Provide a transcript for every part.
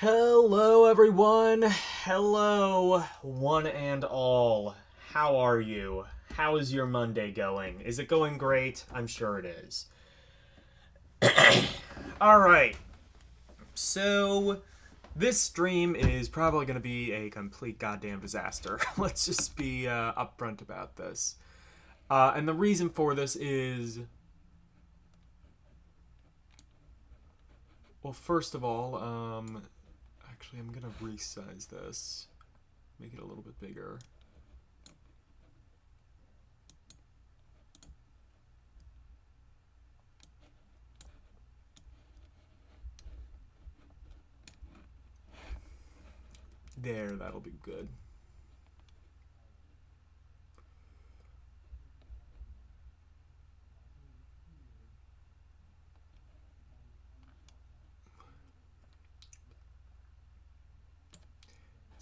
Hello, everyone. Hello, one and all. How are you? How is your Monday going? Is it going great? I'm sure it is. Alright. So, this stream is probably going to be a complete goddamn disaster. Let's just be upfront about this. And the reason for this is... Well, first of all, actually, I'm gonna resize this, make it a little bit bigger. There, that'll be good.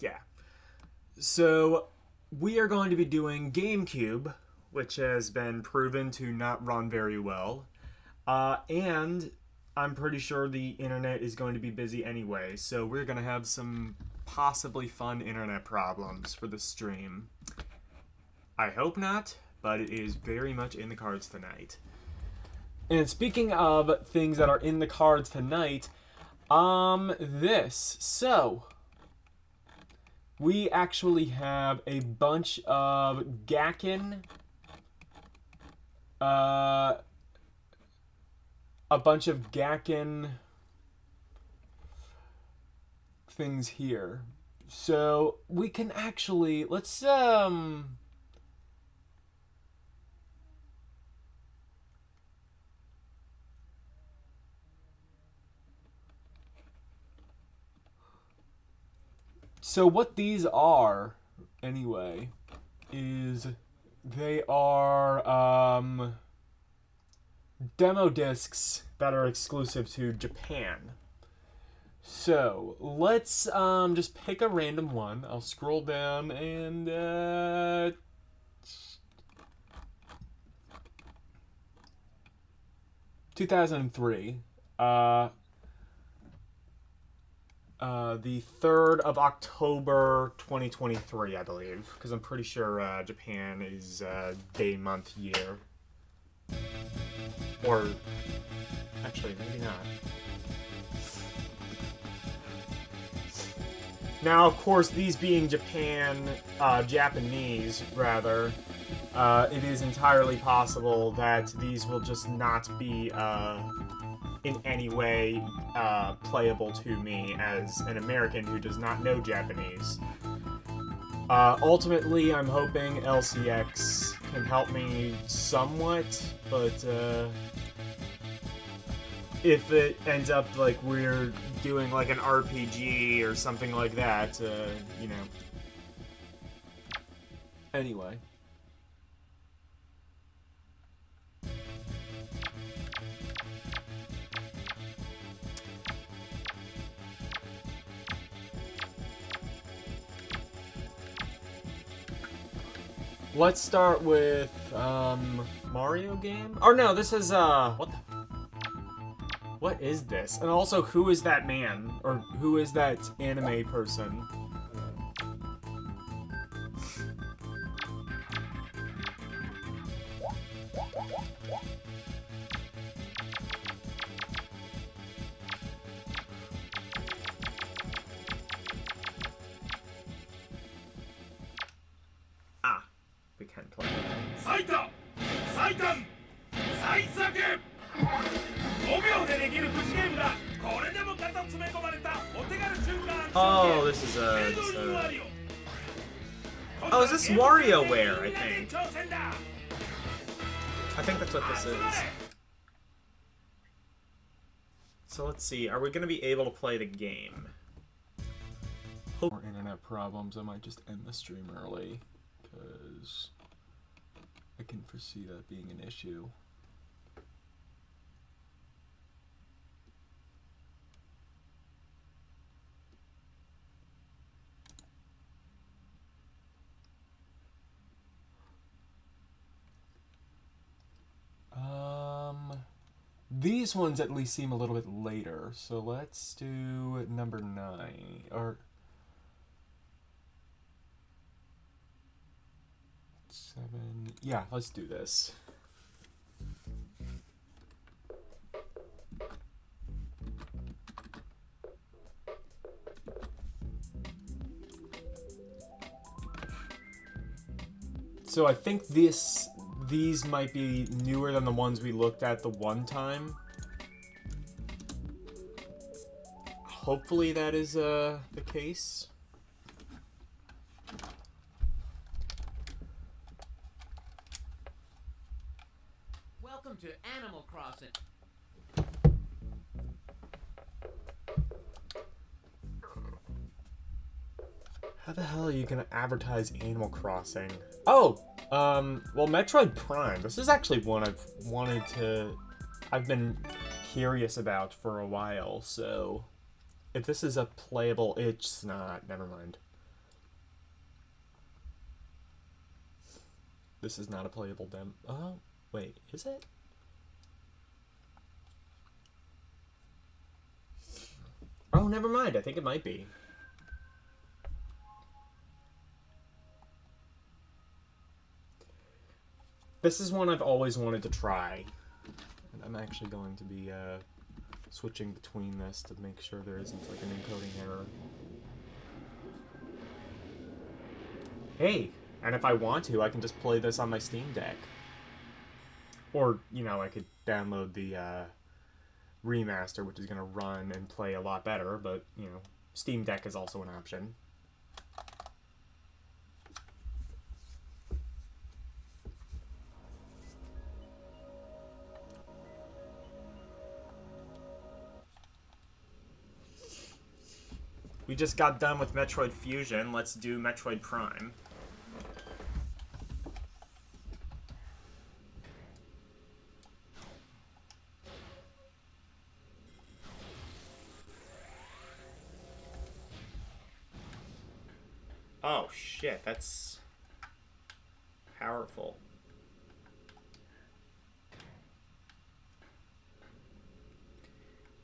Yeah. So, we are going to be doing GameCube, which has been proven to not run very well. And I'm pretty sure the internet is going to be busy anyway, so we're going to have some possibly fun internet problems for the stream. I hope not, but it is very much in the cards tonight. And speaking of things that are in the cards tonight, so we actually have a bunch of Gakken, things here. So we can actually, let's, so what these are, anyway, is they are demo discs that are exclusive to Japan. So let's just pick a random one. I'll scroll down and 2003. The 3rd of October 2023, I believe, because I'm pretty sure Japan is day, month, year. Or, actually, maybe not. Now, of course, these being Japanese, rather, it is entirely possible that these will just not be in any way playable to me as an American who does not know Japanese. Ultimately, I'm hoping LCX can help me somewhat, but if it ends up like we're doing like an RPG or something like that, you know. Anyway. Let's start with, Mario game? Oh no, this is, what is this? And also, who is that man? Or who is that anime person? Ah, we can play. Oh, this is oh, is this WarioWare, I think. I think that's what this is. So let's see, are we going to be able to play the game? More internet problems, I might just end the stream early, because I can foresee that being an issue. these ones at least seem a little bit later. So let's do number 9. Or 7. Yeah, let's do this. So I think these might be newer than the ones we looked at the one time. Hopefully that is the case. Welcome to Animal Crossing. How the hell are you gonna advertise Animal Crossing? Oh, well, Metroid Prime. This is actually one I've been curious about for a while, so if this is a playable, it's not, never mind. This is not a playable demo. Oh, wait, is it? Oh, never mind, I think it might be. This is one I've always wanted to try. And I'm actually going to be switching between this to make sure there isn't like an encoding error. Hey, and if I want to, I can just play this on my Steam Deck. Or, you know, I could download the remaster, which is going to run and play a lot better, but, you know, Steam Deck is also an option. We just got done with Metroid Fusion. Let's do Metroid Prime. Oh shit, that's powerful.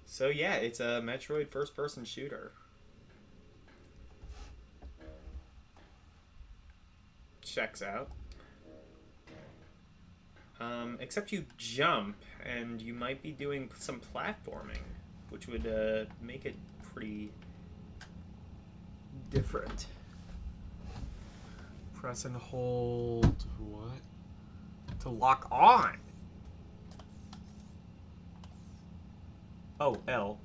So yeah, it's a Metroid first-person shooter. Checks out. Except you jump, and you might be doing some platforming, which would make it pretty different. Press and hold. What? To lock on. Oh, L.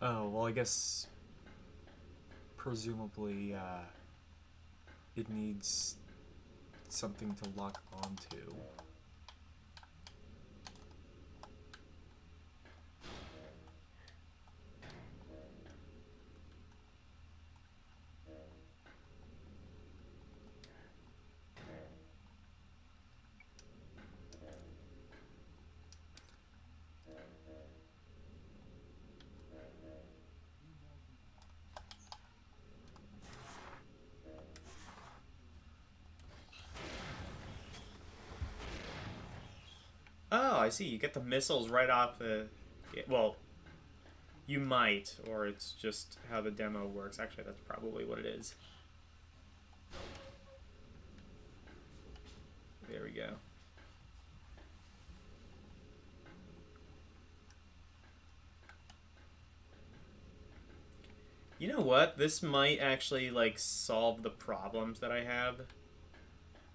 Oh, well, I guess presumably it needs something to lock onto. Oh, I see. You get the missiles right off the... Well, you might, or it's just how the demo works. Actually, that's probably what it is. There we go. You know what? This might actually, like, solve the problems that I have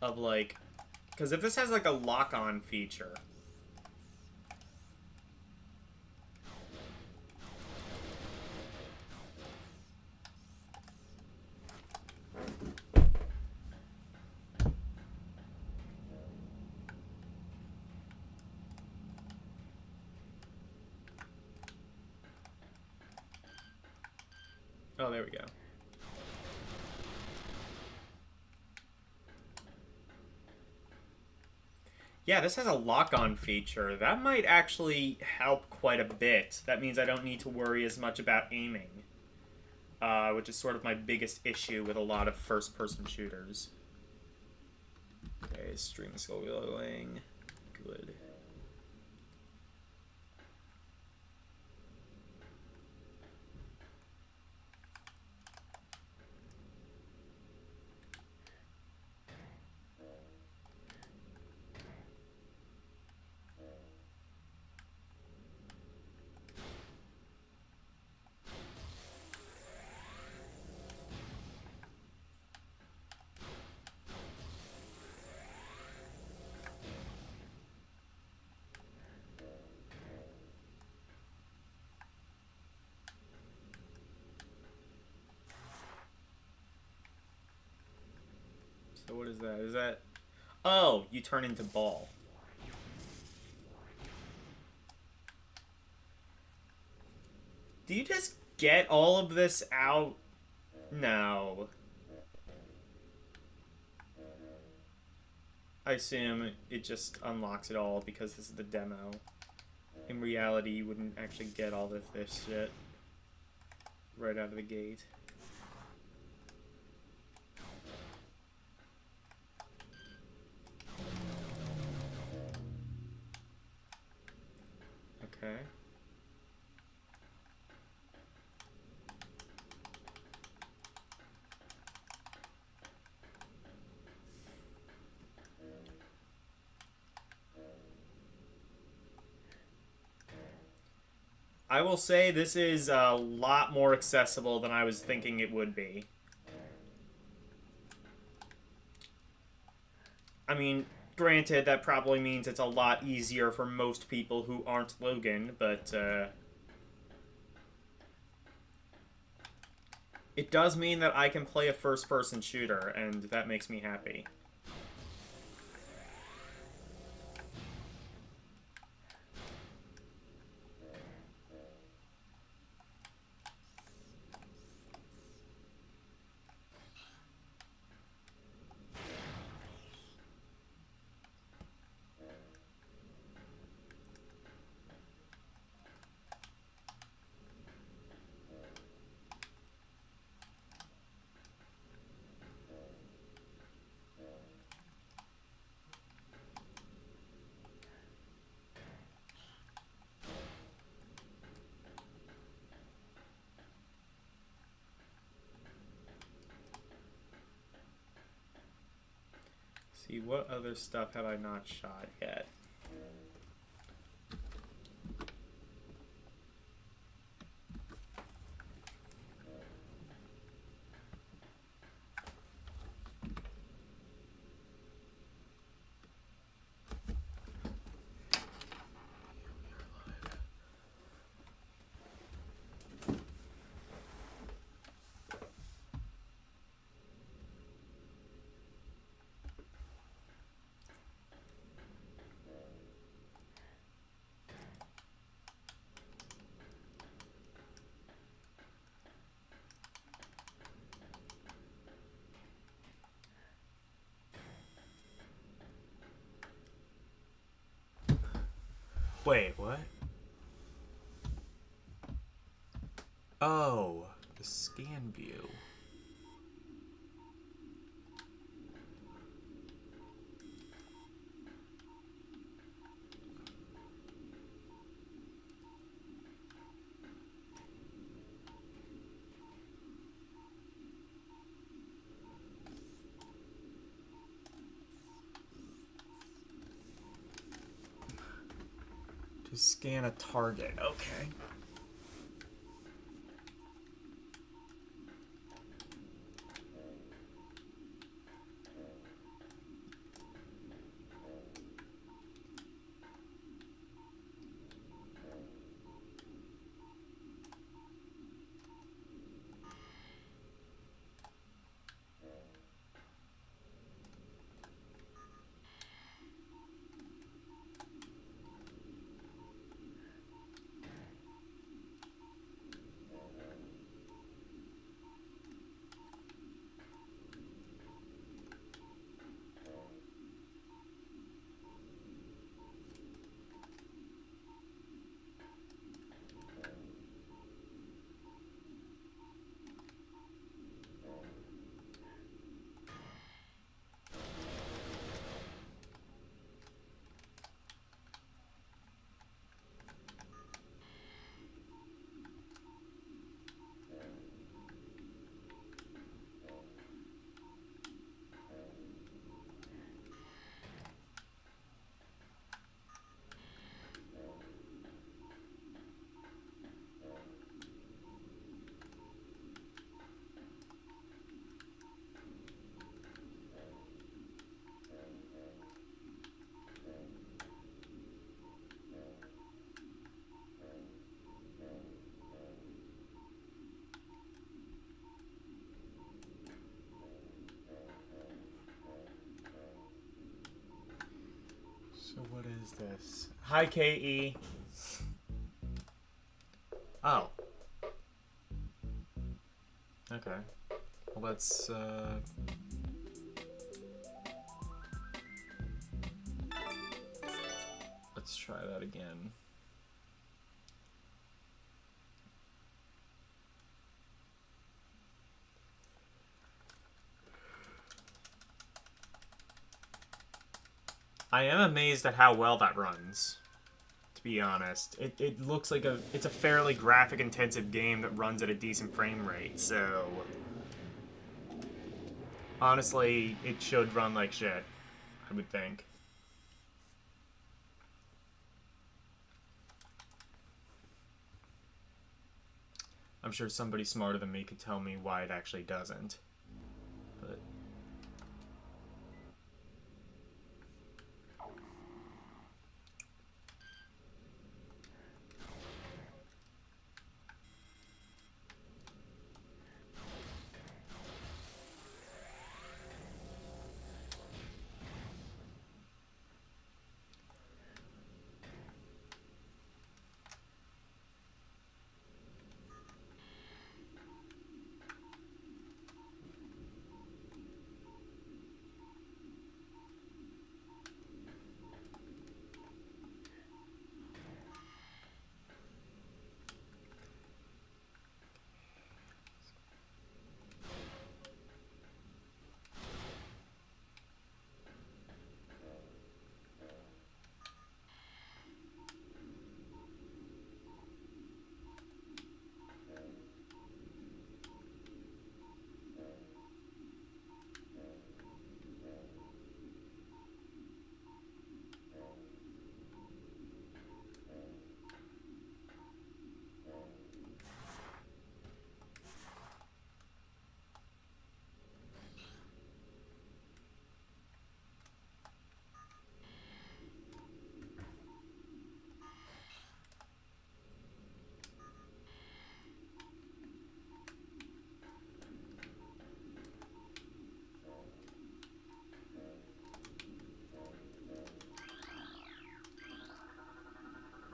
of, like... Because if this has, like, a lock-on feature... Oh, there we go. Yeah, this has a lock-on feature. That might actually help quite a bit. That means I don't need to worry as much about aiming, which is sort of my biggest issue with a lot of first-person shooters. Okay, stream scrolling. Good. So what is that? Is that... Oh, you turn into ball. Do you just get all of this out? No. I assume it just unlocks it all because this is the demo. In reality, you wouldn't actually get all of this shit right out of the gate. Okay. I will say this is a lot more accessible than I was thinking it would be. I mean, granted, that probably means it's a lot easier for most people who aren't Logan, but it does mean that I can play a first-person shooter, and that makes me happy. See, what other stuff have I not shot yet? Wait, what? Oh, the scan view. To scan a target, okay. this? Hi, KE. Oh. Okay. Well, let's try that again. I am amazed at how well that runs, to be honest. It looks like it's a fairly graphic intensive game that runs at a decent frame rate, so honestly, it should run like shit, I would think. I'm sure somebody smarter than me could tell me why it actually doesn't. But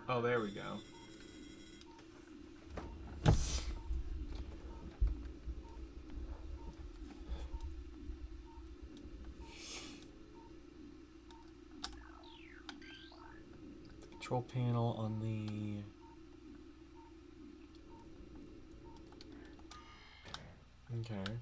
oh, there we go. Control panel on the... Okay.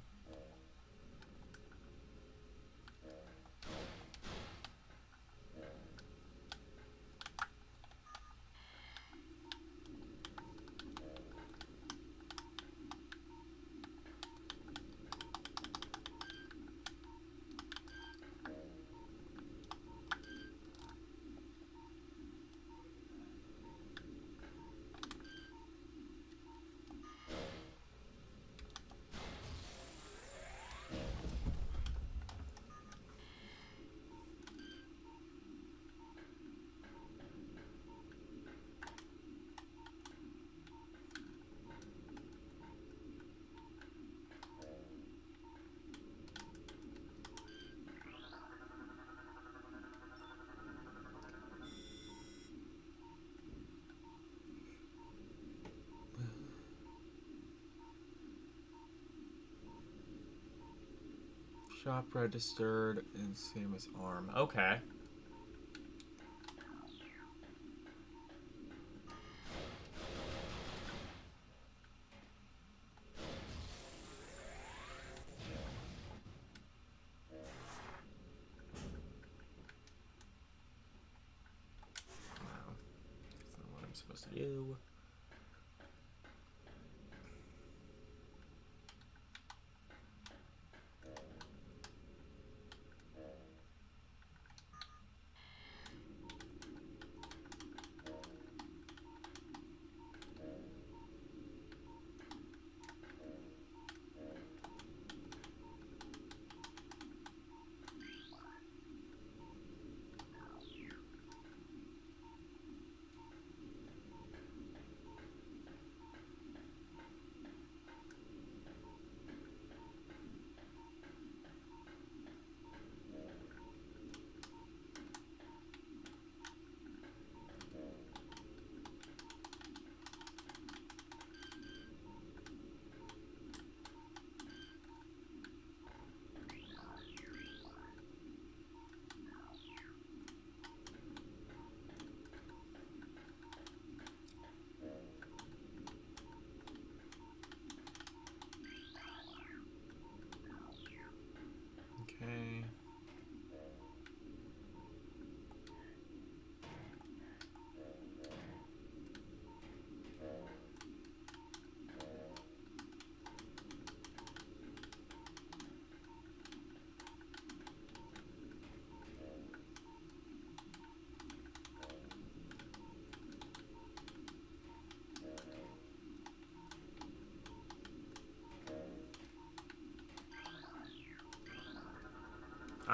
Shop registered and same as arm. Okay. Wow. That's not what I'm supposed to do.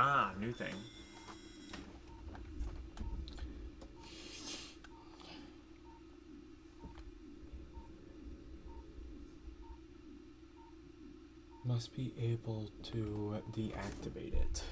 Ah, new thing. Must be able to deactivate it.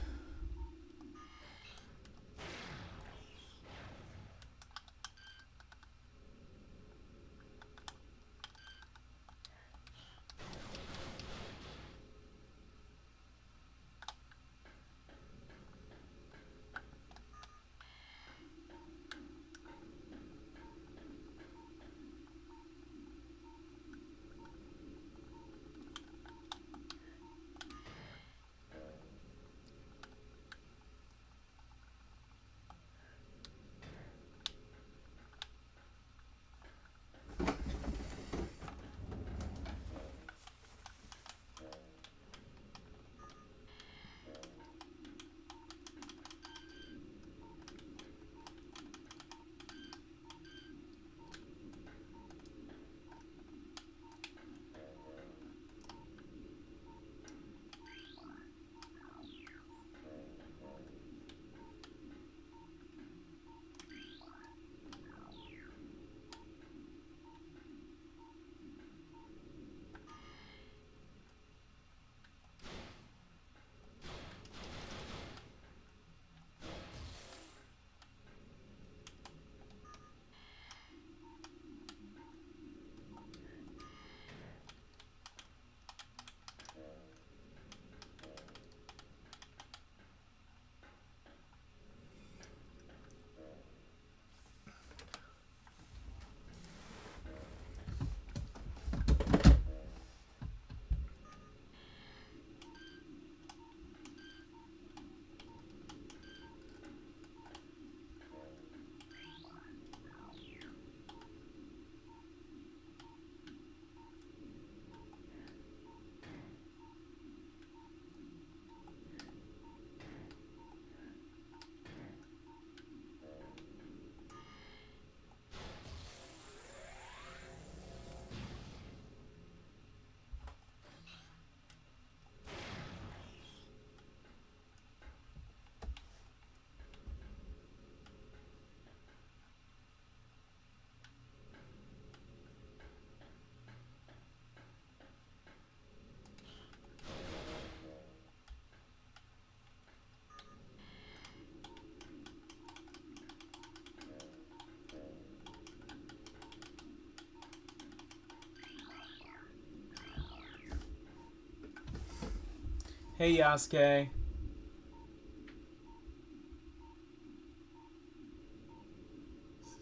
Hey, Yasuke.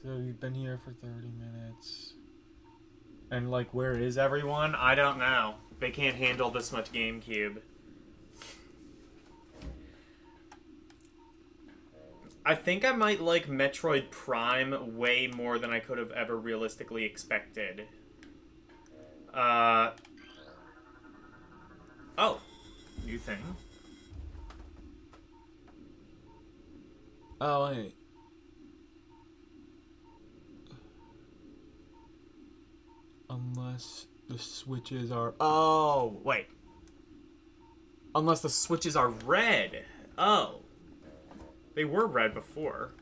So you've been here for 30 minutes. And, like, where is everyone? I don't know. They can't handle this much GameCube. I think I might like Metroid Prime way more than I could have ever realistically expected. Oh. New thing. Oh, wait. Unless the switches are... Oh, wait. Unless the switches are red. Oh. They were red before.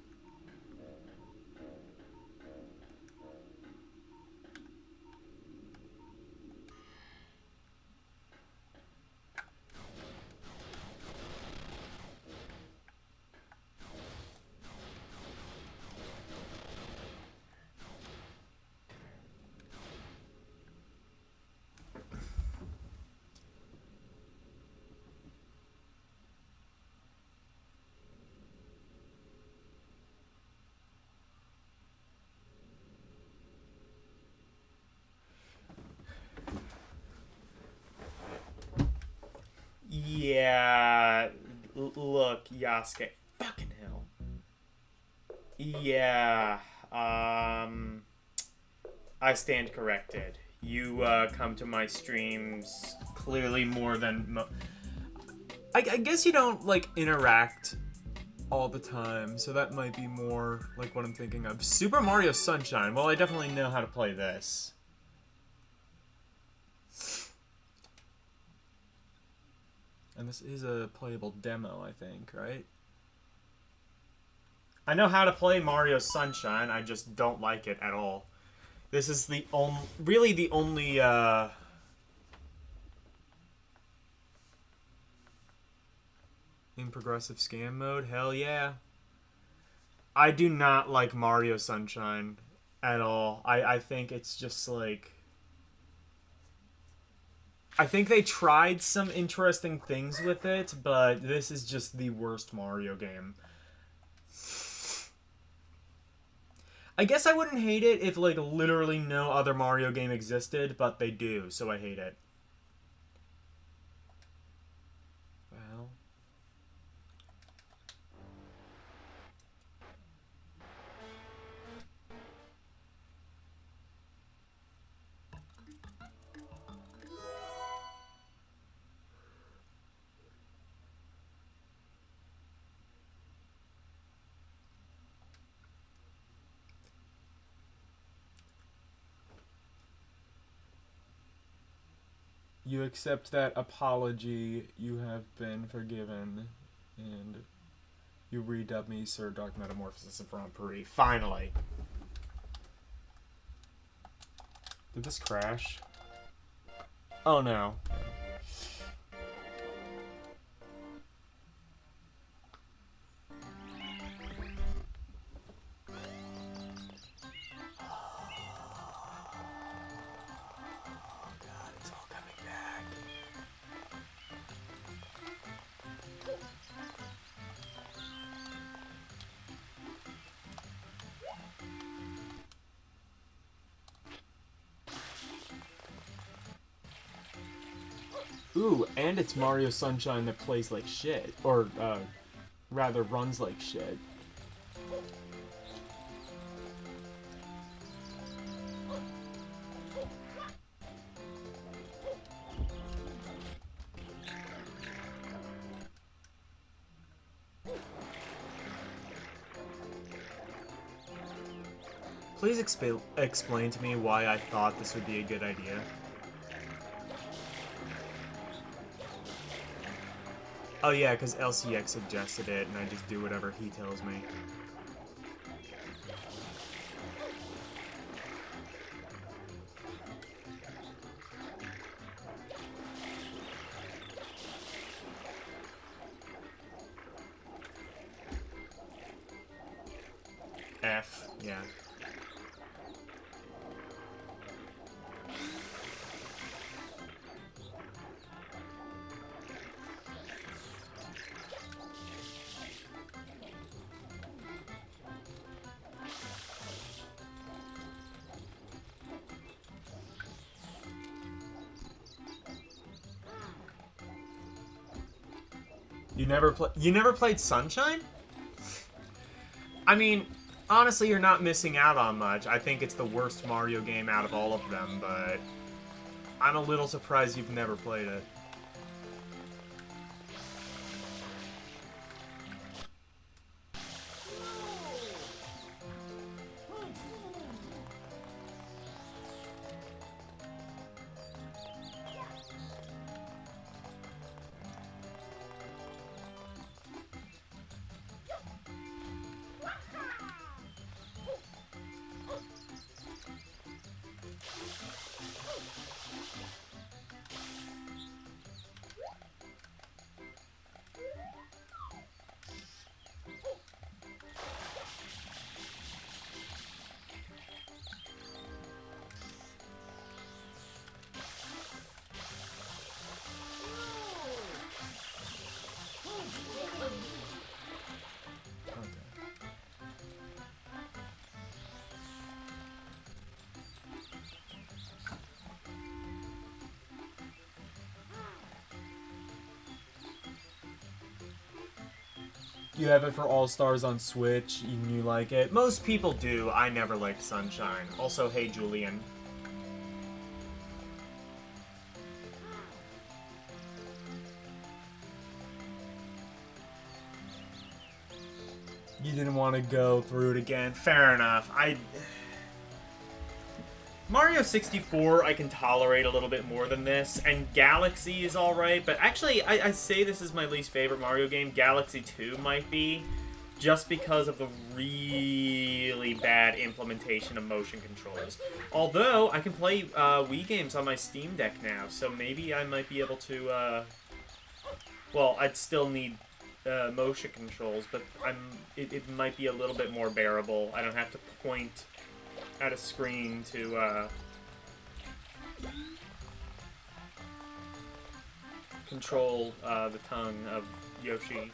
Yeah, look, Yasuke. Fucking hell. Yeah, I stand corrected. You, come to my streams clearly more than I guess you don't, like, interact all the time, so that might be more like what I'm thinking of. Super Mario Sunshine. Well, I definitely know how to play this. And this is a playable demo, I think, right? I know how to play Mario Sunshine, I just don't like it at all. This is the really the only, in progressive scam mode? Hell yeah. I do not like Mario Sunshine at all. I think it's just like... I think they tried some interesting things with it, but this is just the worst Mario game. I guess I wouldn't hate it if, like, literally no other Mario game existed, but they do, so I hate it. Well... You accept that apology, you have been forgiven, and you redub me Sir Dark Metamorphosis of Ron Puri. Finally! Did this crash? Oh no. Ooh, and it's Mario Sunshine that plays like shit. Or, rather runs like shit. Please explain to me why I thought this would be a good idea. Oh yeah, because LCX suggested it, and I just do whatever he tells me. F, yeah. You never played Sunshine? I mean, honestly, you're not missing out on much. I think it's the worst Mario game out of all of them, but I'm a little surprised you've never played it. You have it for All-Stars on Switch, and you like it. Most people do. I never liked Sunshine. Also, hey, Julian. You didn't want to go through it again. Fair enough. Mario 64 I can tolerate a little bit more than this, and Galaxy is alright, but actually I say this is my least favorite Mario game. Galaxy 2 might be, just because of the really bad implementation of motion controls. Although, I can play Wii games on my Steam Deck now, so maybe I might be able to, well, I'd still need motion controls, but it might be a little bit more bearable. I don't have to point at a screen to control the tongue of Yoshi.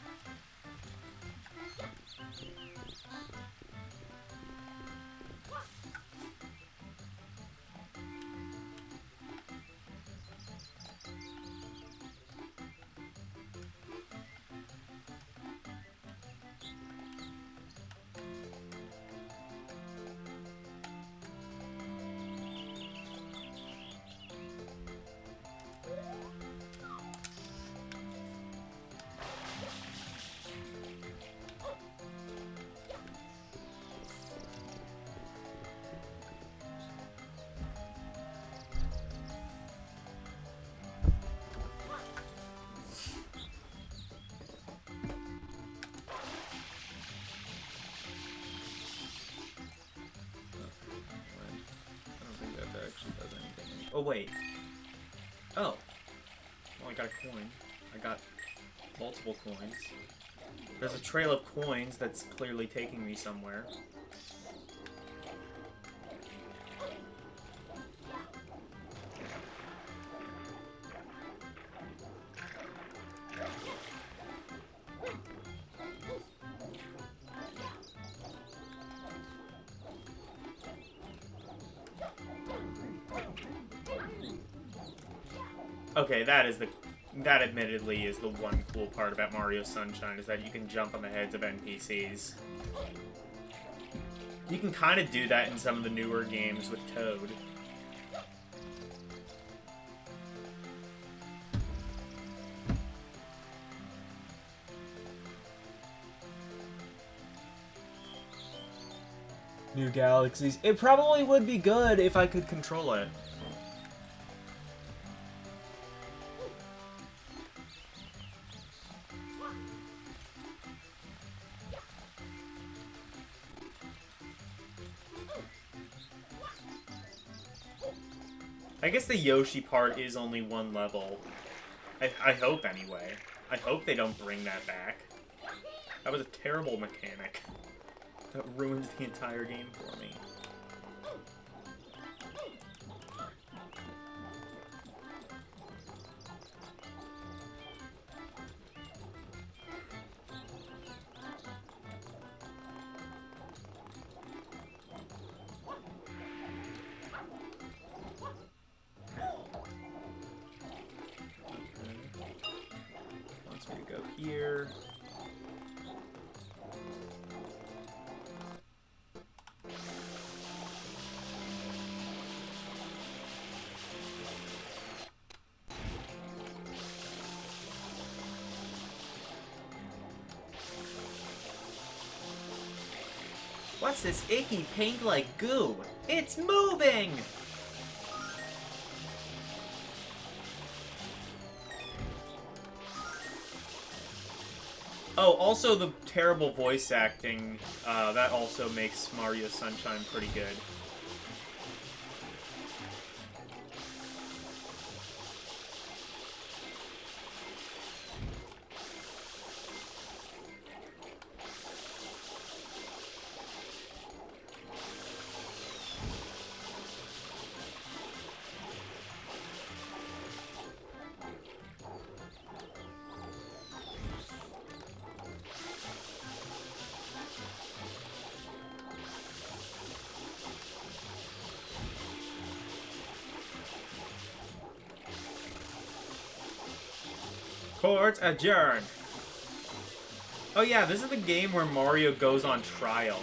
Oh, wait. Oh. Well, I got a coin. I got multiple coins. There's a trail of coins that's clearly taking me somewhere. Okay, that admittedly is the one cool part about Mario Sunshine, is that you can jump on the heads of NPCs. You can kind of do that in some of the newer games with Toad. New galaxies. It probably would be good if I could control it. I guess the Yoshi part is only one level. I hope, anyway. I hope they don't bring that back. That was a terrible mechanic. That ruined the entire game for me. Here. What's this icky pink like goo? It's moving! Oh, also the terrible voice acting, that also makes Mario Sunshine pretty good. Court adjourned. Oh yeah, this is the game where Mario goes on trial.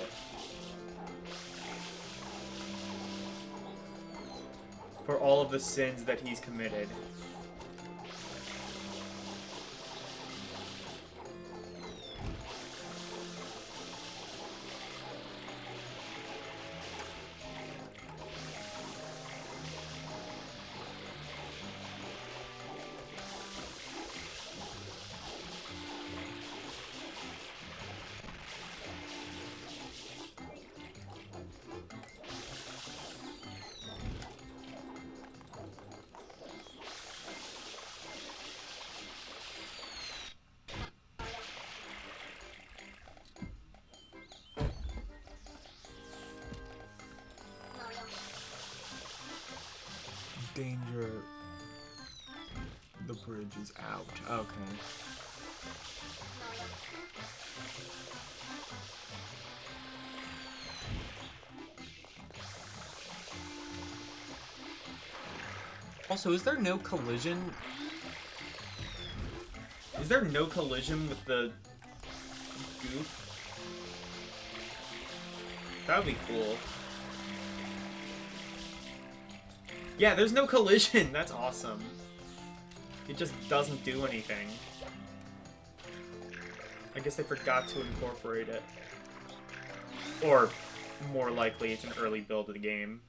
For all of the sins that he's committed. Danger. The bridge is out. Okay. Also, is there no collision? Is there no collision with the goop? That would be cool. Yeah, there's no collision. That's awesome. It just doesn't do anything. I guess they forgot to incorporate it. Or, more likely, it's an early build of the game.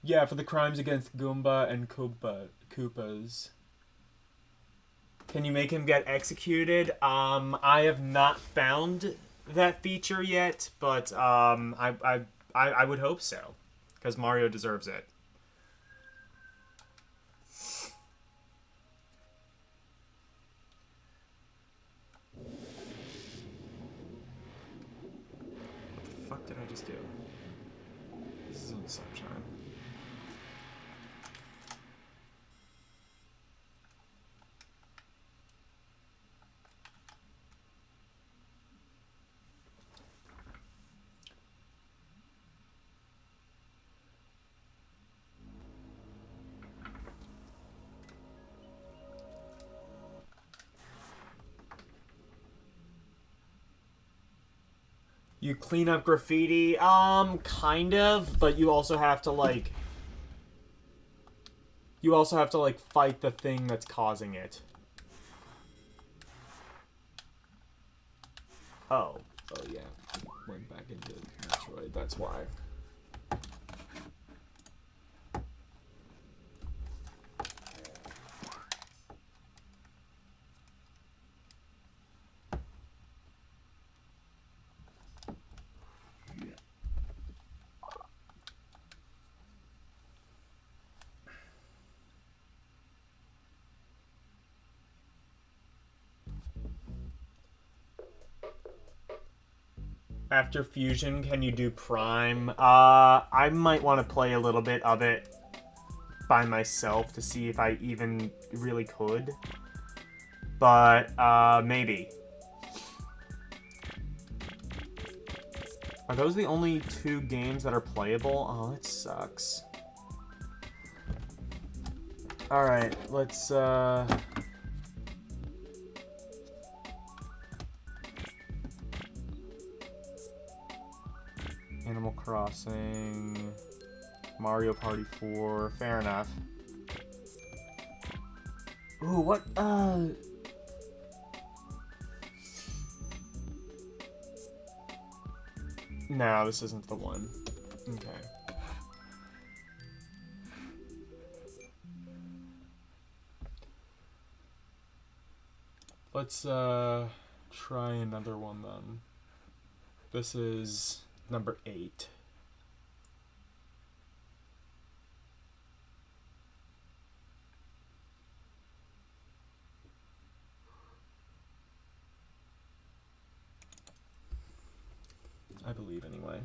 Yeah, for the crimes against Goomba and Koopas. Can you make him get executed? I have not found that feature yet, but I would hope so, because Mario deserves it. What the fuck did I just do? This isn't sunshine. You clean up graffiti? Kind of, but you also have to, like... You also have to, like, fight the thing that's causing it. Oh. Oh, yeah. Went back into Metroid, that's why. After Fusion, can you do Prime? I might want to play a little bit of it by myself to see if I even really could. But, maybe. Are those the only 2 games that are playable? Oh, that sucks. Alright, let's, Animal Crossing, Mario Party 4, fair enough. Ooh, what, No, this isn't the one. Okay. Let's, try another one then. This is number 8. I believe, anyway.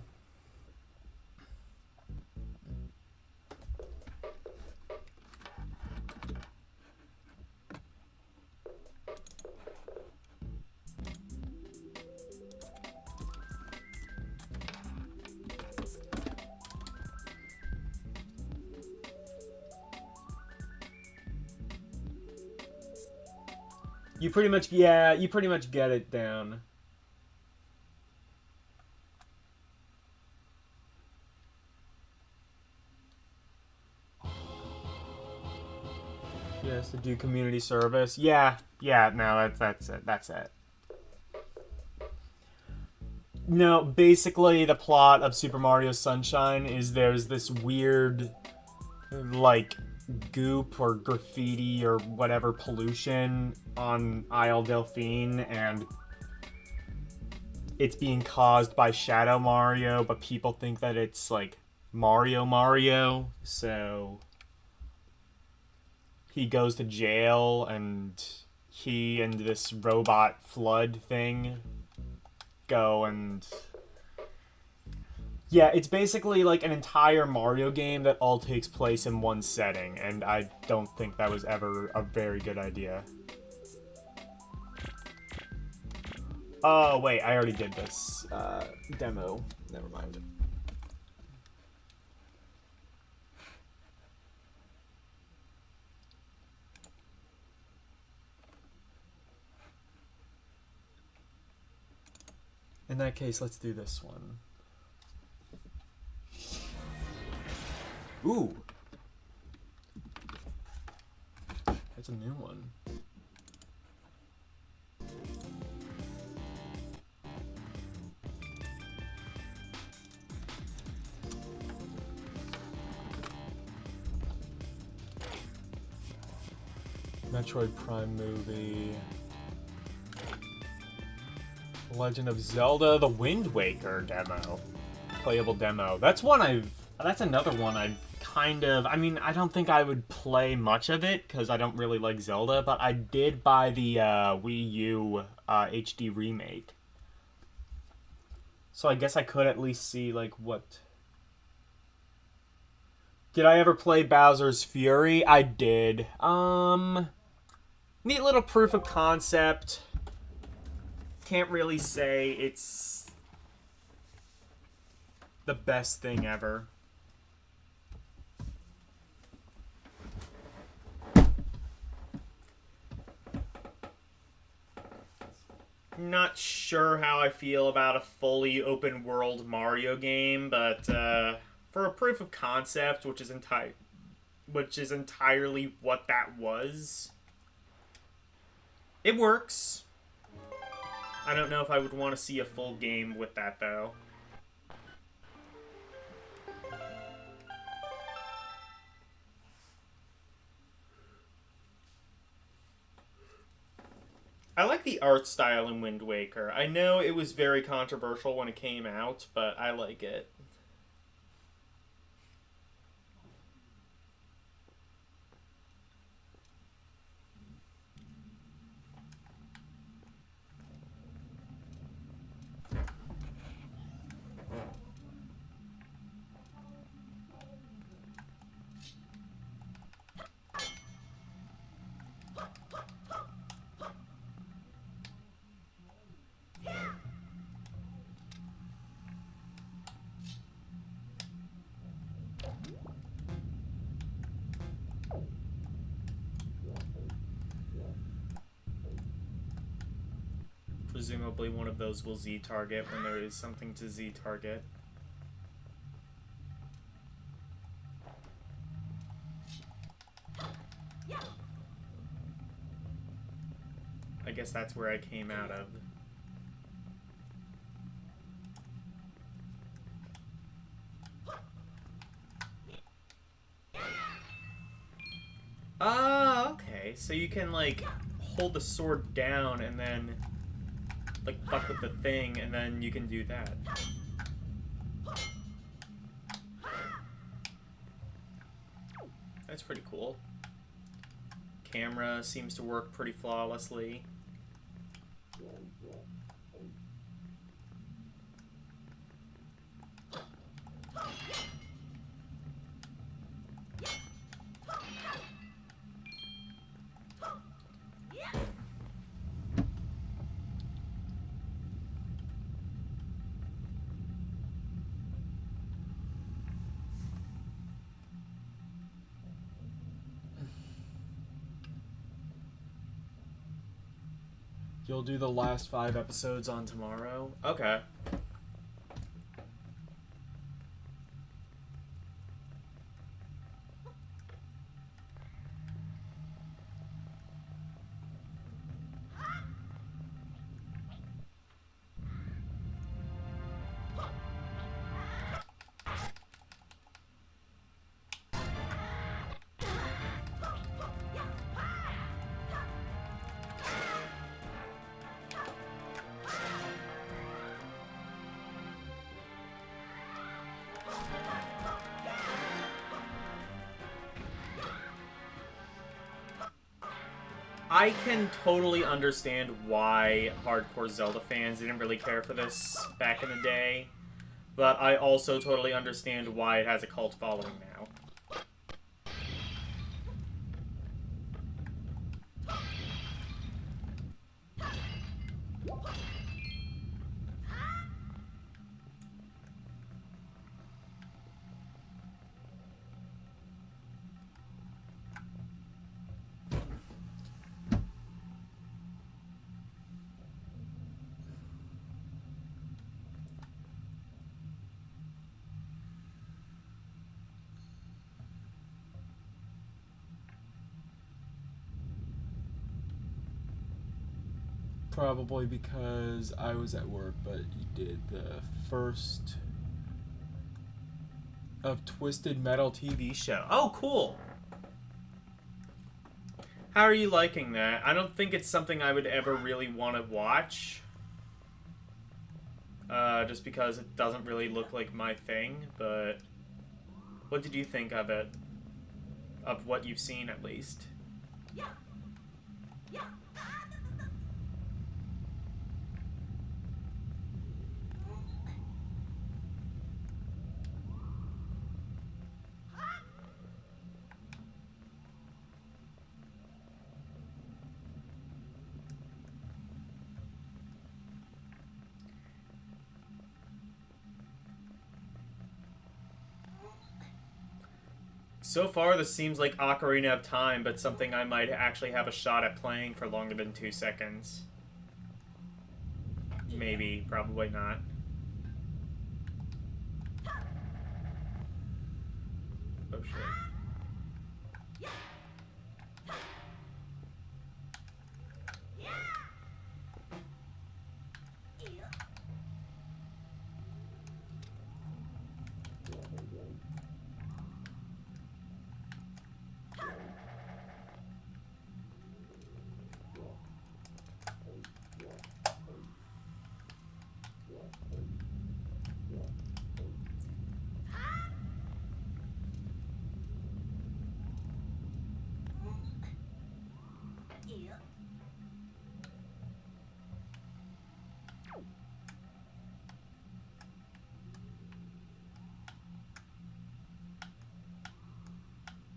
You pretty much, yeah, you pretty much get it down. Yes, to do community service. Yeah, no, that's it. That's it. No, basically the plot of Super Mario Sunshine is there's this weird, like, goop or graffiti or whatever pollution on Isle Delphine, and it's being caused by Shadow Mario, but people think that it's like Mario, so he goes to jail and he and this robot flood thing go and... Yeah, it's basically like an entire Mario game that all takes place in one setting, and I don't think that was ever a very good idea. Oh, wait, I already did this demo. Never mind. In that case, let's do this one. Ooh. That's a new one. Metroid Prime movie. Legend of Zelda: The Wind Waker demo. Playable demo. That's another one I've kind of... I mean, I don't think I would play much of it, because I don't really like Zelda, but I did buy the Wii U HD remake. So I guess I could at least see, like, what... Did I ever play Bowser's Fury? I did. Neat little proof of concept. Can't really say it's the best thing ever. Not sure how I feel about a fully open world Mario game, but for a proof of concept, which is entirely what that was, it works. I don't know if I would want to see a full game with that, though. I like the art style in Wind Waker. I know it was very controversial when it came out, but I like it. Presumably one of those will Z-target when there is something to Z-target. I guess that's where I came out of. Ah, okay. So you can, like, hold the sword down and then, like, fuck with the thing, and then you can do that. That's pretty cool. Camera seems to work pretty flawlessly. You'll do the last 5 episodes on tomorrow? Okay. I can totally understand why hardcore Zelda fans didn't really care for this back in the day, but I also totally understand why it has a cult following now. Probably because I was at work, but you did the first of Twisted Metal TV show. Oh, cool. How are you liking that? I don't think it's something I would ever really want to watch. Just because it doesn't really look like my thing, but what did you think of it? Of what you've seen, at least? Yeah. Yeah. So far, this seems like Ocarina of Time, but something I might actually have a shot at playing for longer than 2 seconds. Maybe, probably not. Oh shit.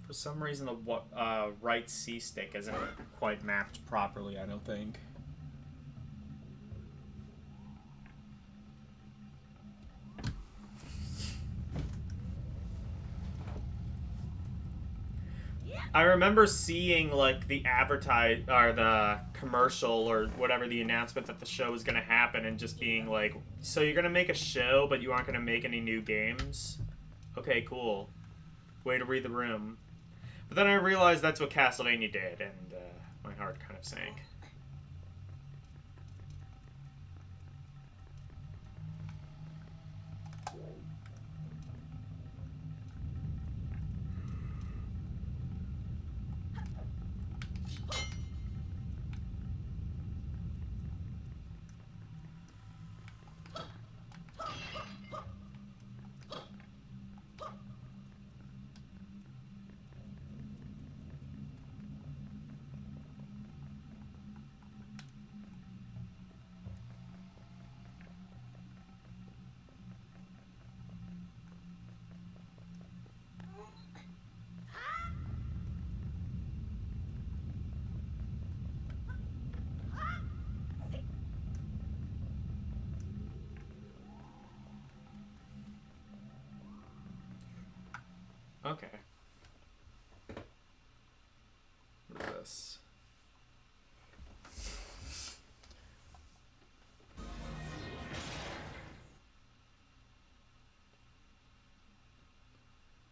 For some reason, the right C stick isn't quite mapped properly, I don't think. I remember seeing like the advertise or the commercial or whatever, the announcement that the show was going to happen, and just being like, so you're going to make a show but you aren't going to make any new games? Okay, cool. Way to read the room. But then I realized that's what Castlevania did, and my heart kind of sank. Okay. What is this?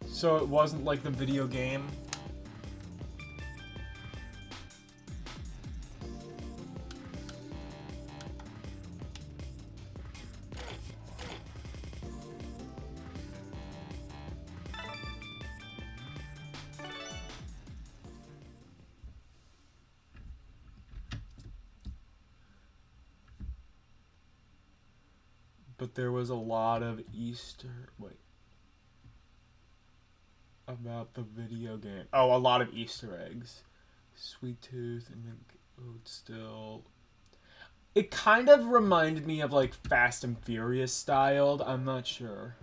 So it wasn't like the video game? But there was a lot of about the video game. Oh, a lot of Easter eggs. Sweet Tooth and then still. It kind of reminded me of like Fast and Furious styled. I'm not sure.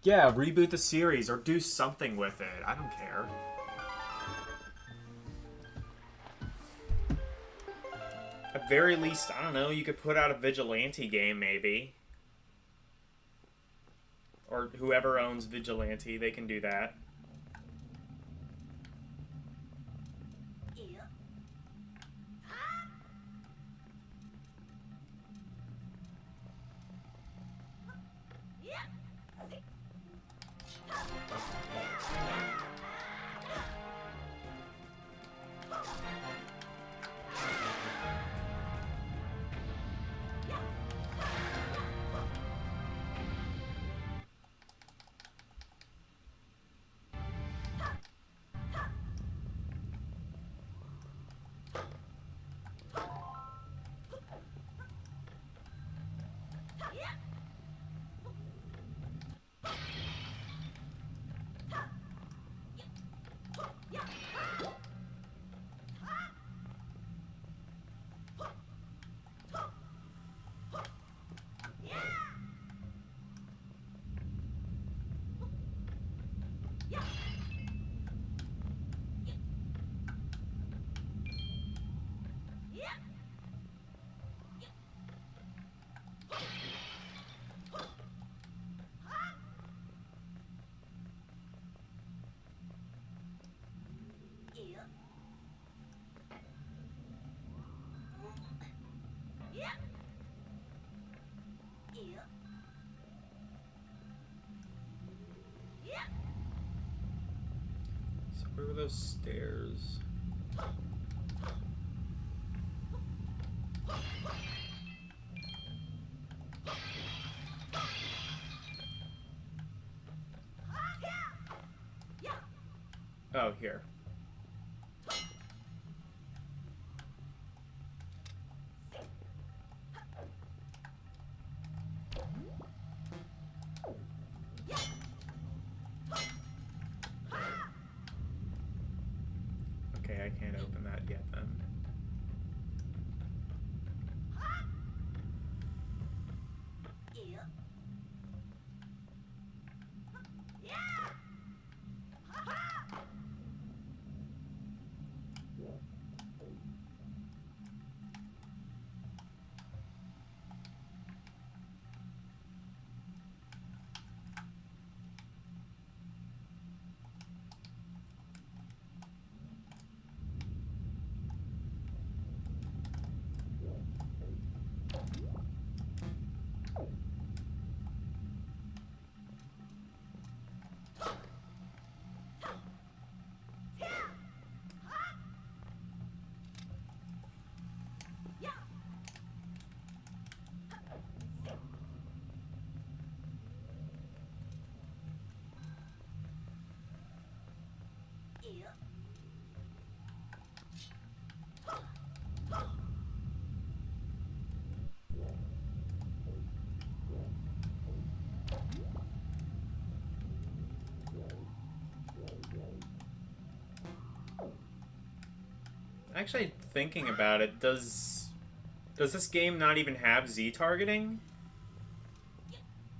Yeah, reboot the series or do something with it. I don't care. At very least, I don't know, you could put out a Vigilante game, maybe. Or whoever owns Vigilante, they can do that. So where were those stairs? Oh, here. Okay, I can't open that yet then. Actually, thinking about it, does this game not even have Z targeting?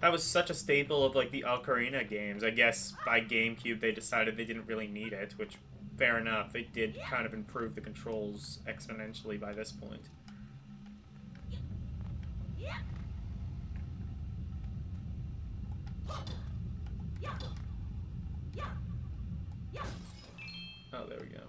That was such a staple of like the Ocarina games. I guess by GameCube they decided they didn't really need it, which fair enough. They did kind of improve the controls exponentially by this point. Oh, there we go.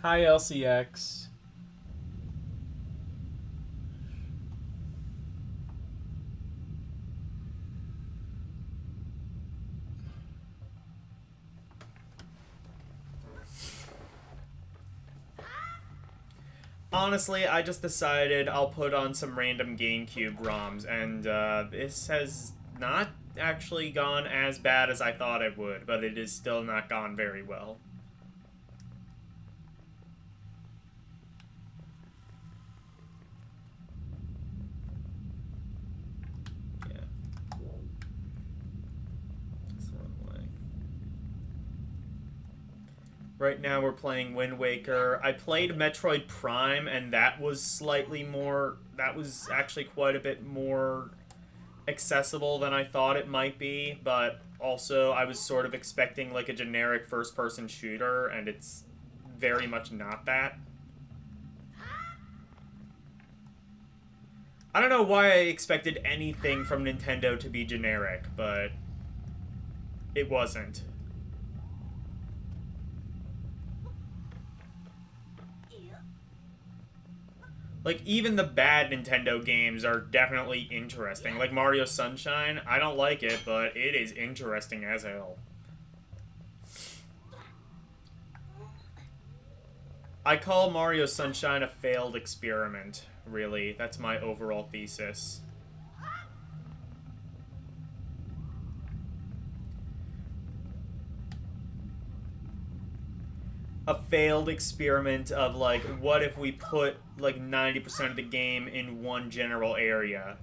Hi, LCX. honestly, I just decided I'll put on some random GameCube ROMs, and this has not actually gone as bad as I thought it would, but it is still not gone very well. Yeah. That's the wrong way. Right now we're playing Wind Waker. I played Metroid Prime, and that was slightly more... That was actually quite a bit more accessible than I thought it might be, but also I was sort of expecting like a generic first-person shooter, and it's very much not that. I don't know why I expected anything from Nintendo to be generic, but it wasn't. Like, even the bad Nintendo games are definitely interesting. Like Mario Sunshine, I don't like it, but it is interesting as hell. I call Mario Sunshine a failed experiment, really. That's my overall thesis. A failed experiment of, like, what if we put, like, 90% of the game in one general area?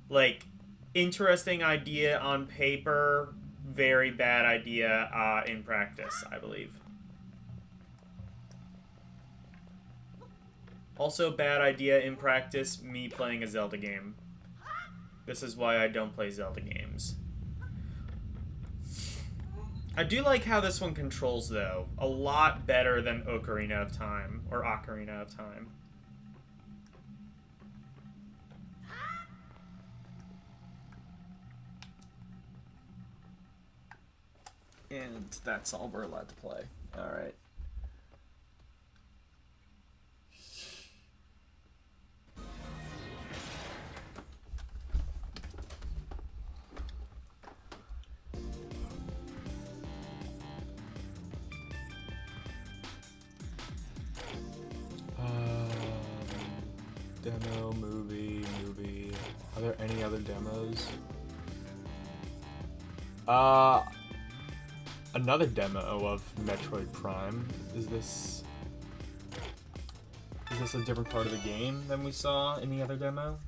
Like, interesting idea on paper, very bad idea in practice, I believe. Also, bad idea in practice, me playing a Zelda game. This is why I don't play Zelda games. I do like how this one controls, though. A lot better than Ocarina of Time, or Ocarina of Time. And that's all we're allowed to play. Alright. Demo, movie. Are there any other demos? Another demo of Metroid Prime. Is this a different part of the game than we saw in the other demo?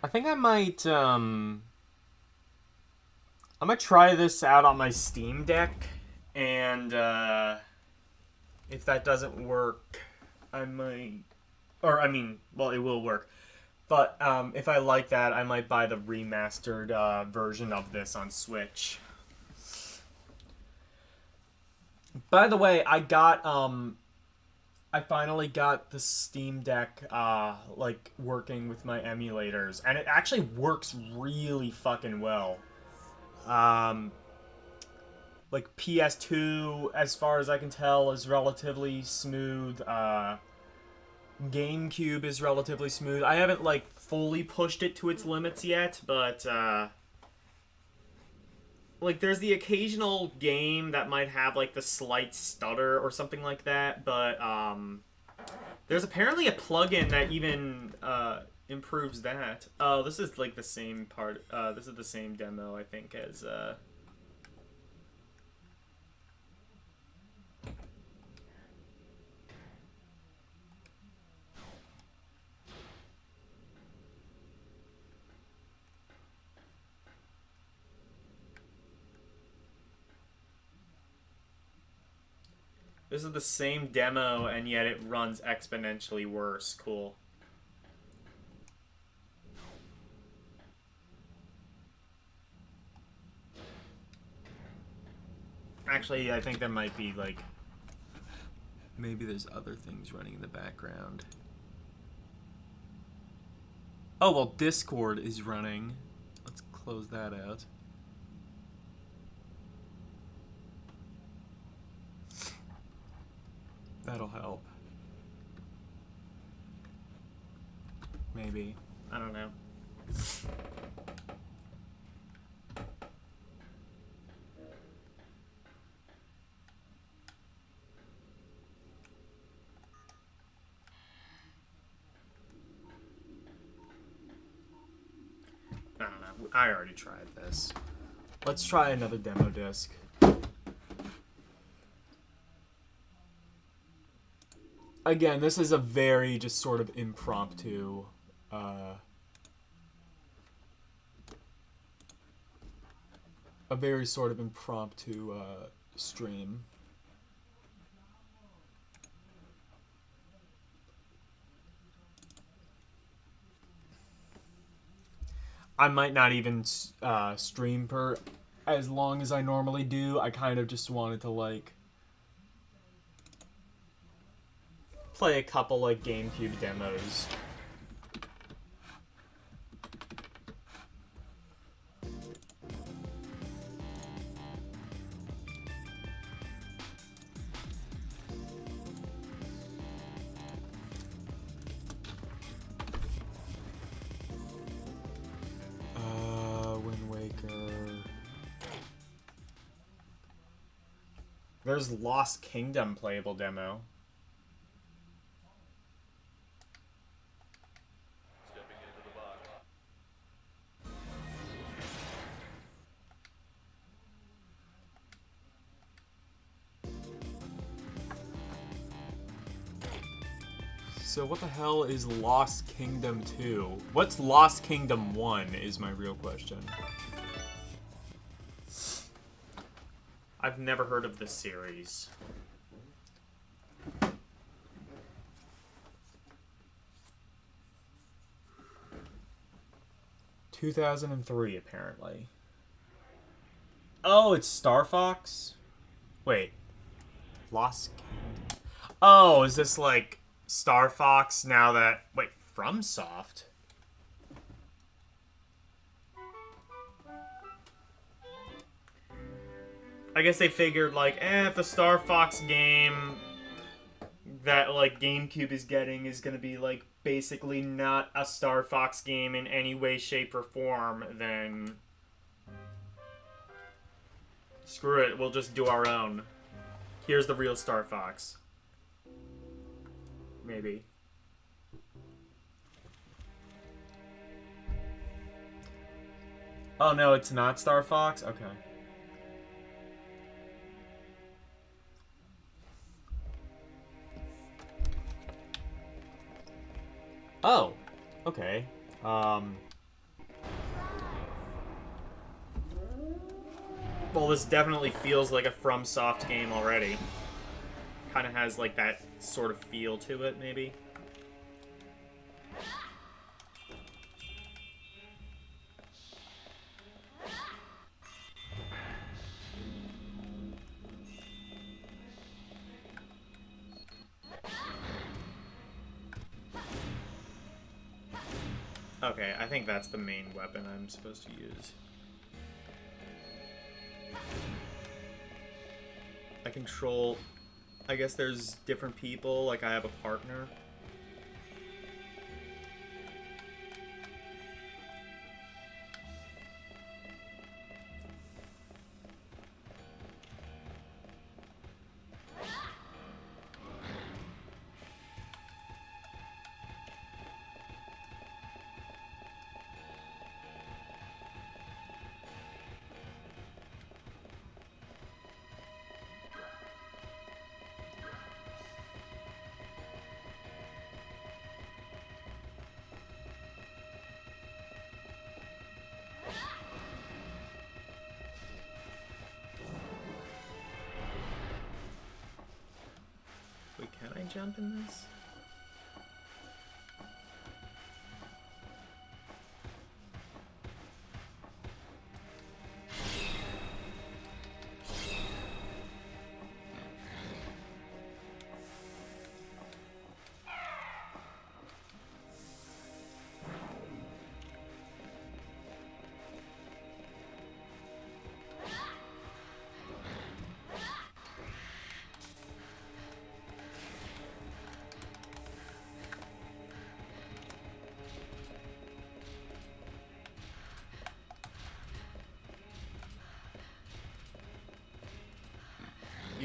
I think I might try this out on my Steam Deck, and if that doesn't work, I might, or I mean, well, it will work, but if I like that, I might buy the remastered version of this on Switch. By the way, I finally got the Steam Deck, like, working with my emulators, and it actually works really fucking well. Like, PS2, as far as I can tell, is relatively smooth. GameCube is relatively smooth. I haven't, like, fully pushed it to its limits yet, but, like, there's the occasional game that might have, like, the slight stutter or something like that, but, there's apparently a plugin that even, improves that. Oh, this is, like, the same part, this is the same demo, I think, as, This is the same demo, and yet it runs exponentially worse. Cool. Actually, I think there might be, like... Maybe there's other things running in the background. Oh, well, Discord is running. Let's close that out. That'll help. Maybe. I don't know. I don't know. I already tried this. Let's try another demo disc. Again, this is a very just sort of impromptu stream. I might not even stream for as long as I normally do. I kind of just wanted to, like, play a couple, like, GameCube demos. Wind Waker. There's Lost Kingdom playable demo. So what the hell is Lost Kingdom 2? What's Lost Kingdom 1 is my real question. I've never heard of this series. ...2003, apparently. Oh, it's Star Fox? Wait. Lost Kingdom. Oh, is this like Star Fox now that... Wait, FromSoft? I guess they figured, like, if the Star Fox game that, like, GameCube is getting is gonna be, like, basically not a Star Fox game in any way, shape, or form, then... Screw it, we'll just do our own. Here's the real Star Fox. Maybe. Oh no, it's not Star Fox? Okay. Oh, okay. Well, this definitely feels like a FromSoft game already. Kind of has like that sort of feel to it, maybe. Okay, I think that's the main weapon I'm supposed to use. I control... I guess there's different people, like I have a partner. Wait, can I jump in this?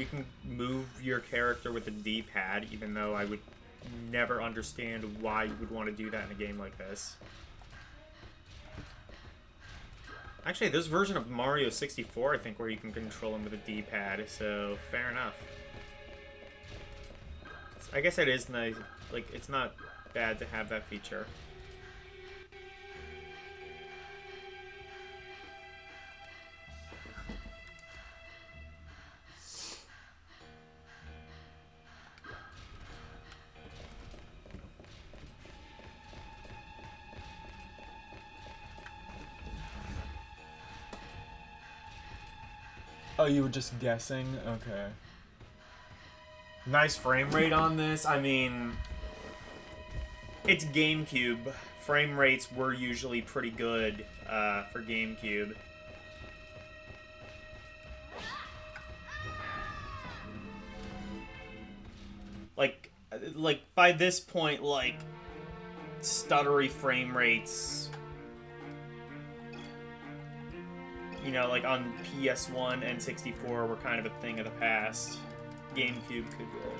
can move your character with the D-pad, even though I would never understand why you would want to do that in a game like this. Actually, this version of Mario 64, I think, where you can control him with a D-pad, so fair enough. I guess it is nice. Like, it's not bad to have that feature. Oh, you were just guessing? Okay. Nice frame rate on this. I mean, It's GameCube. Frame rates were usually pretty good for GameCube. Like by this point, like stuttery frame rates, you know, like on PS1 and 64 were kind of a thing of the past. GameCube could go.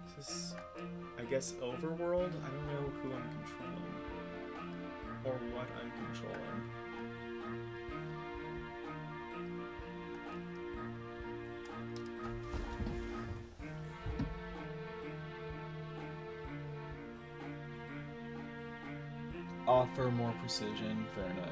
Is this, I guess, Overworld? I don't know who I'm controlling. Or what I'm controlling. offer more precision. Fair enough.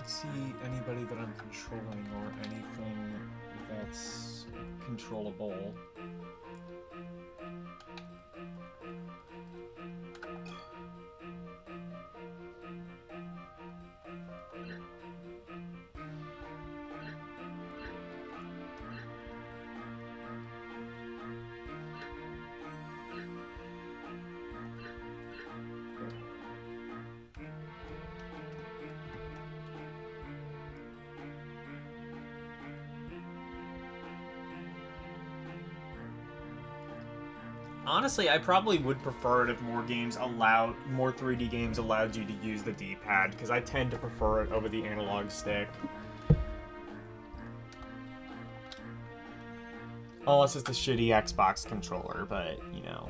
See anybody that I'm controlling or anything that's controllable. Honestly, I probably would prefer it if more 3D games allowed you to use the D-pad, because I tend to prefer it over the analog stick. Unless it's a shitty Xbox controller, but, you know.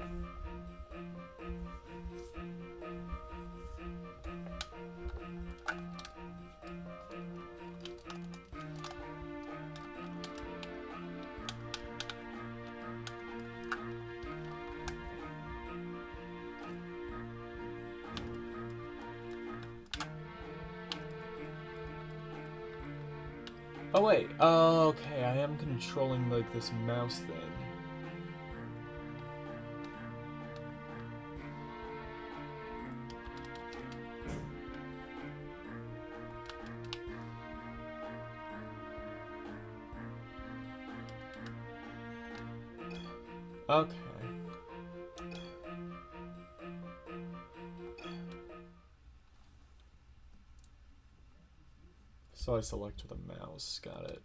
Oh wait, okay, I am controlling like this mouse thing. Okay. So I select the mouse, got it.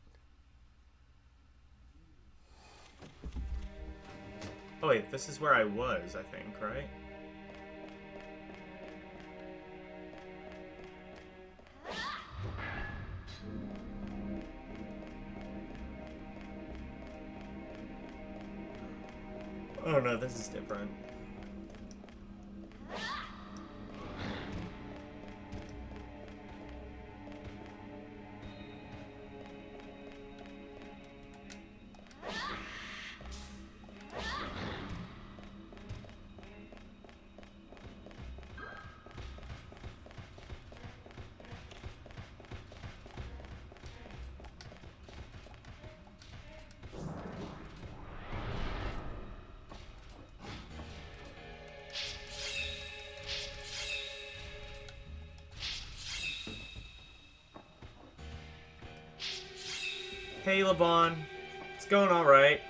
Oh wait, this is where I was, I think, right? Oh no, this is different. Hey, LeBon. It's going all right.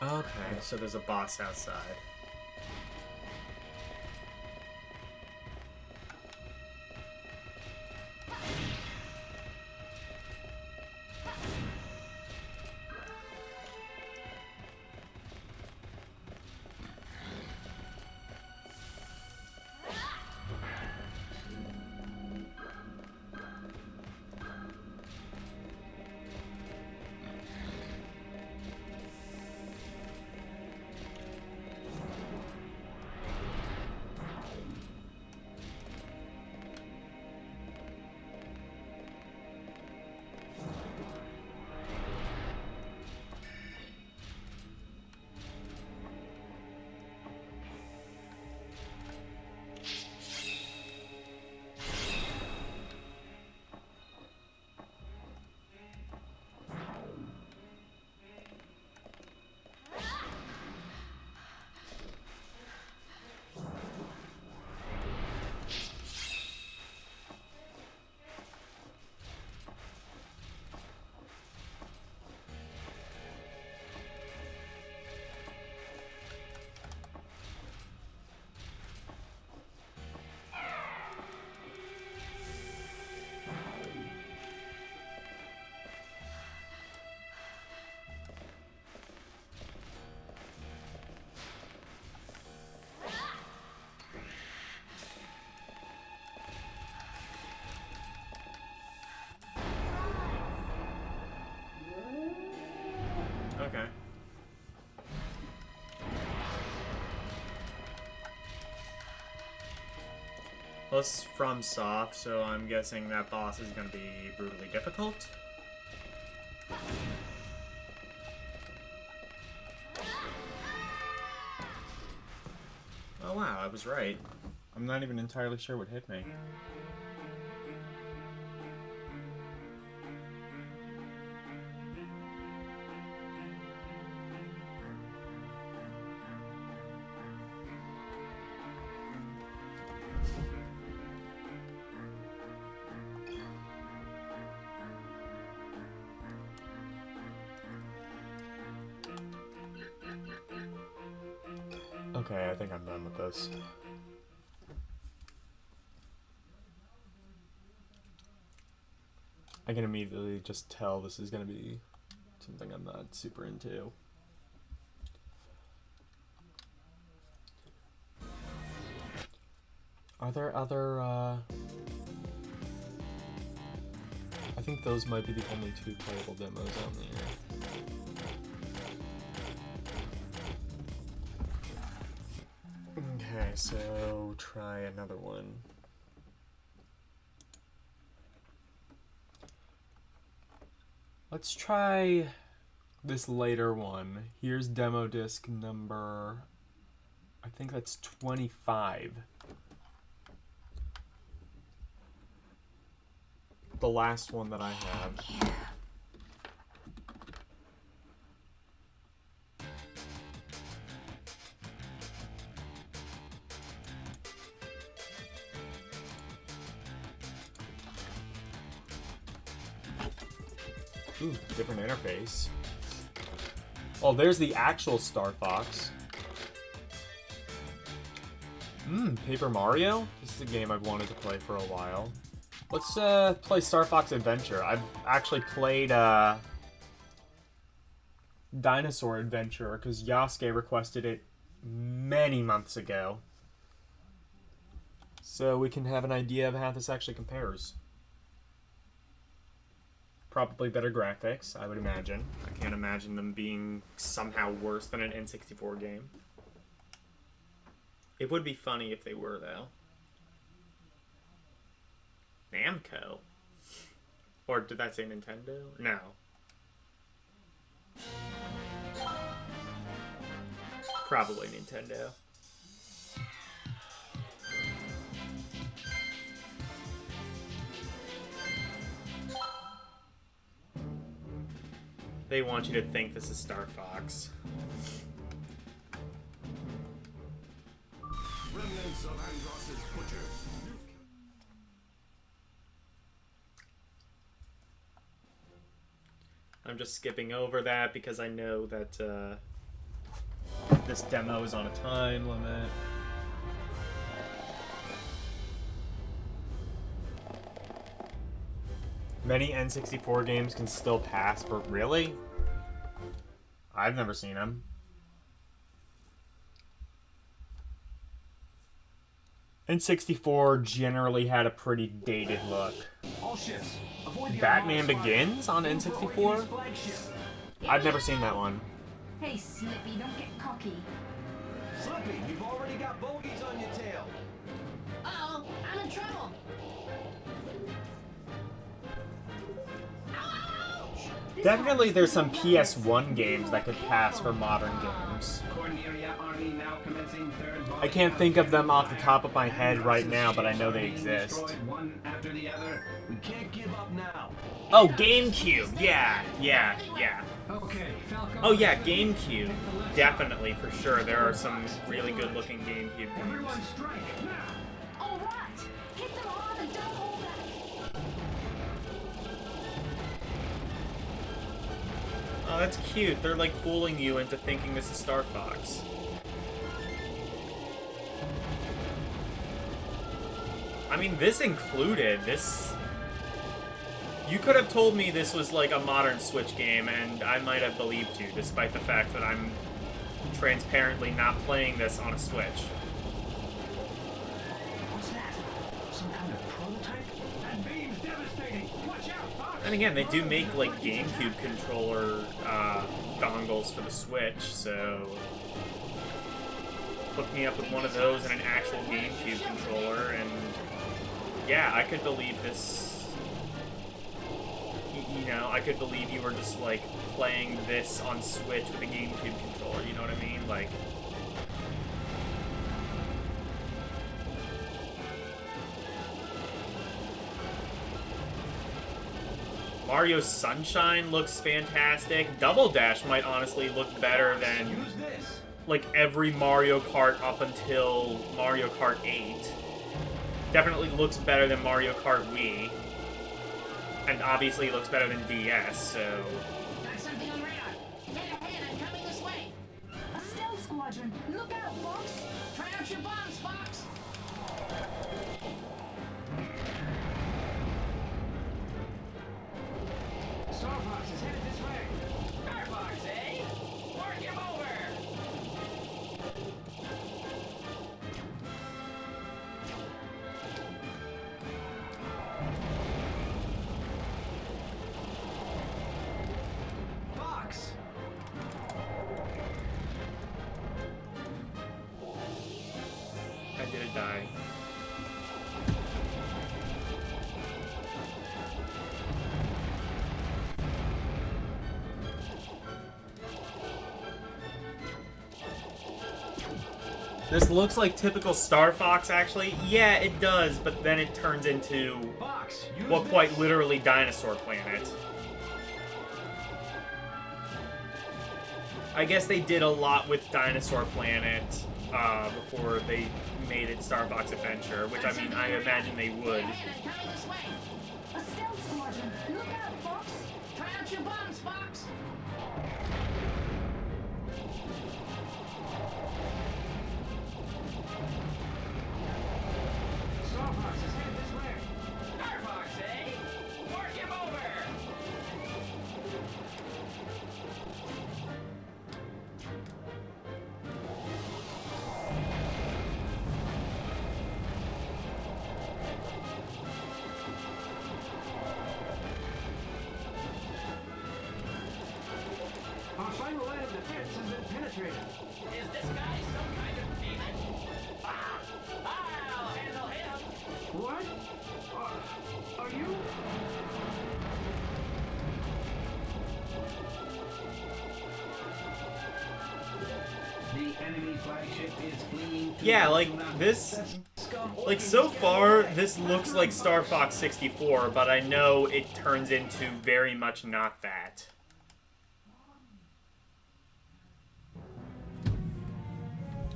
Okay, so there's a boss outside. Okay. Well, this is from Soft, so I'm guessing that boss is going to be brutally difficult. Oh wow, I was right. I'm not even entirely sure what hit me. Okay, I think I'm done with this. I can immediately just tell this is going to be something I'm not super into. Are there other, I think those might be the only two playable demos on there. Okay, so try another one. Let's try this later one. Here's demo disc number, I think that's 25. The last one that I have. Ooh, different interface. Oh, there's the actual Star Fox. Paper Mario? This is a game I've wanted to play for a while. Let's play Star Fox Adventure. I've actually played Dinosaur Adventure because Yasuke requested it many months ago. So we can have an idea of how this actually compares. Probably better graphics, I would imagine. I can't imagine them being somehow worse than an N64 game. It would be funny if they were, though. Namco? Or did that say Nintendo? No. Probably Nintendo. They want you to think this is Star Fox. Remnants of Andross's butchers. I'm just skipping over that because I know that this demo is on a time limit. Many N64 games can still pass for... Really? I've never seen them. N64 generally had a pretty dated look. All ships, avoid the Batman Armada Begins on squadron. N64? Flagship. I've never seen that one. Hey, Slippy, don't get cocky. Slippy, you've already got bogeys on your tail. Uh-oh, I'm in trouble. Ouch! Definitely there's some PS1 games that could pass for modern games. Cornelia Army now commencing third I can't think of them off the top of my head right now, but I know they exist. One after the other. We can't give up now. Oh, GameCube! Yeah. Okay, Falcon. Oh yeah, GameCube. Definitely, for sure. There are some really good-looking GameCube games. Everyone strike now. All right, hit them hard and don't hold back. Oh, that's cute. They're like fooling you into thinking this is Star Fox. I mean, this included, you could have told me this was like a modern Switch game, and I might have believed you, despite the fact that I'm transparently not playing this on a Switch. What's that? Some kind of prototype? That beam's devastating. Watch out, Fox. And again, they do make like GameCube controller dongles for the Switch, so hook me up with one of those and an actual GameCube controller, and yeah, I could believe this. You know, I could believe you were just like playing this on Switch with a GameCube controller. You know what I mean? Like. Mario Sunshine looks fantastic. Double Dash might honestly look better than Use this. like every Mario Kart up until Mario Kart 8. Definitely looks better than Mario Kart Wii. And obviously looks better than DS, so... Got something on radar. Head ahead, I'm coming this way. A stealth squadron. Look out, Fox. Try out your bombs, Fox. Star Fox is headed this way. Star Fox, eh? Work him over. Fox. I did it die. This looks like typical Star Fox, actually. Yeah, it does, but then it turns into, Fox. Use well, this. quite literally Dinosaur Planet. I guess they did a lot with Dinosaur Planet before they made it Star Fox Adventure, which, I mean, I imagine they would. Head ahead, I'm coming this way. A stealth squadron. Look out, Fox. Try out your bombs, Fox. Star Fox is headed this way. Star Fox, final line of defense has been penetrated. Is this guy some kind of demon? Ah! I'll handle him! What? Are you? The enemy flagship is fleeing to Yeah, the like tsunami. this. Scum Like so far, this looks like Star Fox 64, but I know it turns into very much not that.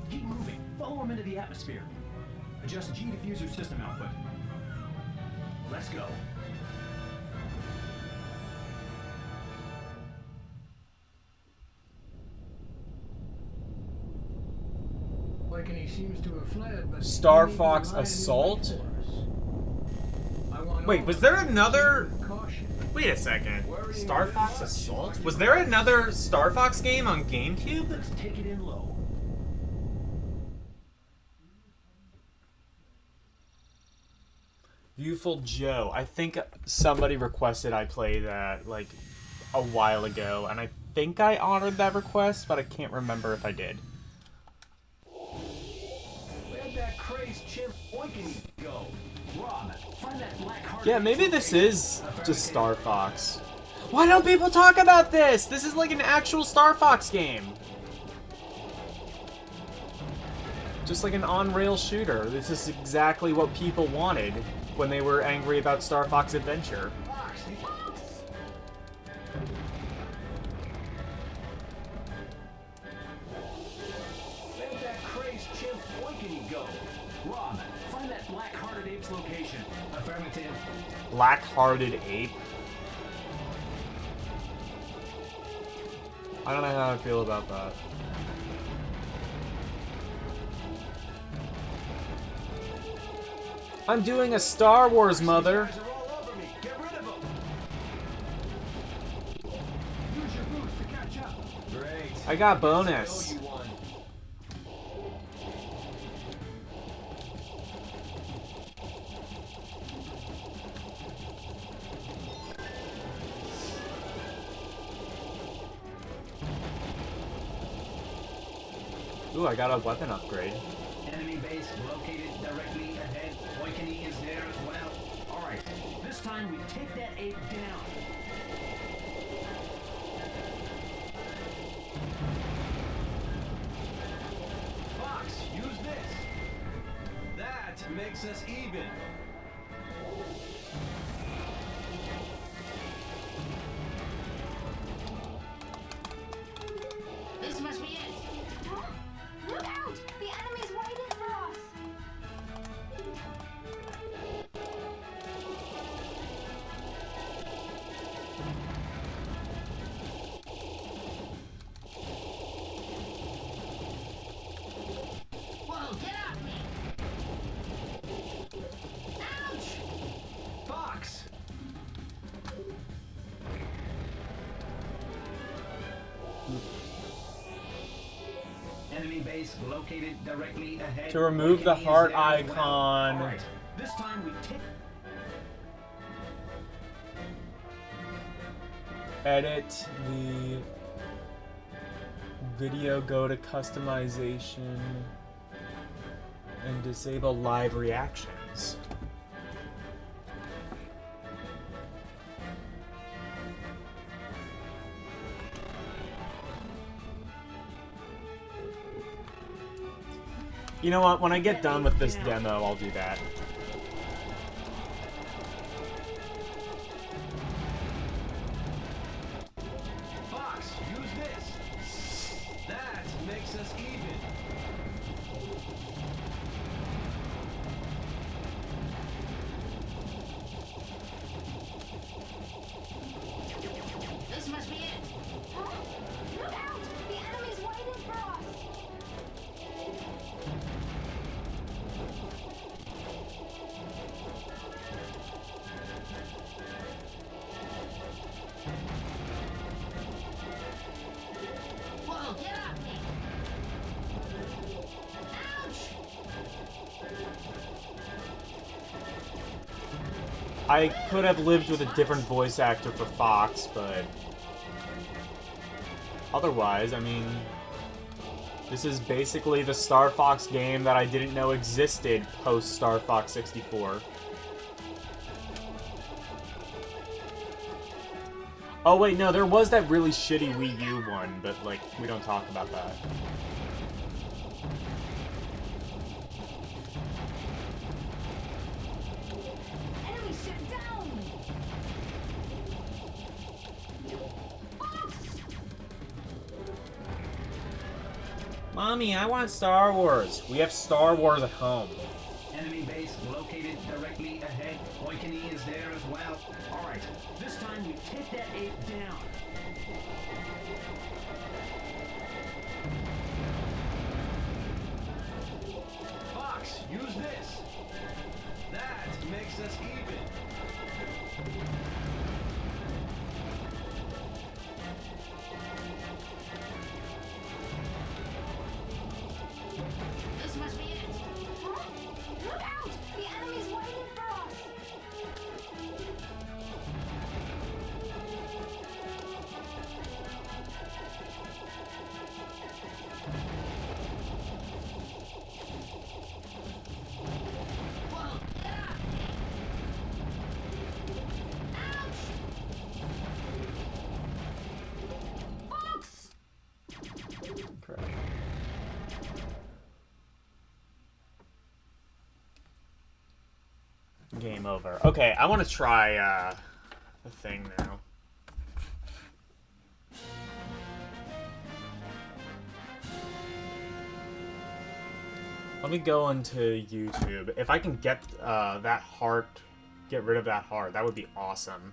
Keep moving. Follow him into the atmosphere. Adjust G diffuser system output. Let's go. Like, and he seems to have fled, but Star he may be Fox lying in Assault? wait for us. I want Wait, all was of there you to another... proceed with caution. Wait a second. Star Fox Assault? Was there another Star Fox game on GameCube? Let's take it in low. Viewful Joe. I think somebody requested I play that, like, a while ago, and I think I honored that request, but I can't remember if I did. Where'd that crazed chimp Oinkeny go? Rob, find that black heart. Yeah, maybe this is just Star Fox. Why don't people talk about this? This is like an actual Star Fox game. Just like an on-rail shooter. This is exactly what people wanted when they were angry about Star Fox Adventure. Fox, where'd that crazed chimp Oinkeny go? Rob, find that black-hearted ape's location. Affirmative. Black-hearted ape. I don't know how I feel about that. I'm doing a Star Wars, mother. These guys are all over me. Get rid of them. Use your boots to catch up. Great. I got Owe bonus. you one. Ooh, I got a weapon upgrade. Enemy base located directly ahead. Oinkeny is there as well. All right, this time we take that ape down. Fox, use this. That makes us even. This must be it. Huh? Look out! The enemy's waiting for us! Whoa, get off me! Ouch! Fox. Enemy base located directly ahead. To remove the Oinkeny is heart there as well. icon. All right, this time we take. Edit the video, go to customization, and disable live reactions. You know what? When I get done with this demo, I'll do that. Fox, use this. That makes us even. This must be it. Huh? Look out! The enemy's waiting for us! Whoa, get off me! Ouch! I could have lived with a different voice actor for Fox, but otherwise, I mean, this is basically the Star Fox game that I didn't know existed post Star Fox 64. Oh wait, no, there was that really shitty Wii U one, but like, we don't talk about that. Enemy ship down! Mommy, I want Star Wars. We have Star Wars at home. Enemy base located directly ahead. Oikini is there as well. Alright, this time we take that ape down. Fox, use this. That makes us even. This must be it. Huh? Look out! The enemy's waiting for us! Whoa, get up! Ouch! Fox! Correct. Game over. Okay, I want to try the thing now. Let me go into YouTube. If I can get that heart, get rid of that heart, that would be awesome.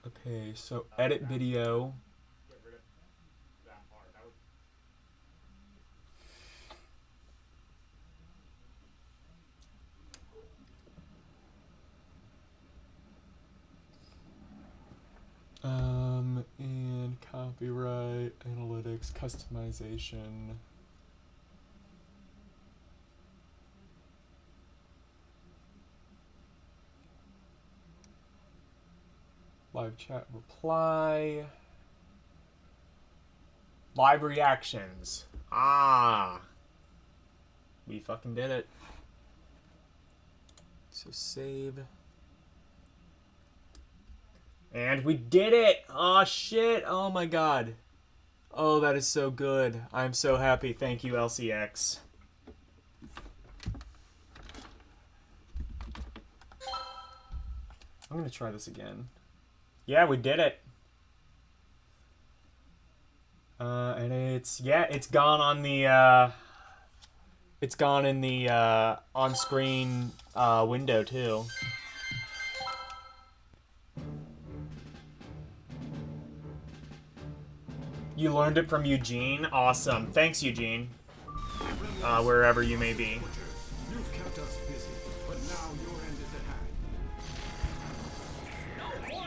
Okay, so edit video. And copyright, analytics, customization. Live chat reply. Live reactions. Ah. We fucking did it. So save. And we did it! Oh shit! Oh my god. Oh, that is so good. I'm so happy. Thank you, LCX. I'm gonna try this again. Yeah, we did it. And it's, yeah, it's gone on the, it's gone in the, on-screen, window, too. You learned it from Eugene? Awesome. Thanks, Eugene. Wherever you may be. You've kept us busy, but now your end is at hand.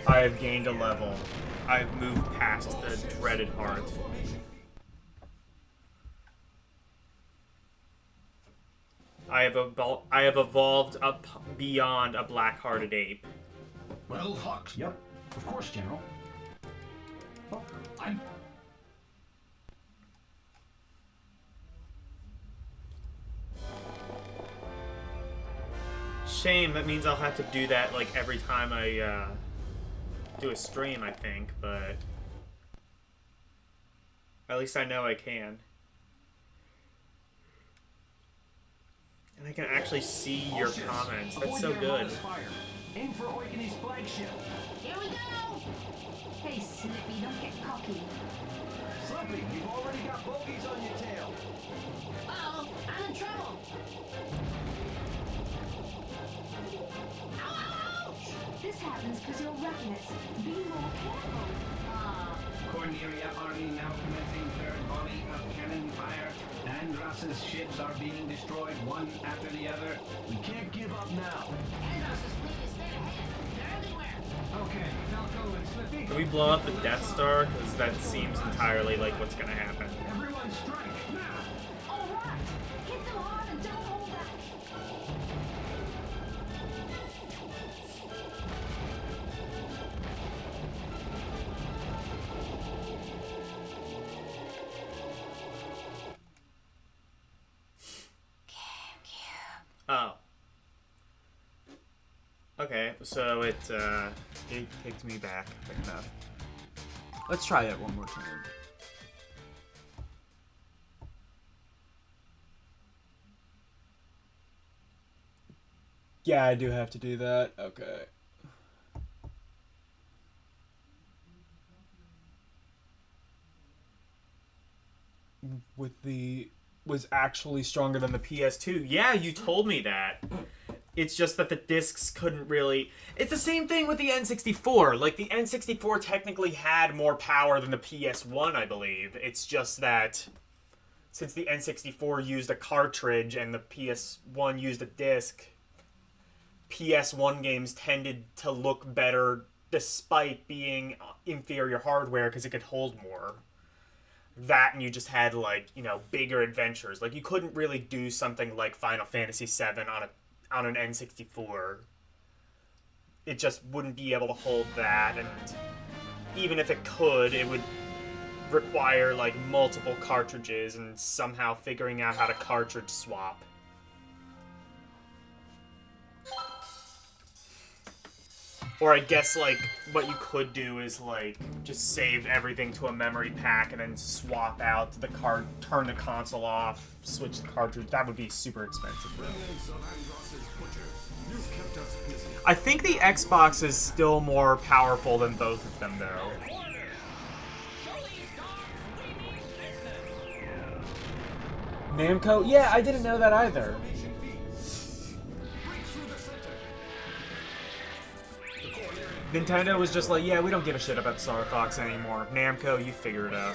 I have gained a level. I've moved past the dreaded heart. I have evolved up beyond a black-hearted ape. Well, Fox. Yep. Of course, General. Oh, I'm... Shame, that means I'll have to do that like every time I do a stream, I think, but at least I know I can. And I can actually see your comments. That's so good. Aim for Oikini's flagship. Here we go! Hey, Slippy, don't get cocky. Slippy, you've already got bogeys on your tail. Uh-oh, I'm in trouble! Ouch! This happens because you're reckless. Be more careful. Cornelia Army now commencing third volley of cannon fire. Andross's ships are being destroyed one after the other. We can't give up now. Andros' fleet is dead ahead. They're everywhere. Okay, Falco and Slippy. Can we blow up the Death Star? Because that seems entirely like what's gonna happen. Everyone strike, now! All right. Hit them hard and don't hold back. Okay, so it kicked me back. Fair enough. Let's try it one more time. Yeah, I do have to do that. Okay. With the was actually stronger than the PS2. Yeah, you told me that. It's just that the discs couldn't really... It's the same thing with the N64. Like, the N64 technically had more power than the PS1, I believe. It's just that since the N64 used a cartridge and the PS1 used a disc, PS1 games tended to look better despite being inferior hardware because it could hold more. That, and you just had, like, you know, bigger adventures. Like, you couldn't really do something like Final Fantasy VII on an N64. It just wouldn't be able to hold that, and even if it could, it would require, like, multiple cartridges and somehow figuring out how to cartridge swap. Or I guess, like, what you could do is, like, just save everything to a memory pack and then swap out the turn the console off, switch the cartridge. That would be super expensive, though. I think the Xbox is still more powerful than both of them, though. Namco? Yeah, I didn't know that either. Nintendo was just like, yeah, we don't give a shit about Star Fox anymore. Namco, you figure it out.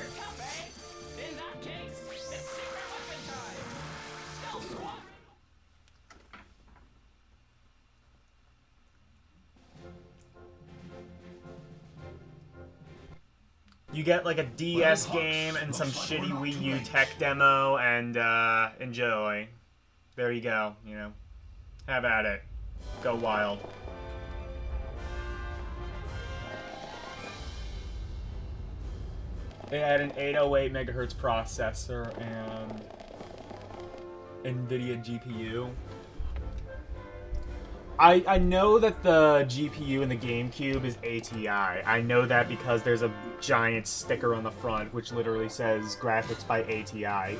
You get like a DS game and some shitty Wii U tech demo and enjoy. There you go, you know. Have at it. Go wild. They had an 808 megahertz processor and NVIDIA GPU. I know that the GPU in the GameCube is ATI. I know that because there's a giant sticker on the front which literally says graphics by ATI.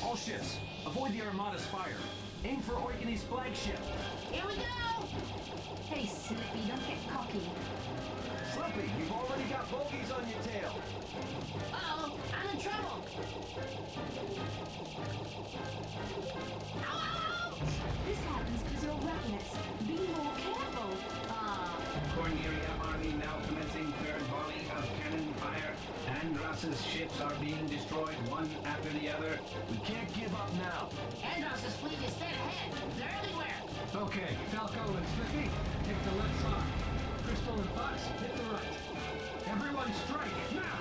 All ships, avoid the Armada's fire. Aim for Oikini's flagship. Here we go! Hey, Slippy, don't get cocky. Slippy, you've already got bogeys on your tail. Uh-oh, I'm in trouble! Ouch! This happens because you're reckless. Be more careful. Cornelia Army now commencing third volley of cannon fire. Andras's ships are being destroyed one after the other. We can't give up now. Andros' fleet is dead ahead. They're everywhere. Okay, Falco and Slippy, take the left side. Crystal and Fox, hit the right. Everyone strike, now!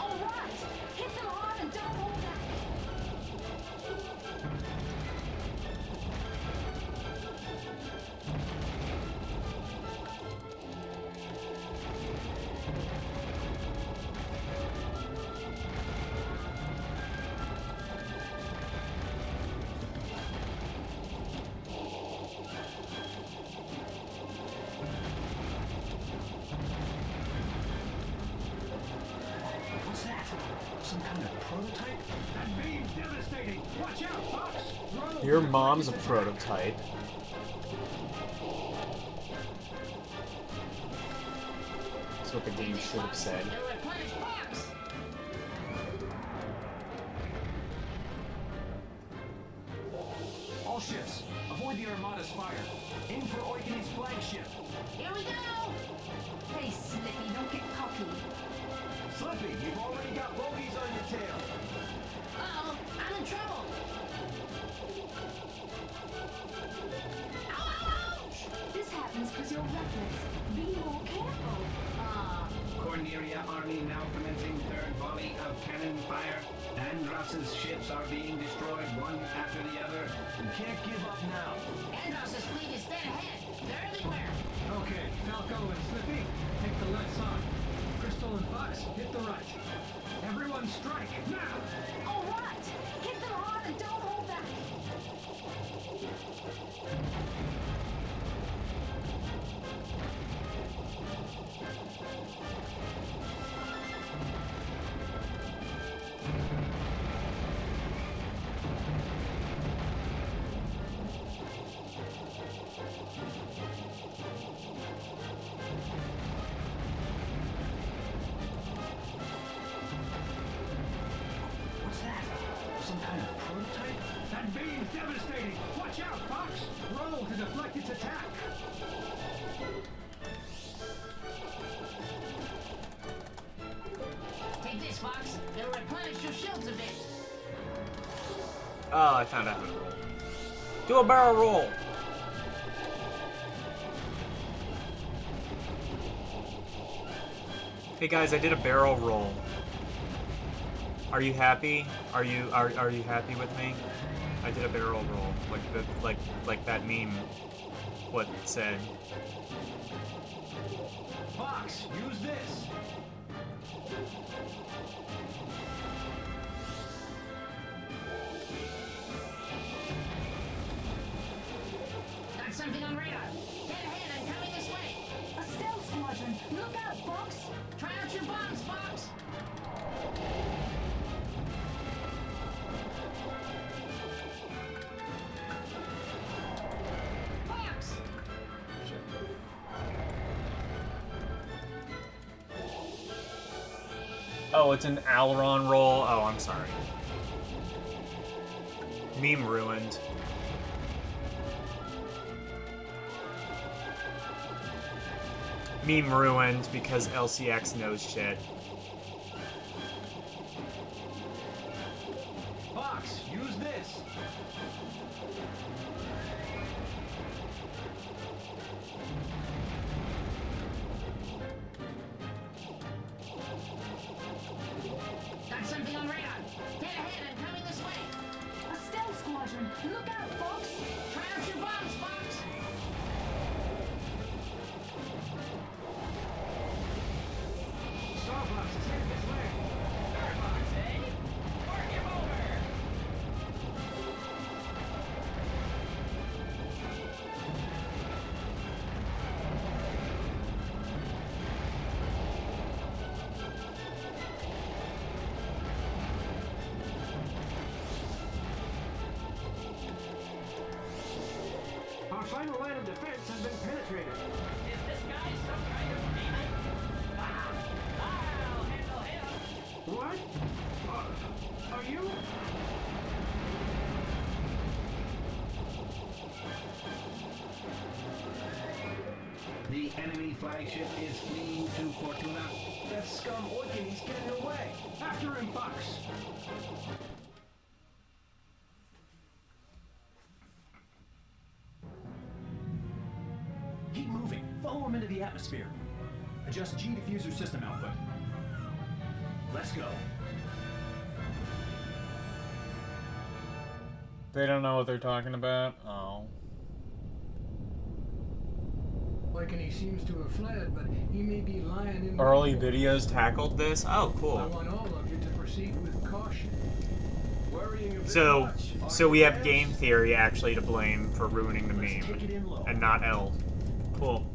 All right. Hit them hard and don't hold back. What's that? Some kind of prototype? That beam's devastating! Watch out, Fox! Roll! Your mom's a prototype. That's what the game should have said. They'll replenish box. All ships, avoid the Armada's fire. Aim for Oikini's flagship. Here we go! Hey, Slippy, don't get cocky. Slippy, you've already got bogeys on your tail. Uh-oh, I'm in trouble! Ouch! This happens because you're reckless. Be more careful. Cornelia Army now commencing third volley of cannon fire. Andras's ships are being destroyed one after the other. We can't give up now. Andros' fleet is dead ahead. They're everywhere. Okay, Falco and Slippy, take the left side. Crystal Crystal and Fox, hit the right. Everyone strike, now! All right. Hit them hard and don't hold back. What's that? Some kind of prototype? That beam's devastating! Watch out, Fox! Roll to deflect its attack! Take this, Fox. It'll replenish your shields a bit. Oh, I found out how to roll. Do a barrel roll. Hey guys, I did a barrel roll. Are you happy? Are you happy with me? I did a barrel roll, like that meme. What it said. Fox, use this. Got something on radar. Dead ahead, I'm coming this way. A stealth squadron. Look out, Fox. Try out your bombs, Fox. Fox! Oh, it's an aileron roll. Oh, I'm sorry. Meme ruined. Meme ruined because LCX knows shit. Fox, use this. Got something on radar. Dead ahead, I'm coming this way. A stealth squadron. Look out, Fox. Try out your bombs, Fox. Starbox is headed this way. Starbox, eh? Work him over. Our final line of defense has been penetrated. Is this guy some kind of demon? Ah! I'll handle him. What? Are you? The enemy flagship is fleeing to Fortuna. That scum Oikeni's getting away. After him, Fox. Keep moving. Follow him into the atmosphere. Adjust G diffuser system output. Let's go. They don't know what they're talking about. Oh. Like, and he seems to have fled, but he may be lying in. Early wait for us. videos tackled this. Oh, I cool. want all of you to proceed with caution. Worrying a bit So, much. so we have game theory actually to blame for ruining the Let's take it meme, in low. and not L. Cool.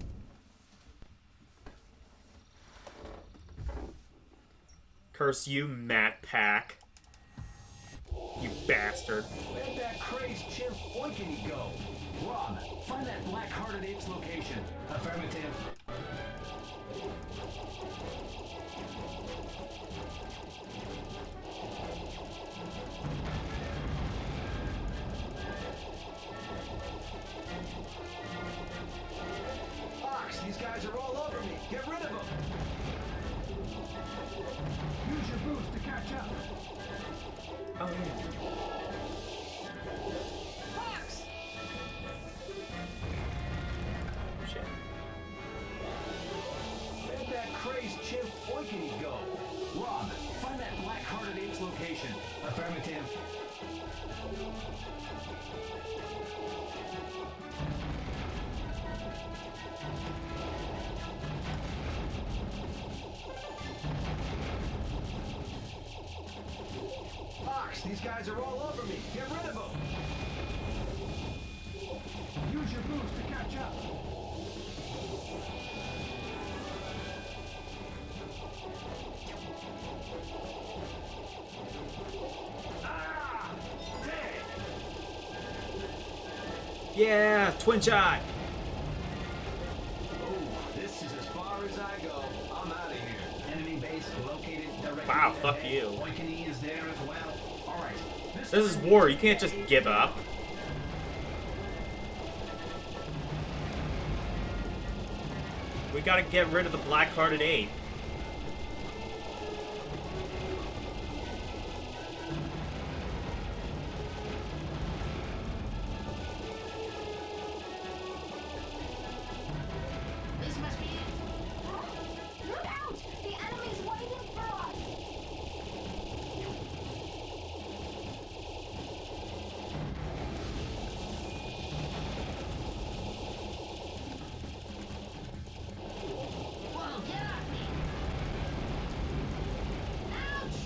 Curse you, Matt Pack. You bastard. Where'd that crazed chimp Oikeni go? Rob, find that black-hearted ape's location. Affirmative. Fox, these guys are all over me. Get rid of them. Use your boost to catch up. Oh, yeah. Fox! Shit. Where'd that crazed chimp Oikeni go? Rob, find that black-hearted ape's location. Affirmative. These guys are all over me. Get rid of them. Use your boost to catch up. Ah! Dang! Yeah, twin shot. Oh, this is as far as I go. I'm out of here. Enemy base located directly Wow, fuck ahead. you. Oikini is there as well. All right. This is war. You can't just give up. We gotta get rid of the black-hearted ape. This must be it. Look out! The enemy's waiting for us! Whoa, get off me! Ouch!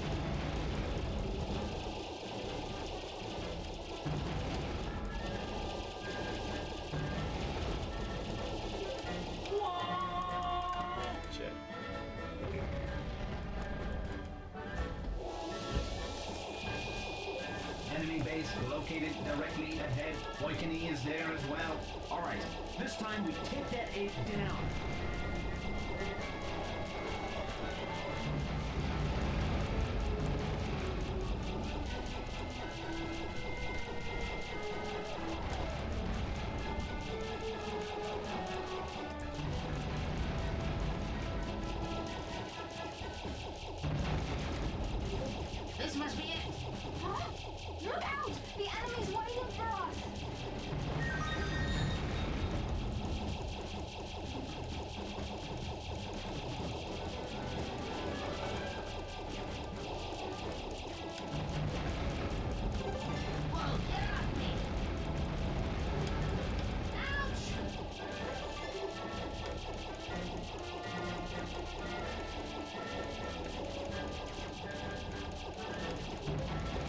Shit. Enemy base located directly ahead. Oikini is there as well. All right, this time we take that ape down. This must be it. Huh? Look out! The enemy's waiting for us! Whoa, get off me! Ouch!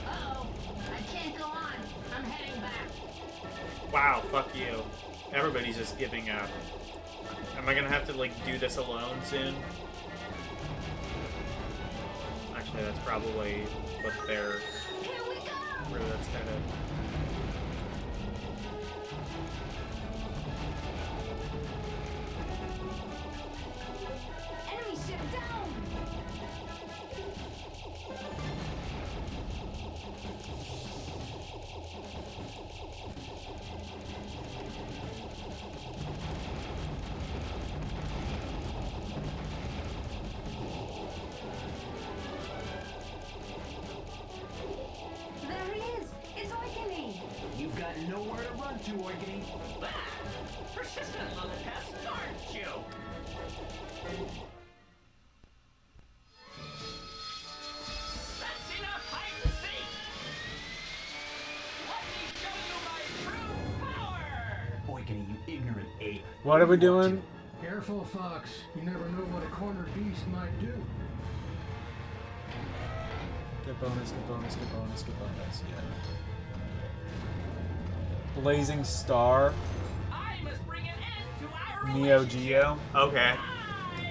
Uh-oh. I can't go on. I'm heading back. Wow, fuck you. Everybody's just giving up. Am I gonna have to, like, do this alone soon? Actually, that's probably what they're... Here we go! where that's headed. Enemy ship down! There he is! It's Oikini! You've got nowhere to run to, Oikini. Persistent little pest, aren't you? That's enough hide and seek. Let me show you my true power. Oikini, you ignorant ape. What are we doing? Careful, Fox. You never know what a cornered beast might do. Get bonus, get bonus, get bonus, get bonus. Yeah. Blazing Star, I must bring an end to our Neo Geo. Okay.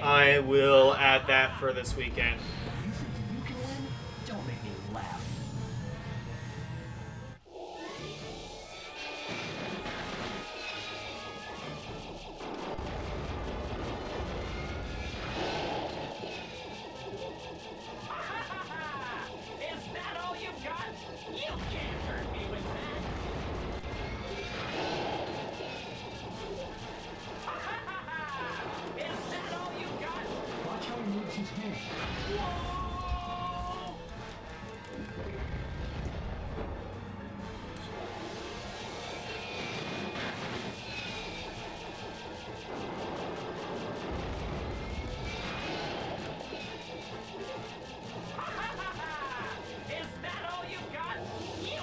I will add that for this weekend. You think you can win? Don't make me laugh. Is that all you've got? You can't hurt me with that. Is that all you've got? Watch how he moves his hand. Whoa! Is that all you've got? You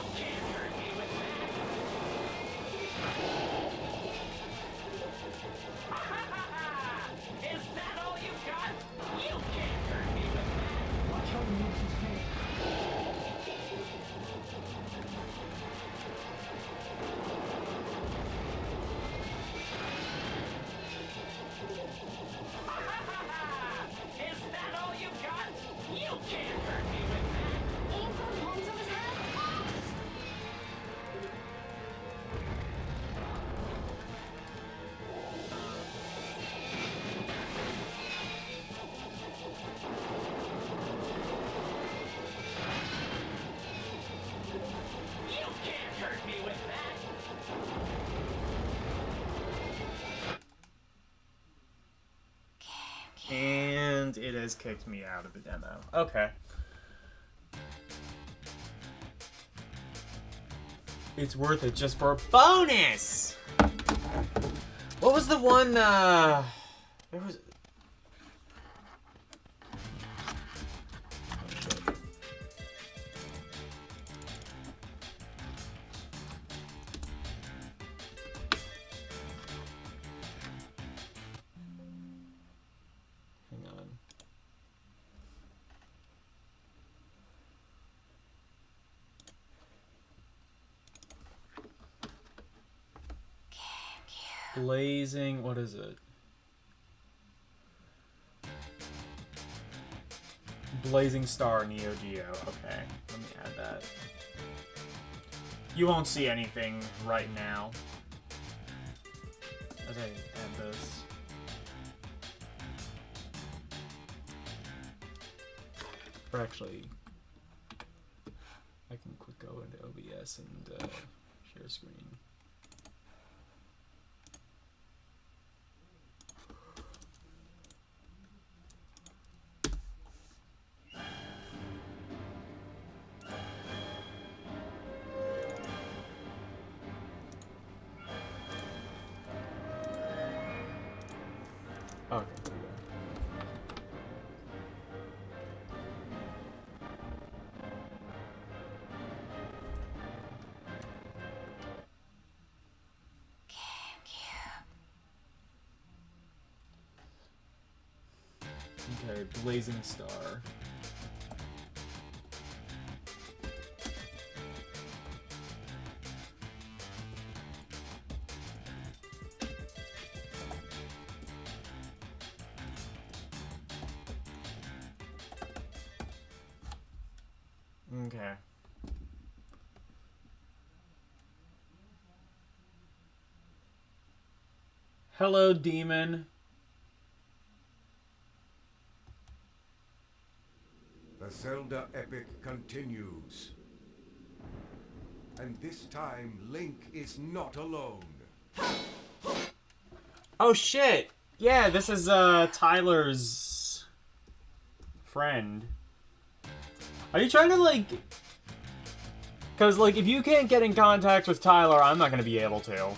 has kicked me out of the demo. Okay. It's worth it just for a bonus! What was the one, there was... Hang on. Blazing, what is it? Blazing Star Neo Geo. Okay, let me add that. You won't see anything right now as I add this. Or actually, I can quick go into OBS and share screen. Okay, there we go. Okay, Blazing Star. Okay. Hello, demon. The Zelda epic continues. And this time, Link is not alone. Oh shit! Yeah, this is Tyler's friend. Are you trying to like... Because like if you can't get in contact with Tyler, I'm not gonna be able to.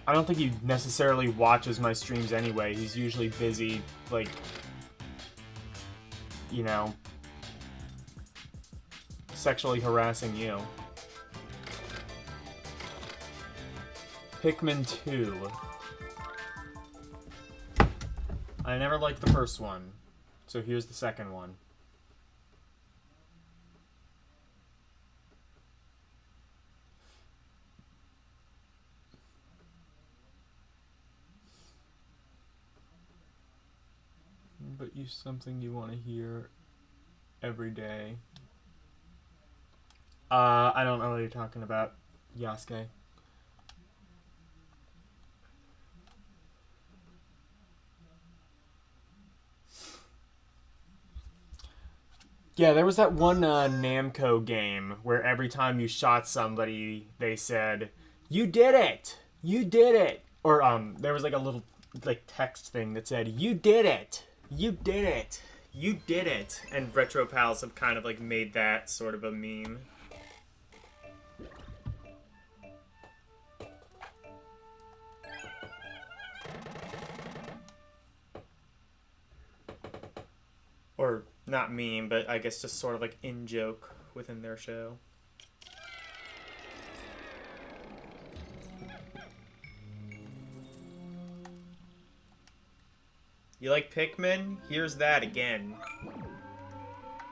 I don't think he necessarily watches my streams anyway. He's usually busy, like, you know, sexually harassing you. Pikmin 2. I never liked the first one, so here's the second one. But you something you want to hear every day. I don't know what you're talking about, Yasuke. Yeah, there was that one Namco game where every time you shot somebody, they said, "You did it! You did it!" Or there was like a little like text thing that said, "You did it! You did it! You did it!" And Retro Pals have kind of like made that sort of a meme. Or not meme, but I guess just sort of like in joke within their show. You like Pikmin? Here's that again.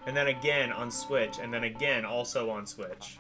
And then again on Switch, and then again also on Switch.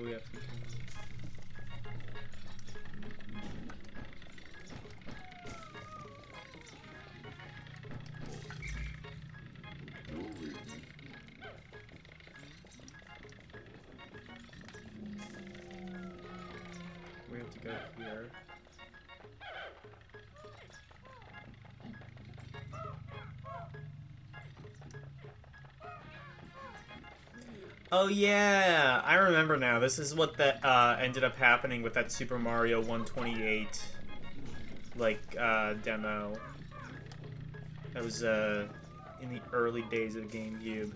Oh, we have to. We have to go here. Oh yeah, I remember now. This is what that ended up happening with that Super Mario 128 demo. That was in the early days of GameCube.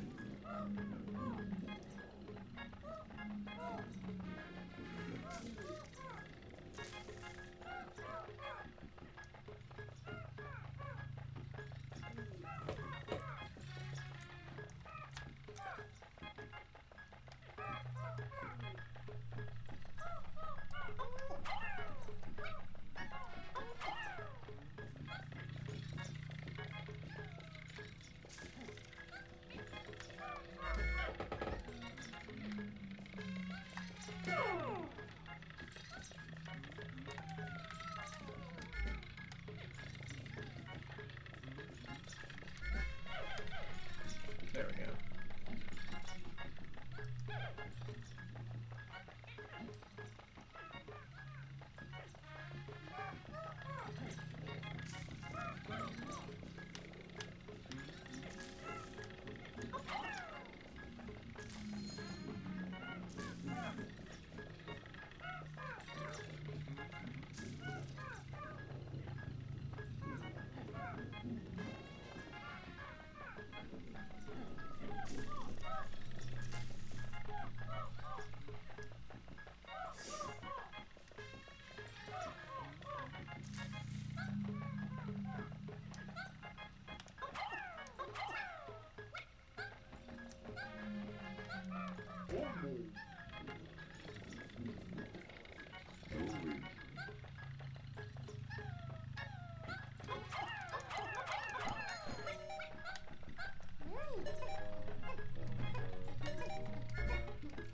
There we go.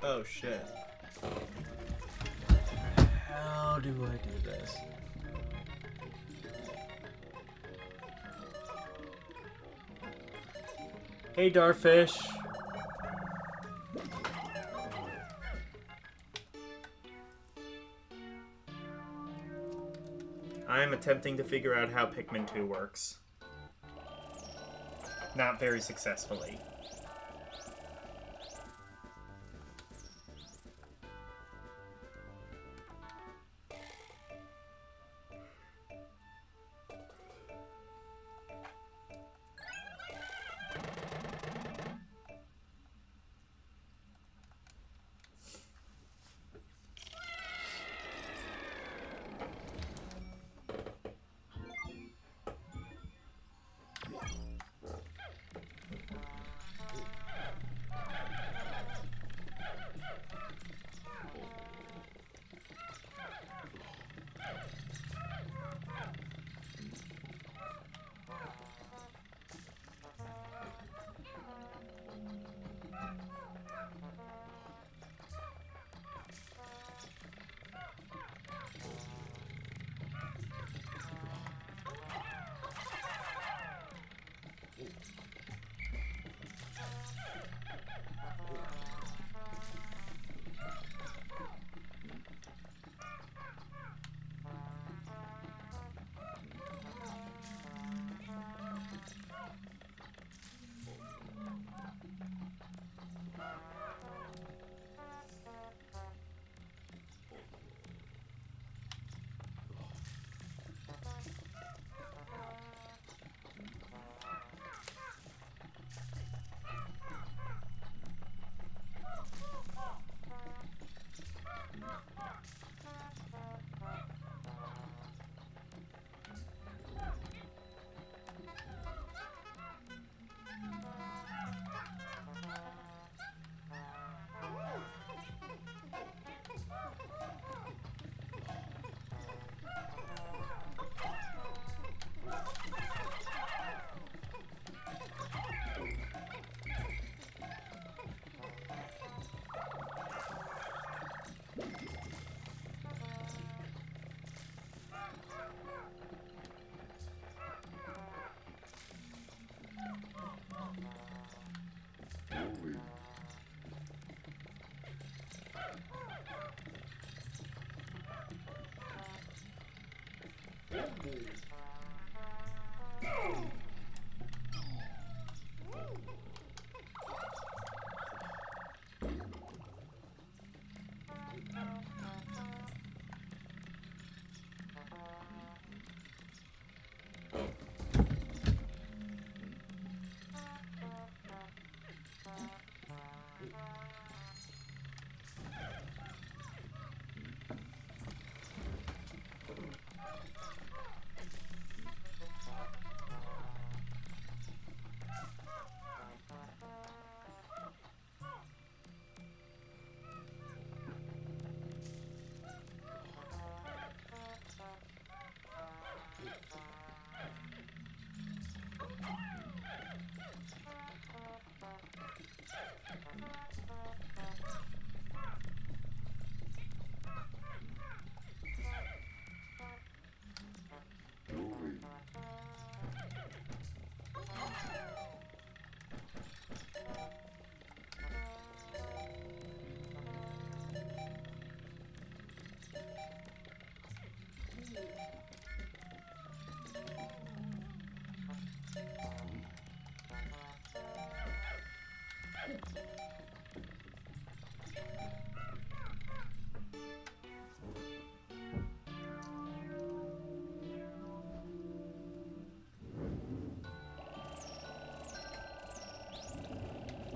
Oh shit. How do I do this? Hey, Darfish. I am attempting to figure out how Pikmin 2 works. Not very successfully.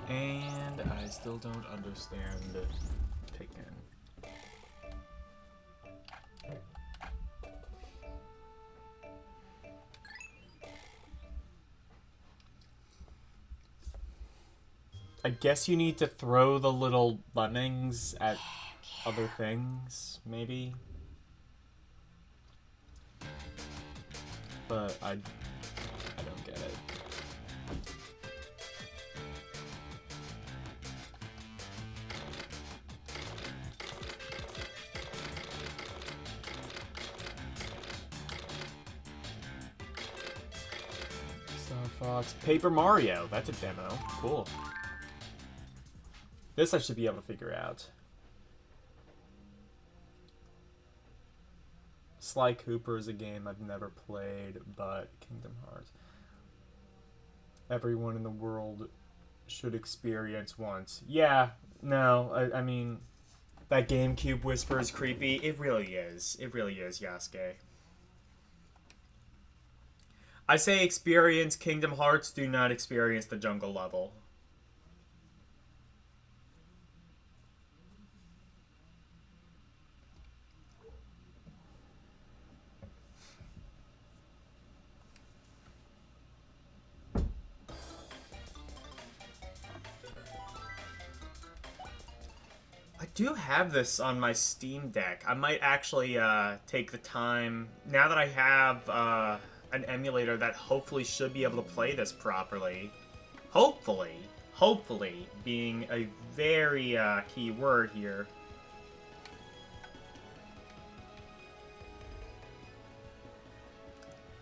And I still don't understand Taken. I guess you need to throw the little lemmings at other things, maybe? But I don't get it. Star Fox. Paper Mario. That's a demo. Cool. This I should be able to figure out. Sly Cooper is a game I've never played, but Kingdom Hearts. Everyone in the world should experience once. Yeah, no, I mean, that GameCube whisper is creepy. It really is. It really is, Yasuke. I say experience Kingdom Hearts, do not experience the jungle level. I do have this on my Steam Deck. I might actually take the time, now that I have an emulator that hopefully should be able to play this properly. Hopefully being a very key word here.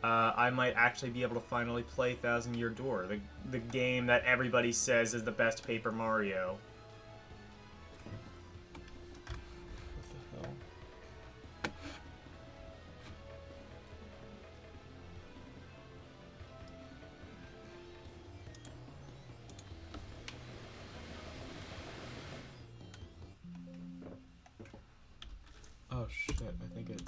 I might actually be able to finally play Thousand Year Door, the game that everybody says is the best Paper Mario. Oh shit, I think it...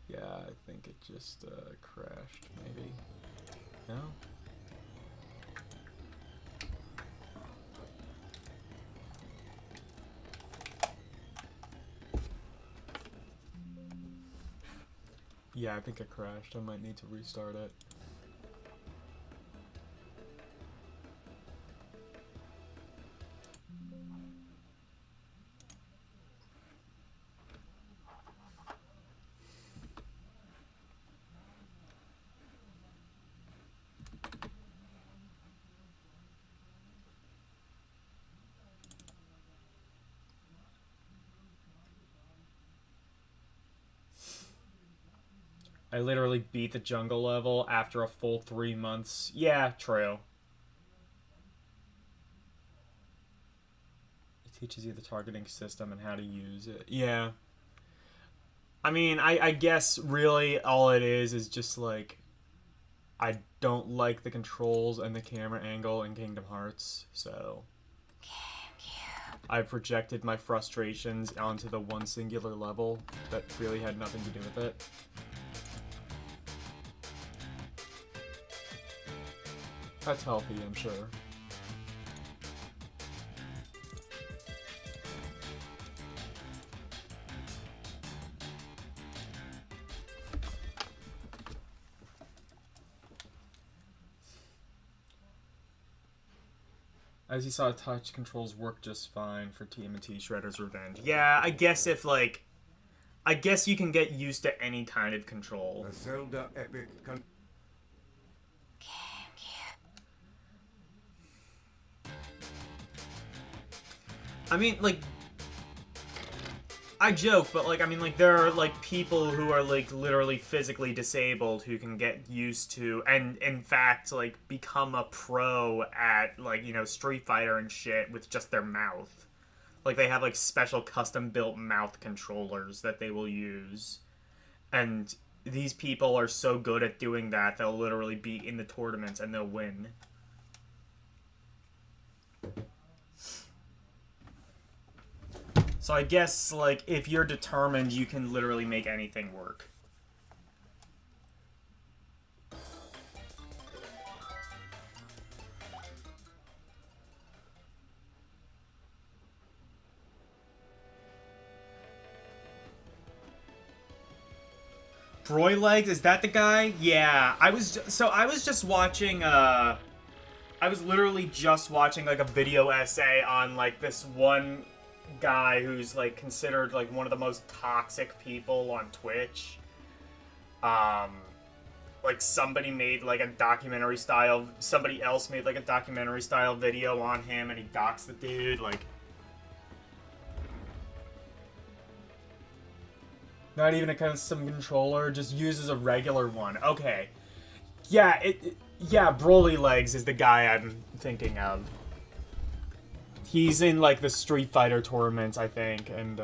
Yeah, I think it just crashed, maybe. No? Yeah, I think it crashed. I might need to restart it. I literally beat the jungle level after a full 3 months. Yeah, true. It teaches you the targeting system and how to use it. Yeah. I mean, I guess really all it is just like I don't like the controls and the camera angle in Kingdom Hearts, so I projected my frustrations onto the one singular level that really had nothing to do with it. That's healthy, I'm sure. As you saw, touch controls work just fine for TMNT Shredder's Revenge. Yeah, I guess if, like... I guess you can get used to any kind of control. A Zelda epic I mean, like... I joke, but, like, I mean, like, there are, like, people who are, like, literally physically disabled who can get used to, and, in fact, like, become a pro at, like, you know, Street Fighter and shit with just their mouth. Like, they have, like, special custom-built mouth controllers that they will use. And these people are so good at doing that, they'll literally be in the tournaments and they'll win. So I guess, like, if you're determined, you can literally make anything work. Broylegs, is that the guy? Yeah, I was just watching, I was literally just watching, like, a video essay on, like, this one guy who's, like, considered, like, one of the most toxic people on Twitch. Like, somebody made, like, a documentary style, somebody else made, like, a documentary style video on him, and he doxed the dude, like... Not even a custom controller, just uses a regular one. Okay. Yeah, yeah, Broly Legs is the guy I'm thinking of. He's in, like, the Street Fighter tournaments, I think, and,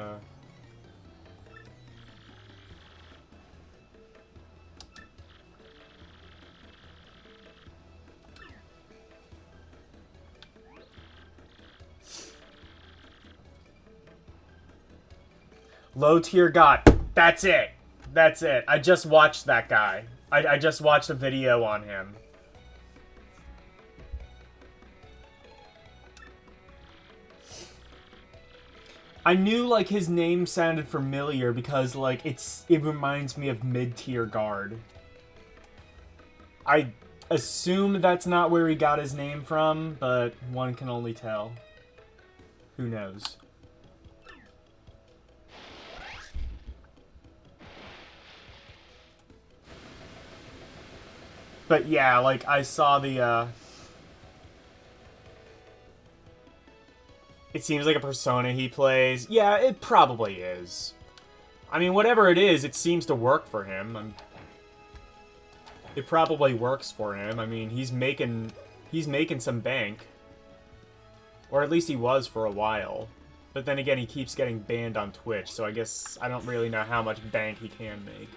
Low tier god. That's it. That's it. I just watched that guy. I just watched a video on him. I knew, like, his name sounded familiar because, like, it reminds me of mid-tier guard. I assume that's not where he got his name from, but one can only tell. Who knows? But yeah, like, I saw the, It seems like a persona he plays. Yeah, it probably is. I mean, whatever it is, it seems to work for him. It probably works for him. I mean, he's making some bank. Or at least he was for a while. But then again, he keeps getting banned on Twitch, so I guess I don't really know how much bank he can make.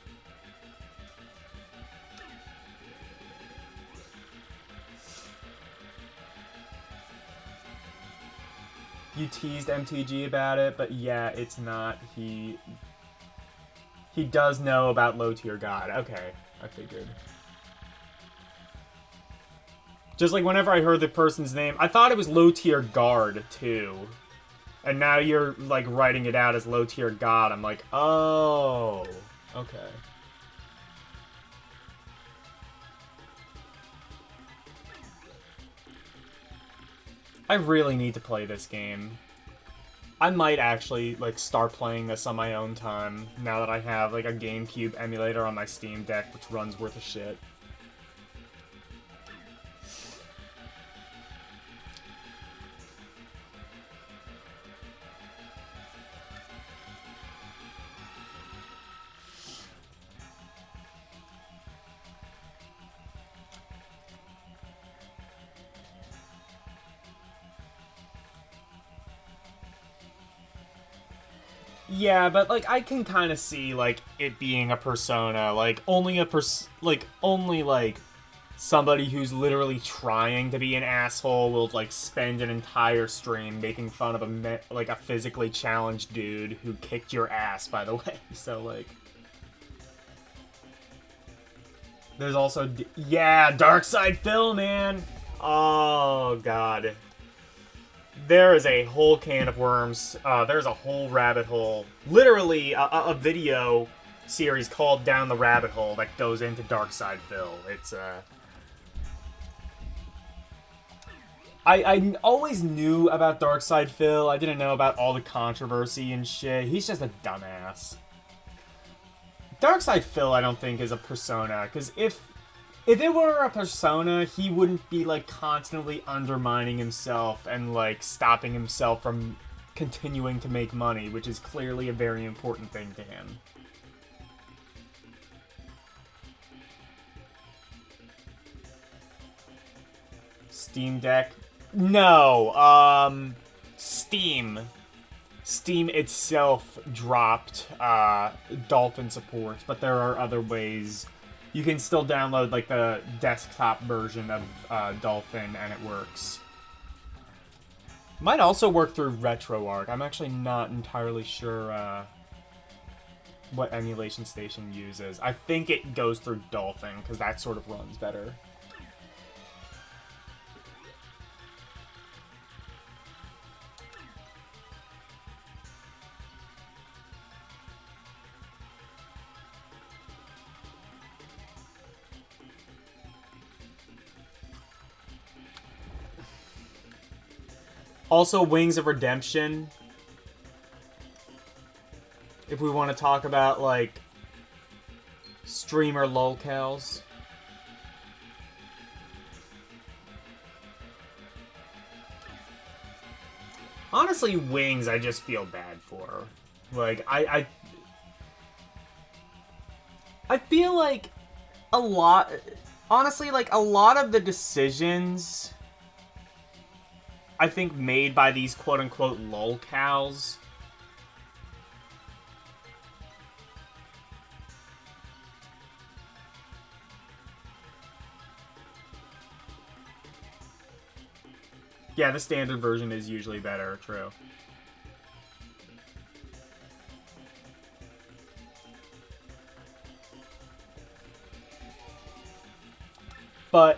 You teased MTG about it, but yeah, it's not. He does know about low tier god. Okay, I figured. Just like whenever I heard the person's name, I thought it was low tier guard too. And now you're like writing it out as low tier god. I'm like, oh, okay. I really need to play this game. I might actually, like, start playing this on my own time, now that I have, like, a GameCube emulator on my Steam Deck, which runs worth a shit. Yeah, but like I can kind of see like it being a persona, like only only somebody who's literally trying to be an asshole will like spend an entire stream making fun of a physically challenged dude who kicked your ass, by the way. So like there's also yeah, Dark Side Phil, man. Oh god. There is a whole can of worms. There's a whole rabbit hole. Literally, a video series called Down the Rabbit Hole that goes into Dark Side Phil. It's, I always knew about Dark Side Phil. I didn't know about all the controversy and shit. He's just a dumbass. Dark Side Phil, I don't think, is a persona, because if it were a persona, he wouldn't be, like, constantly undermining himself and, like, stopping himself from continuing to make money, which is clearly a very important thing to him. Steam Deck? No, Steam. Steam itself dropped, Dolphin support, but there are other ways. You can still download, like, the desktop version of Dolphin, and it works. Might also work through RetroArch. I'm actually not entirely sure what emulation station uses. I think it goes through Dolphin, because that sort of runs better. Also, Wings of Redemption. If we want to talk about, like, streamer lolcows. Honestly, Wings, I just feel bad for. Like, I feel like a lot... Honestly, like, a lot of the decisions I think made by these quote-unquote lolcows yeah, the standard version is usually better, true. But,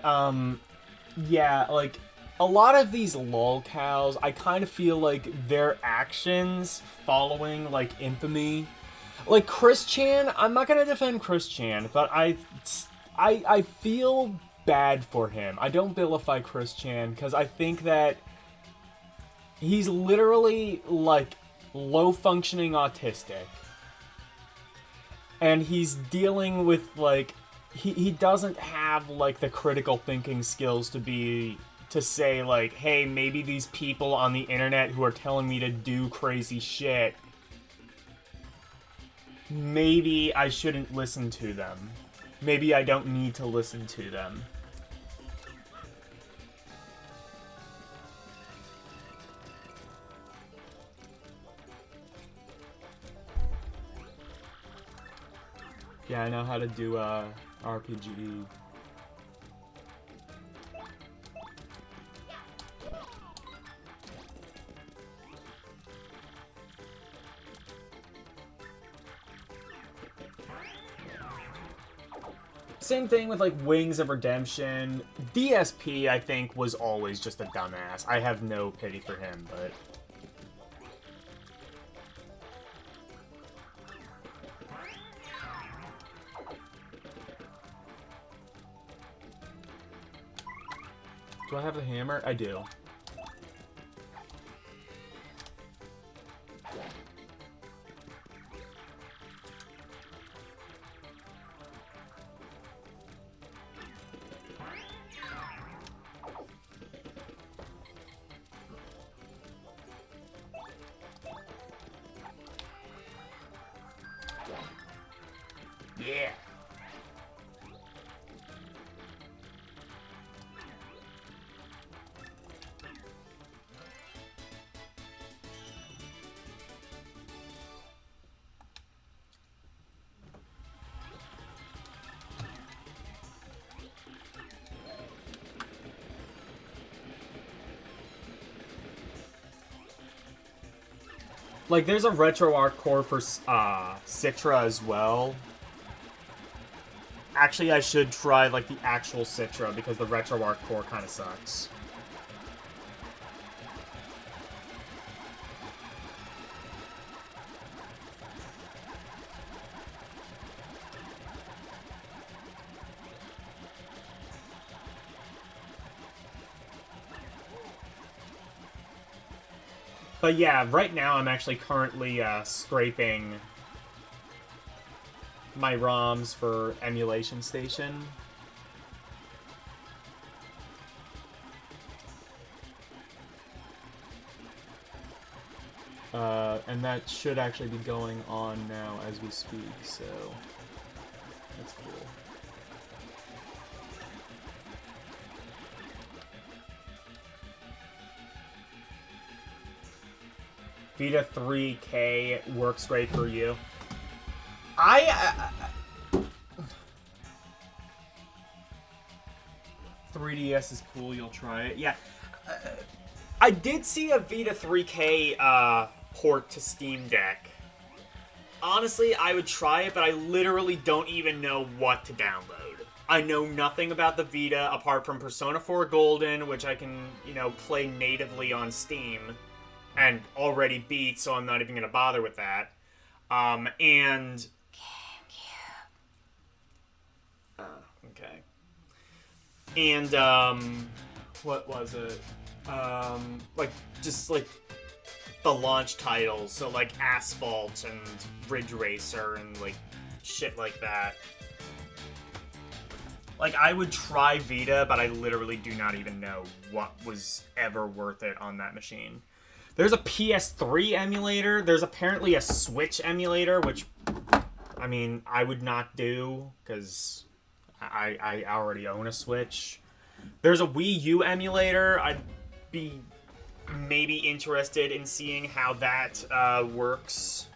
yeah, like, a lot of these lolcows, I kind of feel like their actions following, like, infamy. Like, Chris Chan, I'm not gonna defend Chris Chan, but I feel bad for him. I don't vilify Chris Chan, because I think that he's literally, like, low-functioning autistic. And he's dealing with, like, he doesn't have, like, the critical thinking skills to say, like, hey, maybe these people on the internet who are telling me to do crazy shit, maybe I shouldn't listen to them. Maybe I don't need to listen to them. Yeah, I know how to do RPG. Same thing with, like, Wings of Redemption. DSP, I think, was always just a dumbass. I have no pity for him, but... Do I have the hammer? I do. Yeah. Like, there's a RetroArch core for Citra as well. Actually, I should try, like, the actual Citra, because the RetroArch core kind of sucks. But yeah, right now I'm actually currently scraping my ROMs for Emulation Station. And that should actually be going on now as we speak, so that's cool. Vita 3K works great for you. 3DS is cool, you'll try it. Yeah. I did see a Vita 3K port to Steam Deck. Honestly, I would try it, but I literally don't even know what to download. I know nothing about the Vita apart from Persona 4 Golden, which I can, you know, play natively on Steam. And already beat, so I'm not even going to bother with that. And... GameCube. Okay. And, what was it? Like, just, like, the launch titles. So, like, Asphalt and Ridge Racer and, like, shit like that. Like, I would try Vita, but I literally do not even know what was ever worth it on that machine. There's a PS3 emulator. There's apparently a Switch emulator, which, I mean, I would not do, because I already own a Switch. There's a Wii U emulator. I'd be maybe interested in seeing how that works.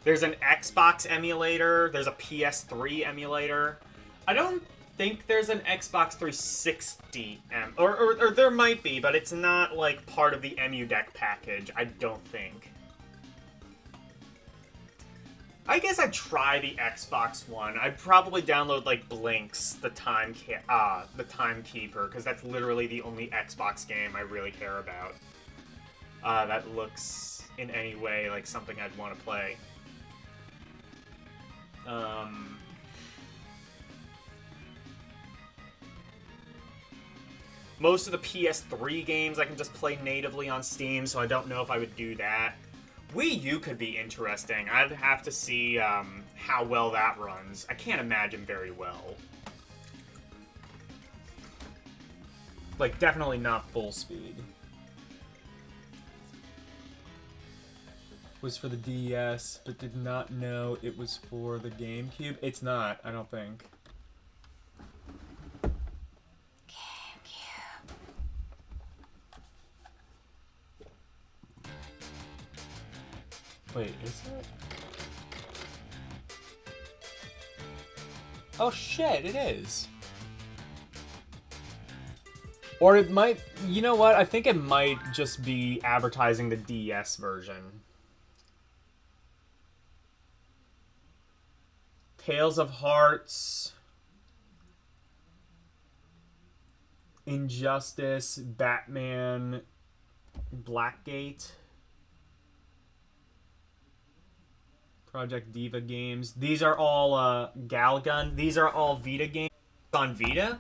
There's an Xbox emulator. There's a PS3 emulator. I don't think there's an Xbox 360 or there might be, but it's not like part of the EmuDeck package, I don't think. I guess I'd try the Xbox one. I'd probably download like Blinks, the Timekeeper, because that's literally the only Xbox game I really care about. That looks in any way like something I'd want to play. Most of the PS3 games I can just play natively on Steam, so I don't know if I would do that. Wii U could be interesting. I'd have to see how well that runs. I can't imagine very well. Like, definitely not full speed. Was for the DS, but did not know it was for the GameCube. It's not, I don't think. Wait, is it? Oh shit, it is. Or it might, you know what? I think it might just be advertising the DS version. Tales of Hearts, Injustice, Batman, Blackgate, Project Diva games. These are all Galgun. These are all Vita games on Vita.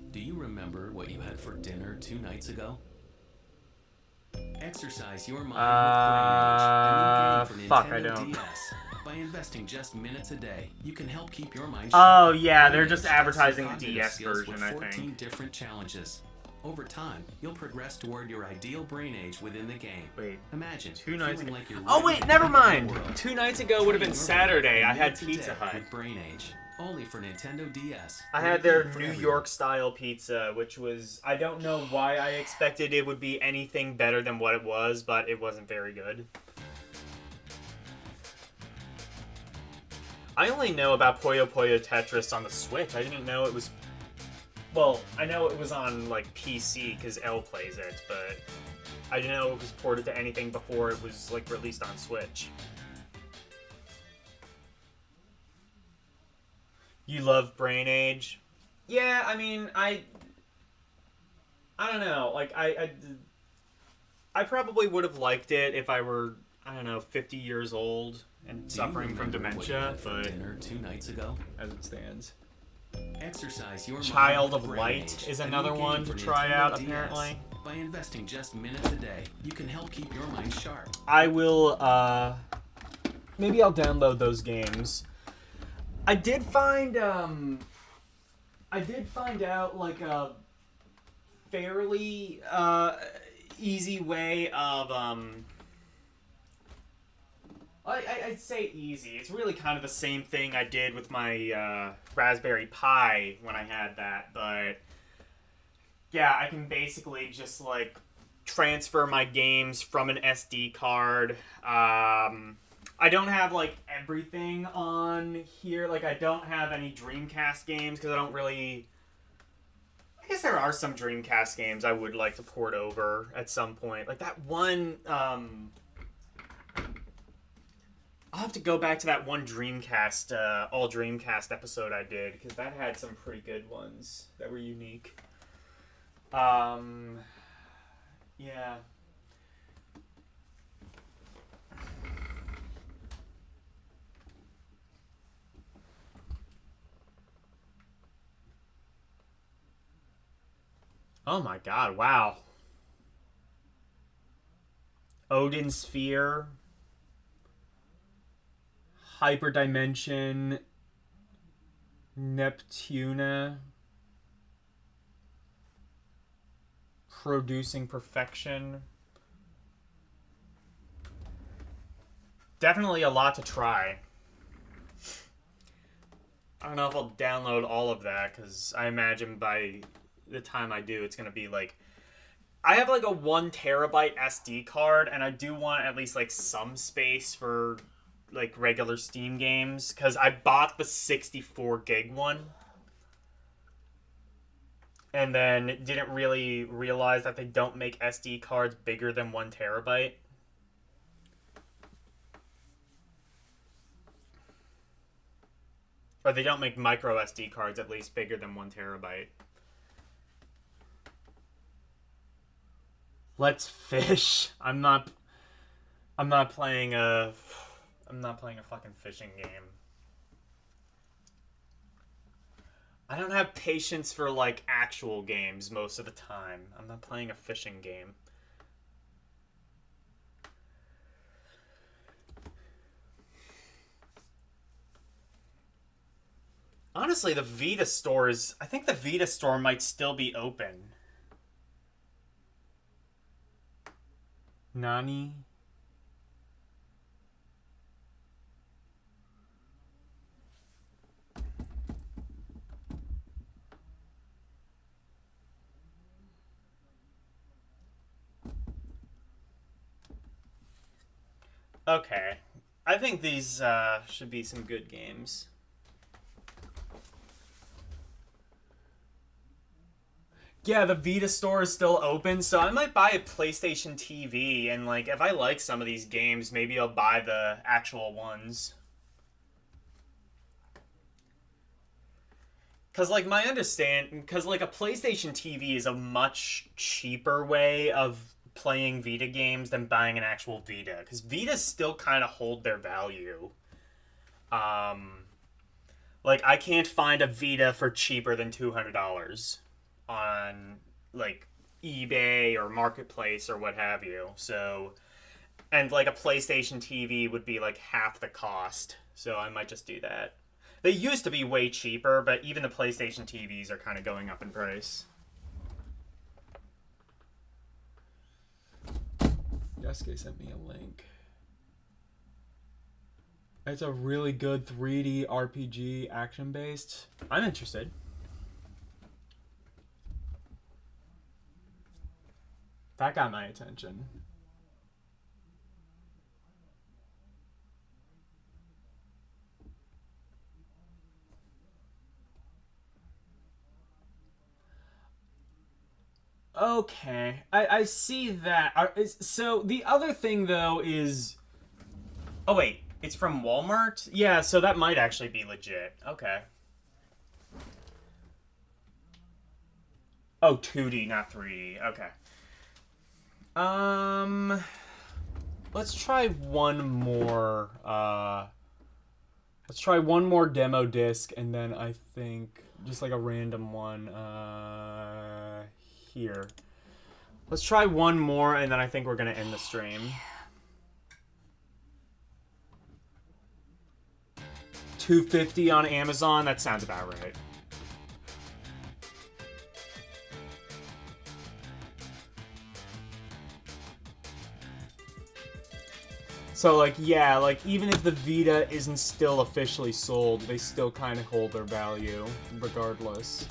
Do you remember what you had for dinner 2 nights ago? Exercise your mind with Brain Age, a new game for Nintendo DS. By investing just minutes a day, you can help keep your mind sharp. Oh yeah, they're just advertising the DS version, I think. 14 different challenges. Over time, you'll progress toward your ideal brain age within the game. Wait, imagine 2 nights ago. like Oh wait, never mind. 2 nights ago would have been Saturday. I had Pizza Hut. With Brain Age, only for Nintendo DS. I had their New York style pizza, which was, I don't know why I expected it would be anything better than what it was, but it wasn't very good. I only know about Puyo Puyo Tetris on the Switch. I didn't know it was... Well, I know it was on, like, PC, because L plays it, but I didn't know it was ported to anything before it was, like, released on Switch. You love Brain Age? Yeah, I mean, I don't know. Like, I probably would have liked it if I were, I don't know, 50 years old and suffering from dementia, but dinner 2 nights ago. as it stands. Exercise your Child mind of with Light Brain Age, is a another new one game to for try Nintendo out, DS. apparently. By investing just minutes a day, you can help keep your mind sharp. I will, maybe I'll download those games. I did find out, like, a fairly, easy way of, I'd say easy. It's really kind of the same thing I did with my, Raspberry Pi when I had that, but yeah, I can basically just, like, transfer my games from an SD card. I don't have, like, everything on here. Like, I don't have any Dreamcast games, because I don't really... I guess there are some Dreamcast games I would like to port over at some point. Like, that one, I'll have to go back to that one Dreamcast, all Dreamcast episode I did, because that had some pretty good ones that were unique. Yeah. Oh my god, wow. Odin Sphere. Hyperdimension. Neptuna. Producing Perfection. Definitely a lot to try. I don't know if I'll download all of that, because I imagine by the time I do, it's going to be like... I have like a 1 terabyte SD card, and I do want at least like some space for like regular Steam games, because I bought the 64 gig one. And then didn't really realize that they don't make SD cards bigger than 1 terabyte. Or they don't make micro SD cards at least bigger than 1 terabyte. Let's fish. I'm not playing a fucking fishing game. I don't have patience for, like, actual games most of the time. I'm not playing a fishing game. Honestly, the Vita stores... I think the Vita store might still be open. Nani? Okay. I think these should be some good games. Yeah, the Vita store is still open, so I might buy a PlayStation TV, and like if I like some of these games, maybe I'll buy the actual ones. Cause like my cause like a PlayStation TV is a much cheaper way of playing Vita games than buying an actual Vita, because Vitas still kind of hold their value. Like I can't find a Vita for cheaper than $200 on like eBay or Marketplace or what have you. So, and like a PlayStation TV would be like half the cost. So I might just do that. They used to be way cheaper, but even the PlayStation TVs are kind of going up in price. Yasuke sent me a link. It's a really good 3D RPG action-based. I'm interested. That got my attention. Okay, I see that. So the other thing though is, oh wait, it's from Walmart. Yeah, so that might actually be legit. Okay. Oh, 2D, not 3D. Okay. Let's try one more. Let's try one more demo disc, and then I think just like a random one. Here. Let's try one more, and then I think we're gonna end the stream. $250 on Amazon. That sounds about right. So, like, yeah, like, even if the Vita isn't still officially sold, they still kind of hold their value, regardless.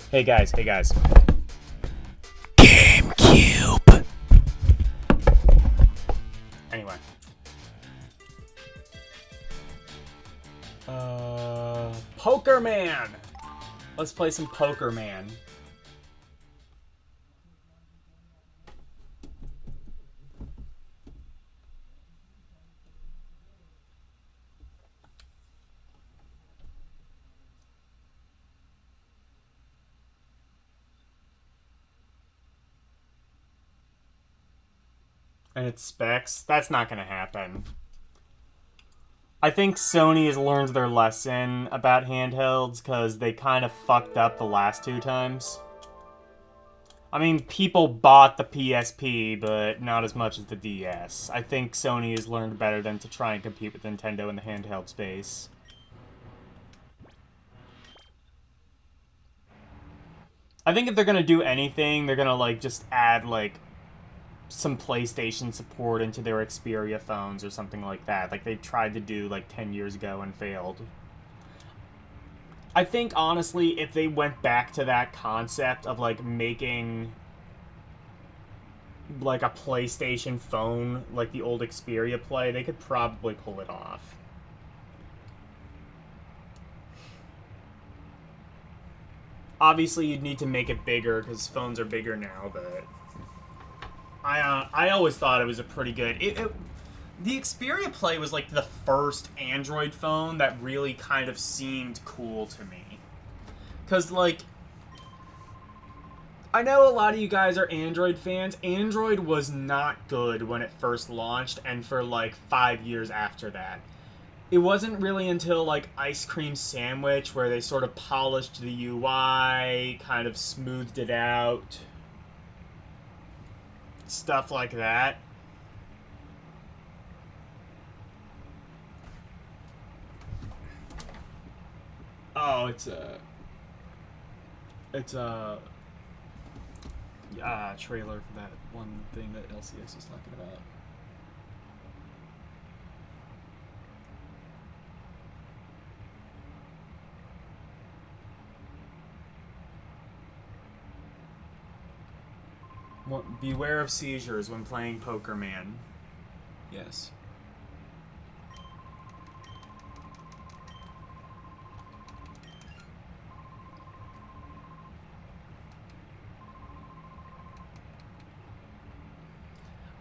Hey guys, hey guys. GameCube. Anyway. Poker Man. Let's play some Poker Man. And its specs, that's not going to happen. I think Sony has learned their lesson about handhelds because they kind of fucked up the last 2 times. I mean, people bought the PSP, but not as much as the DS. I think Sony has learned better than to try and compete with Nintendo in the handheld space. I think if they're going to do anything, they're going to, like, just add, like, some PlayStation support into their Xperia phones or something like that. Like they tried to do like 10 years ago and failed. I think honestly, if they went back to that concept of like making like a PlayStation phone like the old Xperia Play, they could probably pull it off. Obviously, you'd need to make it bigger because phones are bigger now, but I always thought it was a pretty good... The Xperia Play was like the first Android phone that really kind of seemed cool to me. Because, like, I know a lot of you guys are Android fans. Android was not good when it first launched and for like 5 years after that. It wasn't really until like Ice Cream Sandwich where they sort of polished the UI, kind of smoothed it out. Stuff like that. Oh, it's a trailer for that one thing that LCS was talking about. Beware of seizures when playing Poker Man. Yes.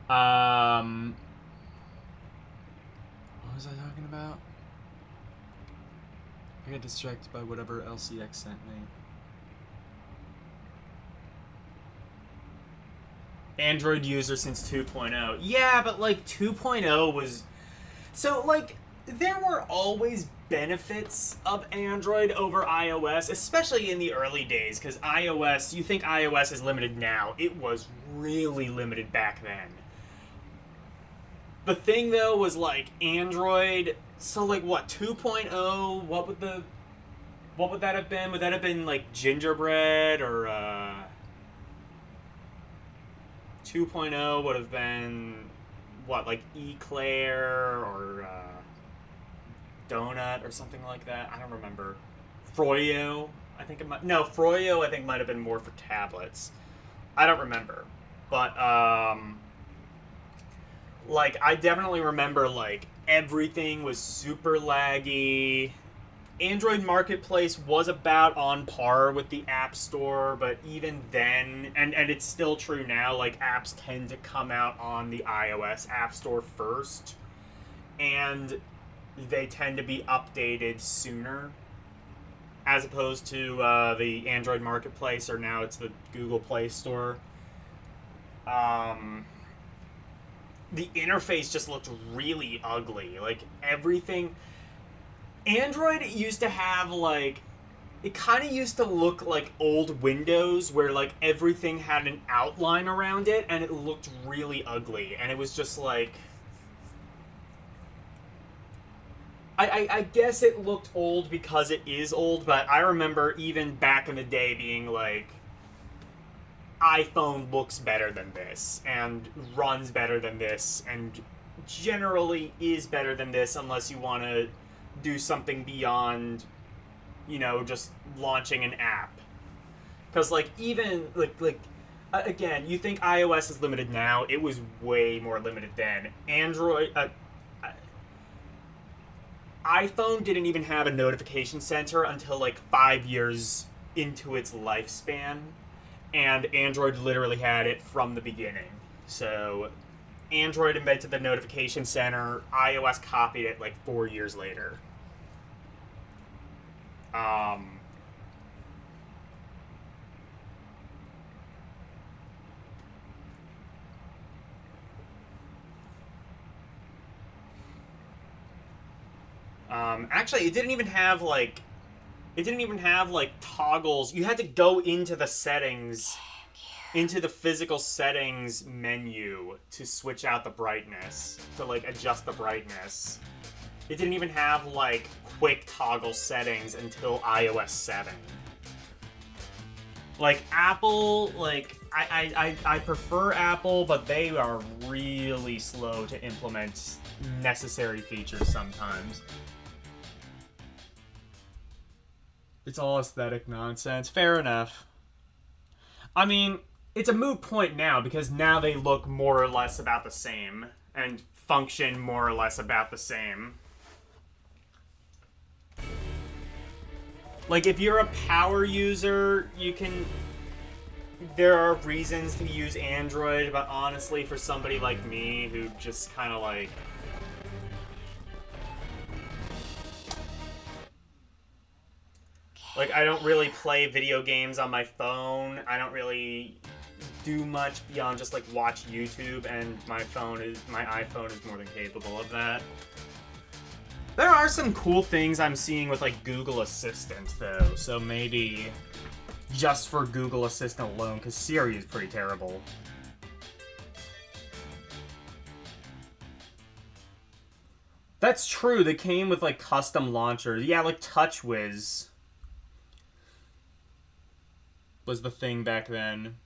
What was I talking about? I got distracted by whatever LCX sent me. Android user since 2.0. Yeah, but like 2.0 was... So like, there were always benefits of Android over iOS, especially in the early days, because iOS, you think iOS is limited now. It was really limited back then. The thing though was like Android, so like what, 2.0, what would that have been? Would that have been like Gingerbread or 2.0 would have been, what, like Eclair or Donut or something like that. I don't remember. Froyo, I think it might... No, Froyo I think might have been more for tablets. I don't remember. But, like, I definitely remember, like, everything was super laggy. Android Marketplace was about on par with the App Store, but even then, and it's still true now, like, apps tend to come out on the iOS App Store first, and they tend to be updated sooner, as opposed to the Android Marketplace, or now it's the Google Play Store. The interface just looked really ugly. Like, everything... Android used to have, like... It kind of used to look like old Windows, where, like, everything had an outline around it, and it looked really ugly. And it was just, like... I guess it looked old because it is old, but I remember even back in the day being like, iPhone looks better than this, and runs better than this, and generally is better than this unless you want to do something beyond, you know, just launching an app. Because, like, even, like again, you think iOS is limited now, it was way more limited then. Android... iPhone didn't even have a notification center until like 5 years into its lifespan, and Android literally had it from the beginning. So Android invented the notification center, iOS copied it like 4 years later. Actually, it didn't even have toggles. You had to go into the settings, into the physical settings menu to switch out the brightness, to, like, adjust the brightness. It didn't even have, like, quick toggle settings until iOS 7. Like, Apple, like, I prefer Apple, but they are really slow to implement necessary features sometimes. It's all aesthetic nonsense. Fair enough. I mean, it's a moot point now, because now they look more or less about the same, and function more or less about the same. Like, if you're a power user, you can... There are reasons to use Android, but honestly, for somebody like me, who just kind of, like... Like, I don't really play video games on my phone. I don't really do much beyond just, like, watch YouTube, and my iPhone is more than capable of that. There are some cool things I'm seeing with, like, Google Assistant, though, so maybe just for Google Assistant alone, because Siri is pretty terrible. That's true, they came with, like, custom launchers. Yeah, like TouchWiz was the thing back then.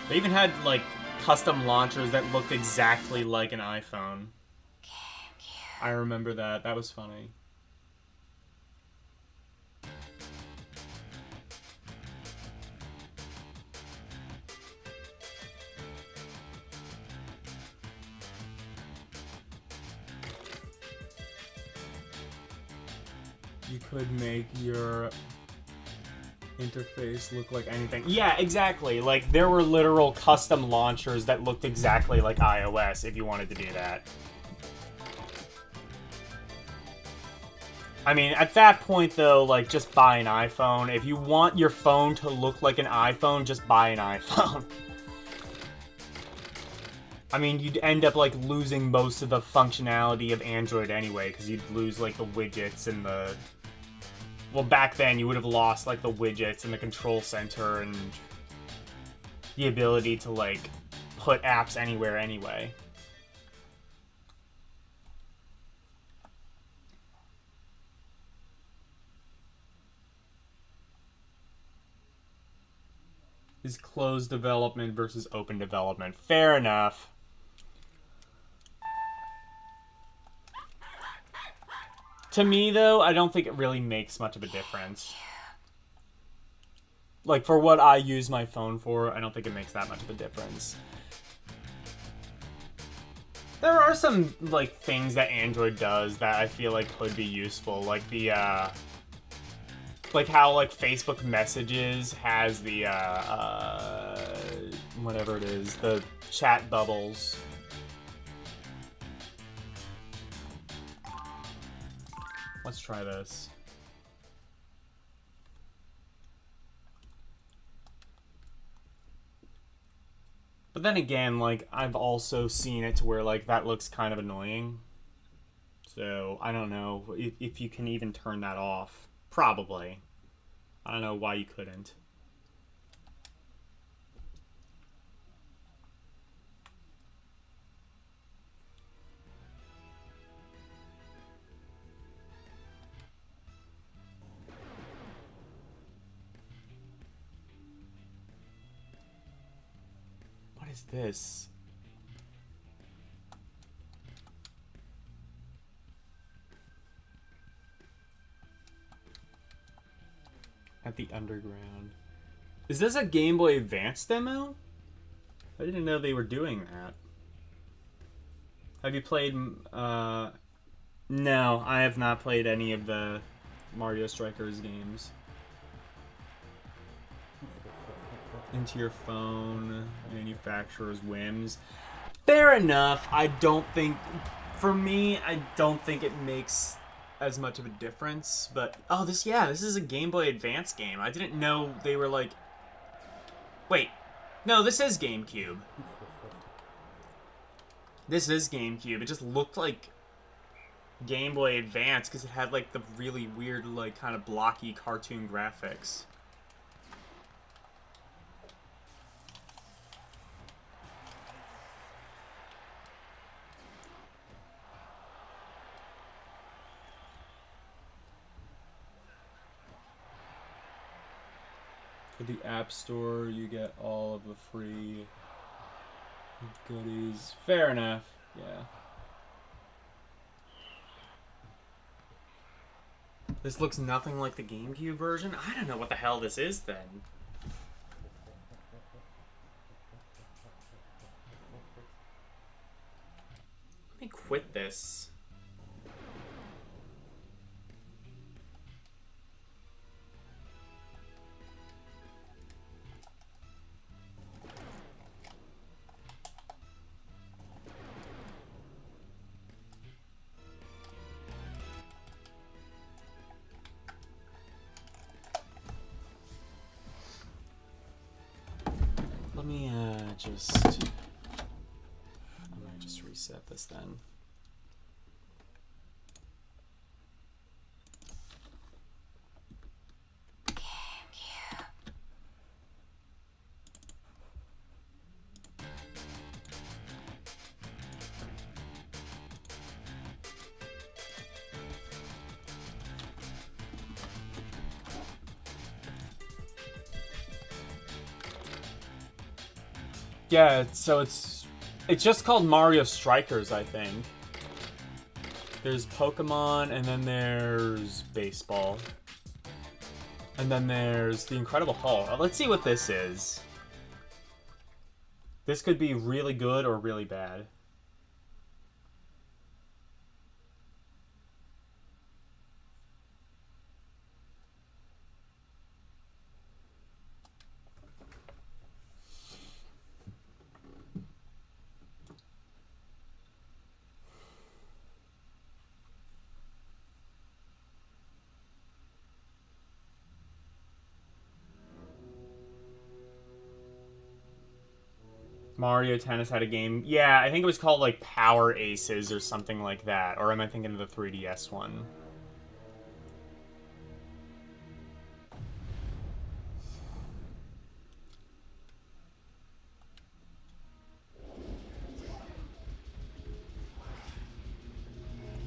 They even had, like, custom launchers that looked exactly like an iPhone. I remember that. That was funny. You could make your interface look like anything. Yeah, exactly. Like, there were literal custom launchers that looked exactly like iOS if you wanted to do that. I mean, at that point, though, like, just buy an iPhone. If you want your phone to look like an iPhone, just buy an iPhone. I mean, you'd end up, like, losing most of the functionality of Android anyway, because you'd lose, like, the widgets and the... Well, back then, you would have lost, like, the widgets and the control center and the ability to, like, put apps anywhere anyway. is closed development versus open development. Fair enough. To me, though, I don't think it really makes much of a difference. Like, for what I use my phone for, I don't think it makes that much of a difference. There are some, like, things that Android does that I feel like could be useful. Like the, like how, like, Facebook Messages has the, whatever it is, the chat bubbles. Let's try this. But then again, like, I've also seen it to where, like, that looks kind of annoying. So, I don't know if you can even turn that off. Probably. I don't know why you couldn't. What is this? At the Underground. Is this a Game Boy Advance demo? I didn't know they were doing that. Have you played... No, I have not played any of the Mario Strikers games. Into your phone, manufacturer's whims. Fair enough. I don't think... For me, I don't think it makes as much of a difference, but... Oh, this is a Game Boy Advance game. I didn't know they were like... Wait. No, this is GameCube. This is GameCube. It just looked like Game Boy Advance because it had like the really weird, like, kind of blocky cartoon graphics. For the App Store, you get all of the free goodies. Fair enough, yeah. This looks nothing like the GameCube version? I don't know what the hell this is then. Let me quit this. Let me I might just reset this then. Yeah, so it's just called Mario Strikers, I think. There's Pokemon, and then there's baseball. And then there's the Incredible Hulk. Let's see what this is. This could be really good or really bad. Mario Tennis had a game. Yeah, I think it was called like Power Aces or something like that. Or am I thinking of the 3DS one?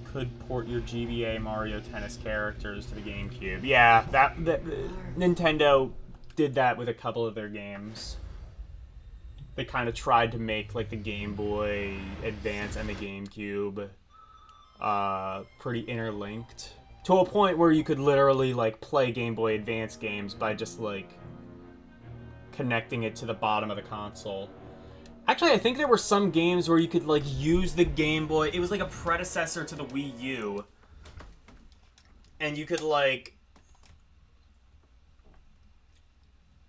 Could port your GBA Mario Tennis characters to the GameCube. Yeah, that Nintendo did that with a couple of their games. They kind of tried to make like the Game Boy Advance and the GameCube pretty interlinked to a point where you could literally like play Game Boy Advance games by just like connecting it to the bottom of the console. Actually, I think there were some games where you could like use the Game Boy. It was like a predecessor to the Wii U. And you could like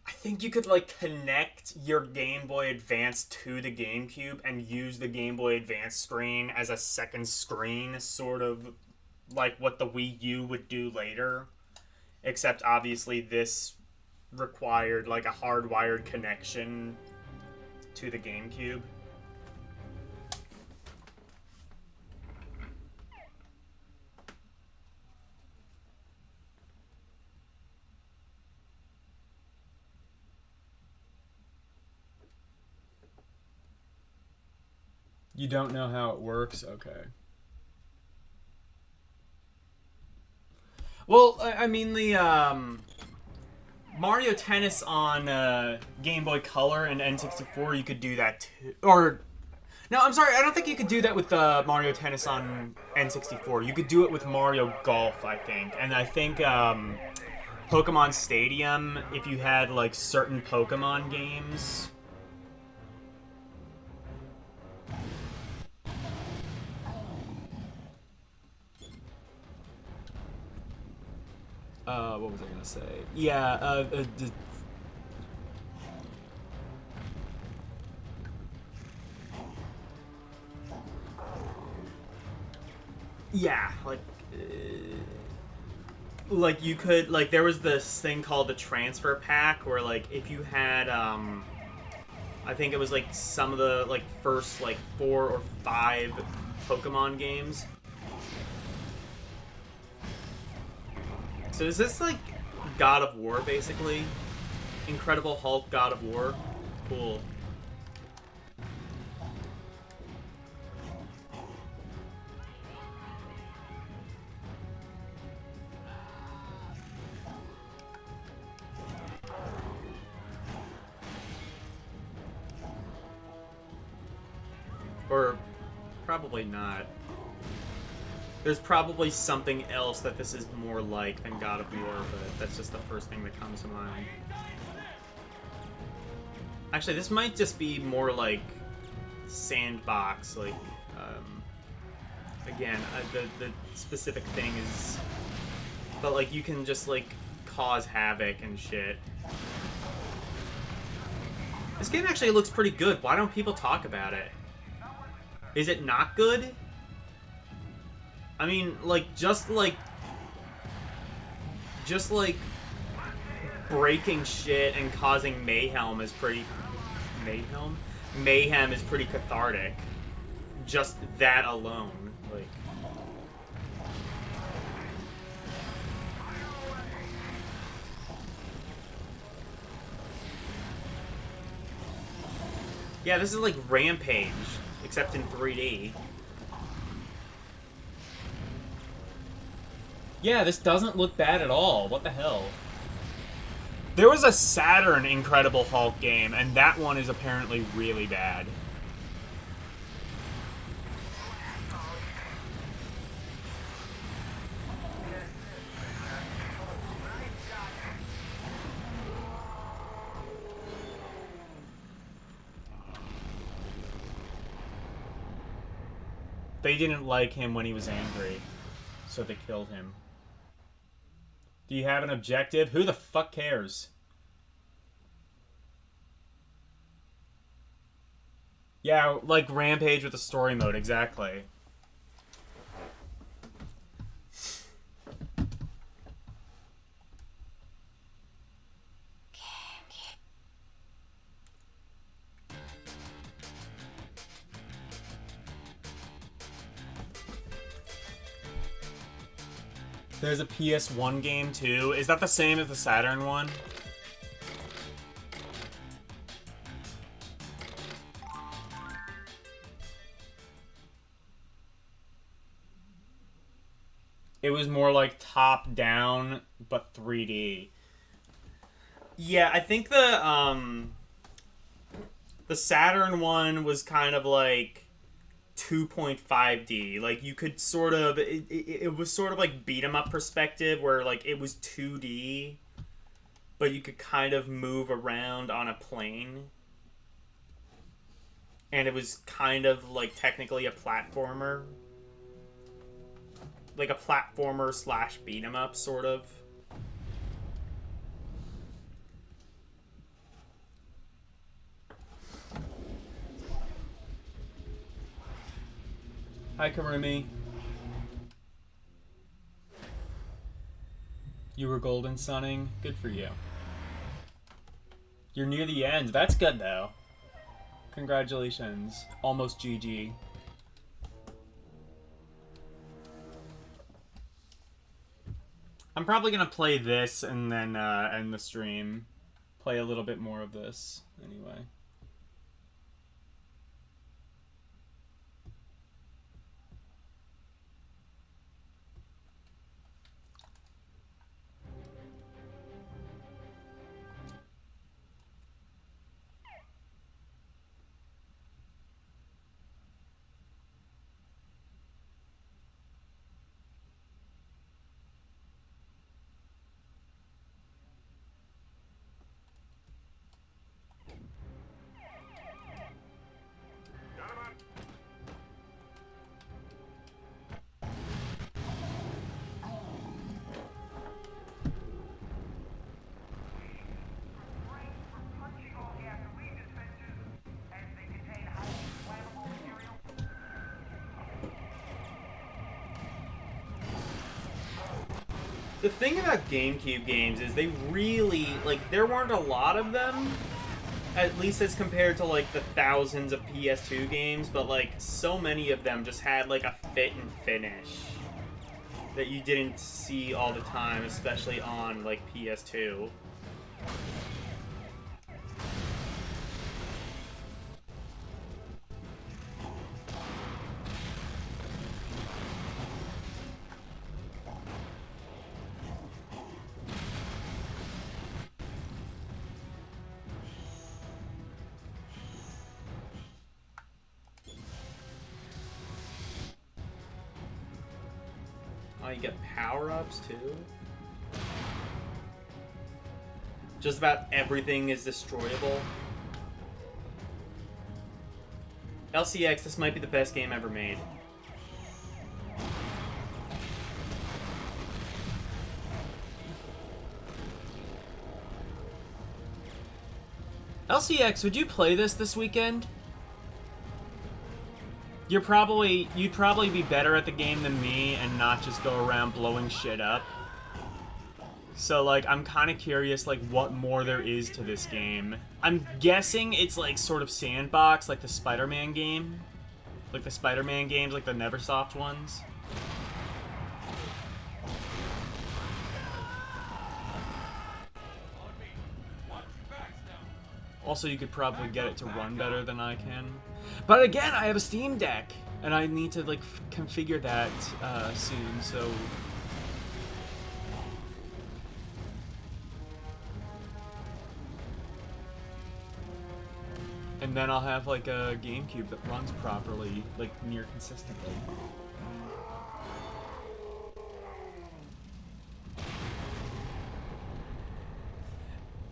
I think you could like connect your Game Boy Advance to the GameCube and use the Game Boy Advance screen as a second screen, sort of like what the Wii U would do later. Except obviously this required like a hardwired connection to the GameCube. You don't know how it works? Okay. Well, I mean, the Mario Tennis on Game Boy Color and N64, you could do that too. Or, no, I'm sorry, I don't think you could do that with Mario Tennis on N64. You could do it with Mario Golf, I think. And I think Pokemon Stadium, if you had, like, certain Pokemon games... what was I gonna say? Yeah, yeah, like you could, like, there was this thing called the transfer pack where, like, if you had, I think it was, like, some of the, like, first, like, 4 or 5 Pokemon games. So is this like God of War, basically? Incredible Hulk, God of War? Cool. Or probably not. There's probably something else that this is more like than God of War, but that's just the first thing that comes to mind. Actually, this might just be more like sandbox, like, again, the specific thing is, but like you can just like cause havoc and shit. This game actually looks pretty good. Why don't people talk about it? Is it not good? I mean, like, just breaking shit and causing mayhem is pretty... Mayhem? Mayhem is pretty cathartic. Just that alone. Like... Yeah, this is like Rampage, except in 3D. Yeah, this doesn't look bad at all. What the hell? There was a Saturn Incredible Hulk game, and that one is apparently really bad. They didn't like him when he was angry, so they killed him. Do you have an objective? Who the fuck cares? Yeah, like Rampage with the story mode, exactly. There's a PS1 game too. Is that the same as the Saturn one? It was more like top-down, but 3D. Yeah, I think the Saturn one was kind of like 2.5D. Like you could sort of it was sort of like beat 'em up perspective where like it was 2D, but you could kind of move around on a plane. And it was kind of like technically a platformer. Like a platformer slash beat 'em up sort of. Hi, Karumi. You were golden sunning. Good for you. You're near the end. That's good, though. Congratulations. Almost GG. I'm probably going to play this and then end the stream. Play a little bit more of this, anyway. The thing about GameCube games is they really, like, there weren't a lot of them, at least as compared to, like, the thousands of PS2 games, but, like, so many of them just had, like, a fit and finish that you didn't see all the time, especially on, like, PS2. Oh, you get power-ups, too? Just about everything is destroyable. LCX, this might be the best game ever made. LCX, would you play this weekend? You'd probably be better at the game than me and not just go around blowing shit up. So, like, I'm kind of curious, like, what more there is to this game. I'm guessing it's, like, sort of sandbox, like the Spider-Man game. Like the Spider-Man games, like the Neversoft ones. Also, you could probably get it to run better than I can. But again, I have a Steam Deck, and I need to, like, configure that soon, so... And then I'll have, like, a GameCube that runs properly, like, near consistently.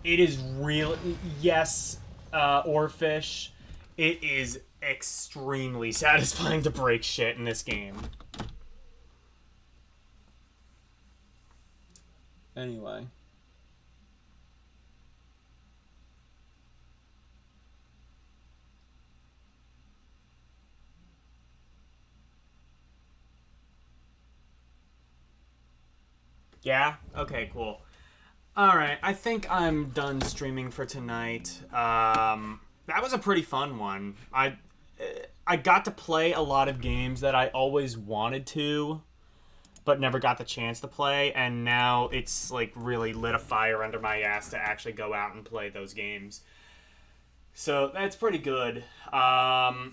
It is real. Yes, Orfish. It is extremely satisfying to break shit in this game. Anyway. Yeah? Okay, cool. Alright, I think I'm done streaming for tonight. That was a pretty fun one. I got to play a lot of games that I always wanted to, but never got the chance to play, and now it's, like, really lit a fire under my ass to actually go out and play those games. So, that's pretty good. Let's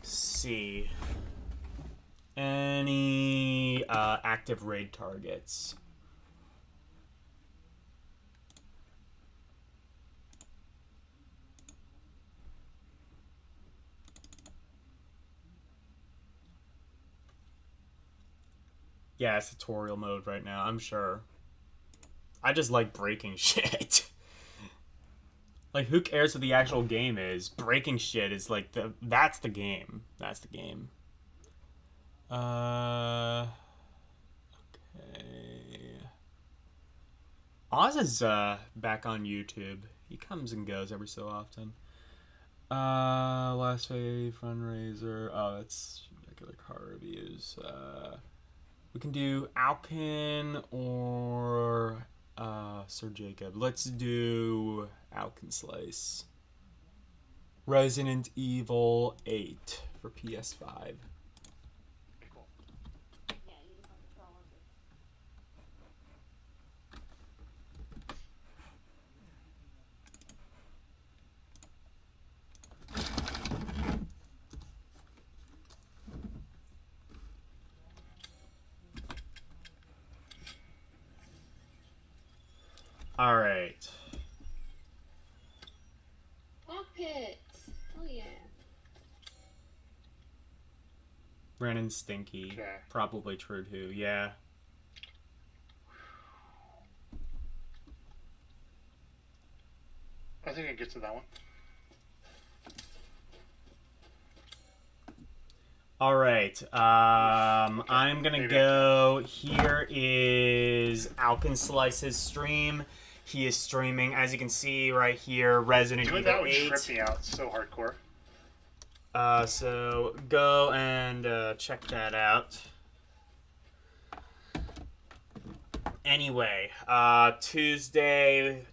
see. Any active raid targets? Yeah, it's tutorial mode right now, I'm sure. I just like breaking shit. Like, who cares what the actual game is? Breaking shit is like that's the game. That's the game. Okay. Oz is back on YouTube. He comes and goes every so often. Last Fave fundraiser. Oh, that's regular car reviews. We can do Alkin or Sir Jacob. Let's do Alkin Slice. Resident Evil 8 for PS5. All right. Pockets. Oh yeah. Brandon Stinky. Okay. Probably true too. Yeah. I think I get to that one. All right. I'm gonna maybe go. Here is Alkin Slice's stream. He is streaming, as you can see right here, Resident Doing Evil that would 8. trip me out so hardcore. So go and check that out. Anyway,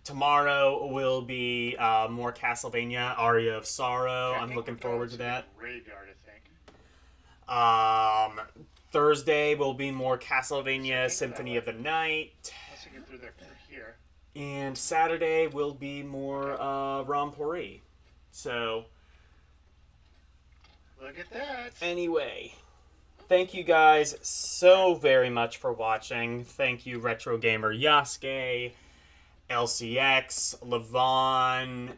tomorrow will be more Castlevania, Aria of Sorrow. I I'm think looking we're going forward to the that. Graveyard, I think. Thursday will be more Castlevania Symphony of the Night. Let's get through there here. And Saturday will be more Rompori. So, Look at that. anyway, thank you guys so very much for watching. Thank you, Retro Gamer Yasuke, LCX, Levon,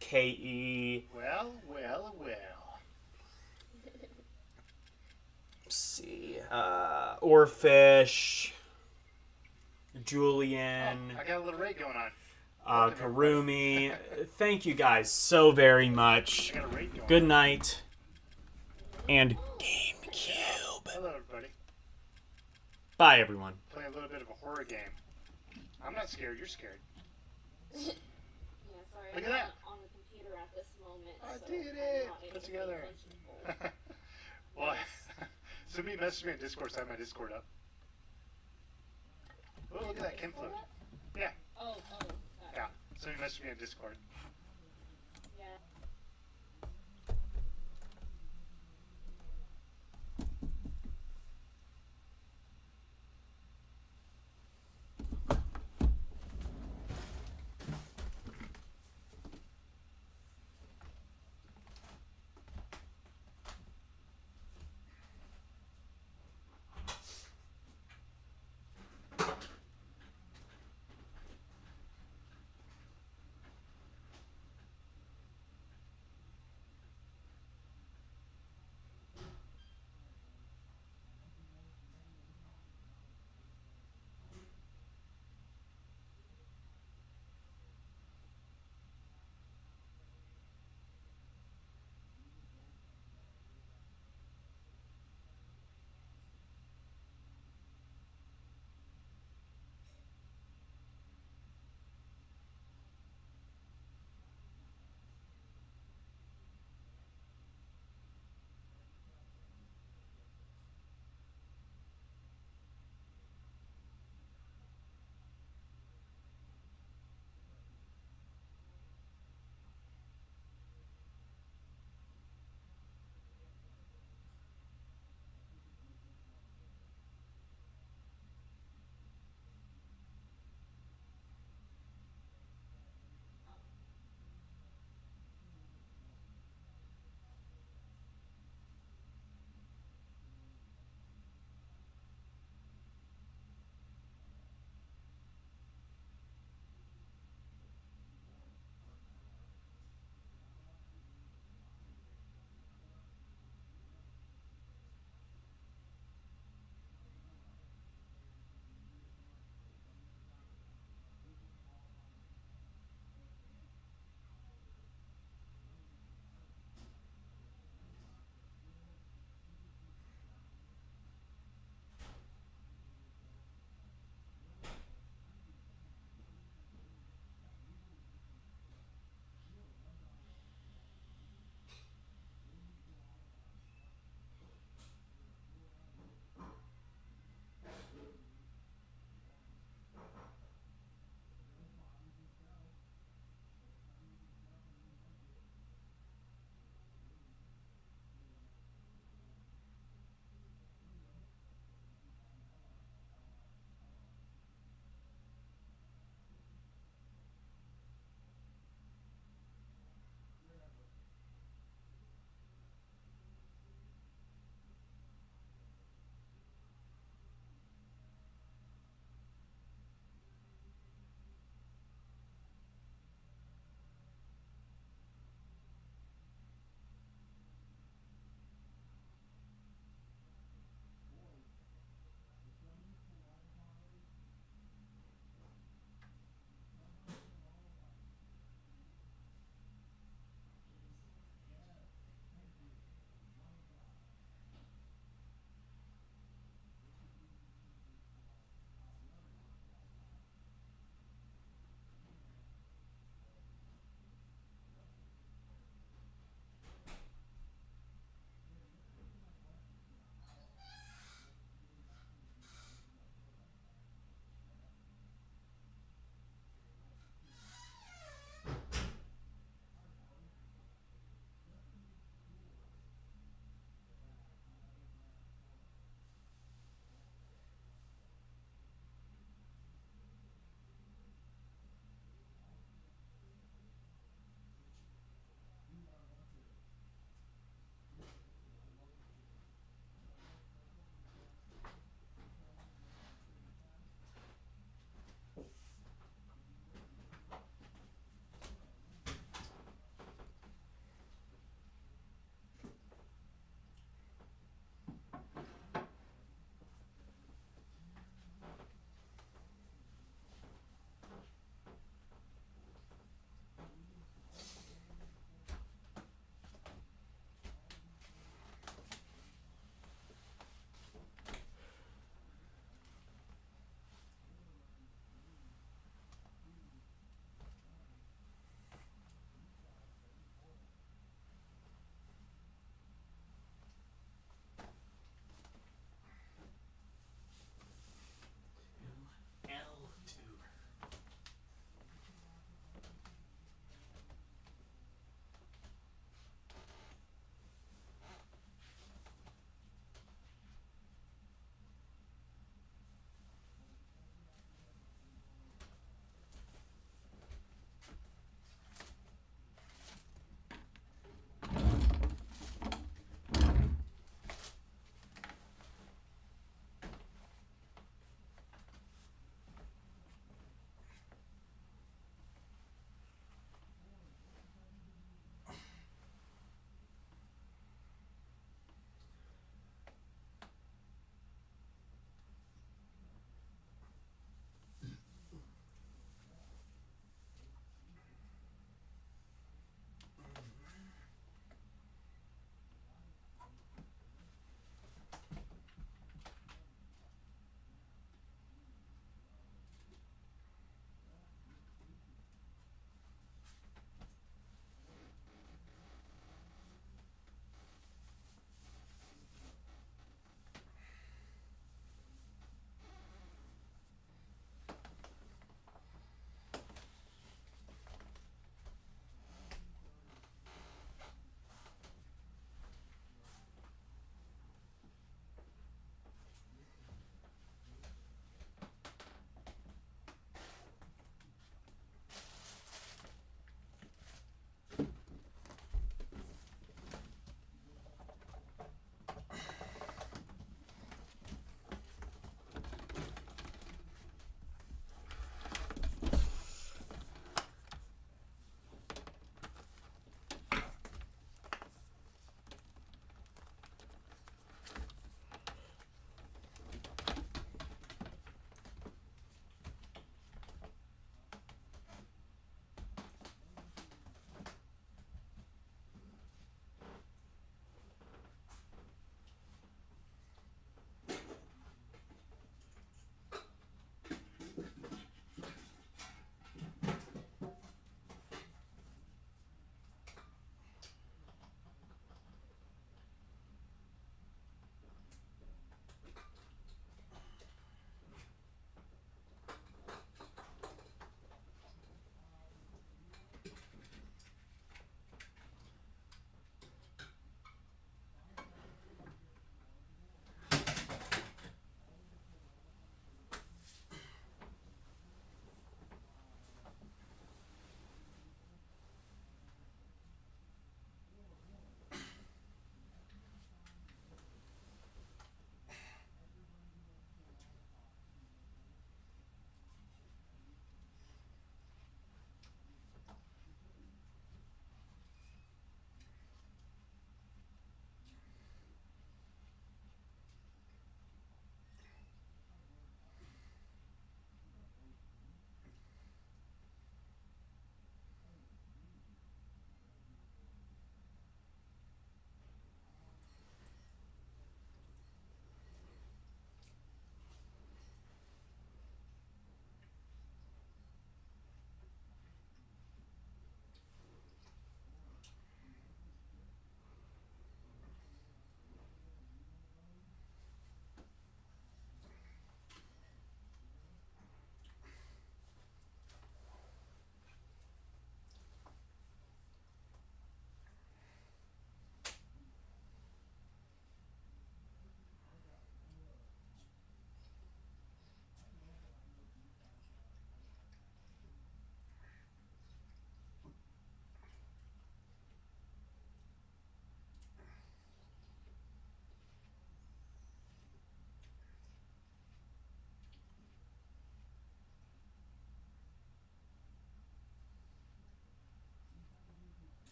KE. Well, well, well. Let's see, Orfish, Julian. I got a little raid going on. Karumi. Thank you guys so very much. I got a raid going Good on. night. And GameCube. Hello, everybody. Bye, everyone. Playing a little bit of a horror game. I'm not scared. You're scared. Yeah, sorry. Look at I'm that. not on the computer at this moment. I so did I'm it. not able Put to together. pay attention. Well, somebody messaged me on Discord, so I have my Discord up. Oh, look at that Kim float. Yeah, Oh, yeah. Somebody messaged me on Discord. yeah.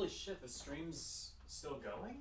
Holy shit, the stream's still going?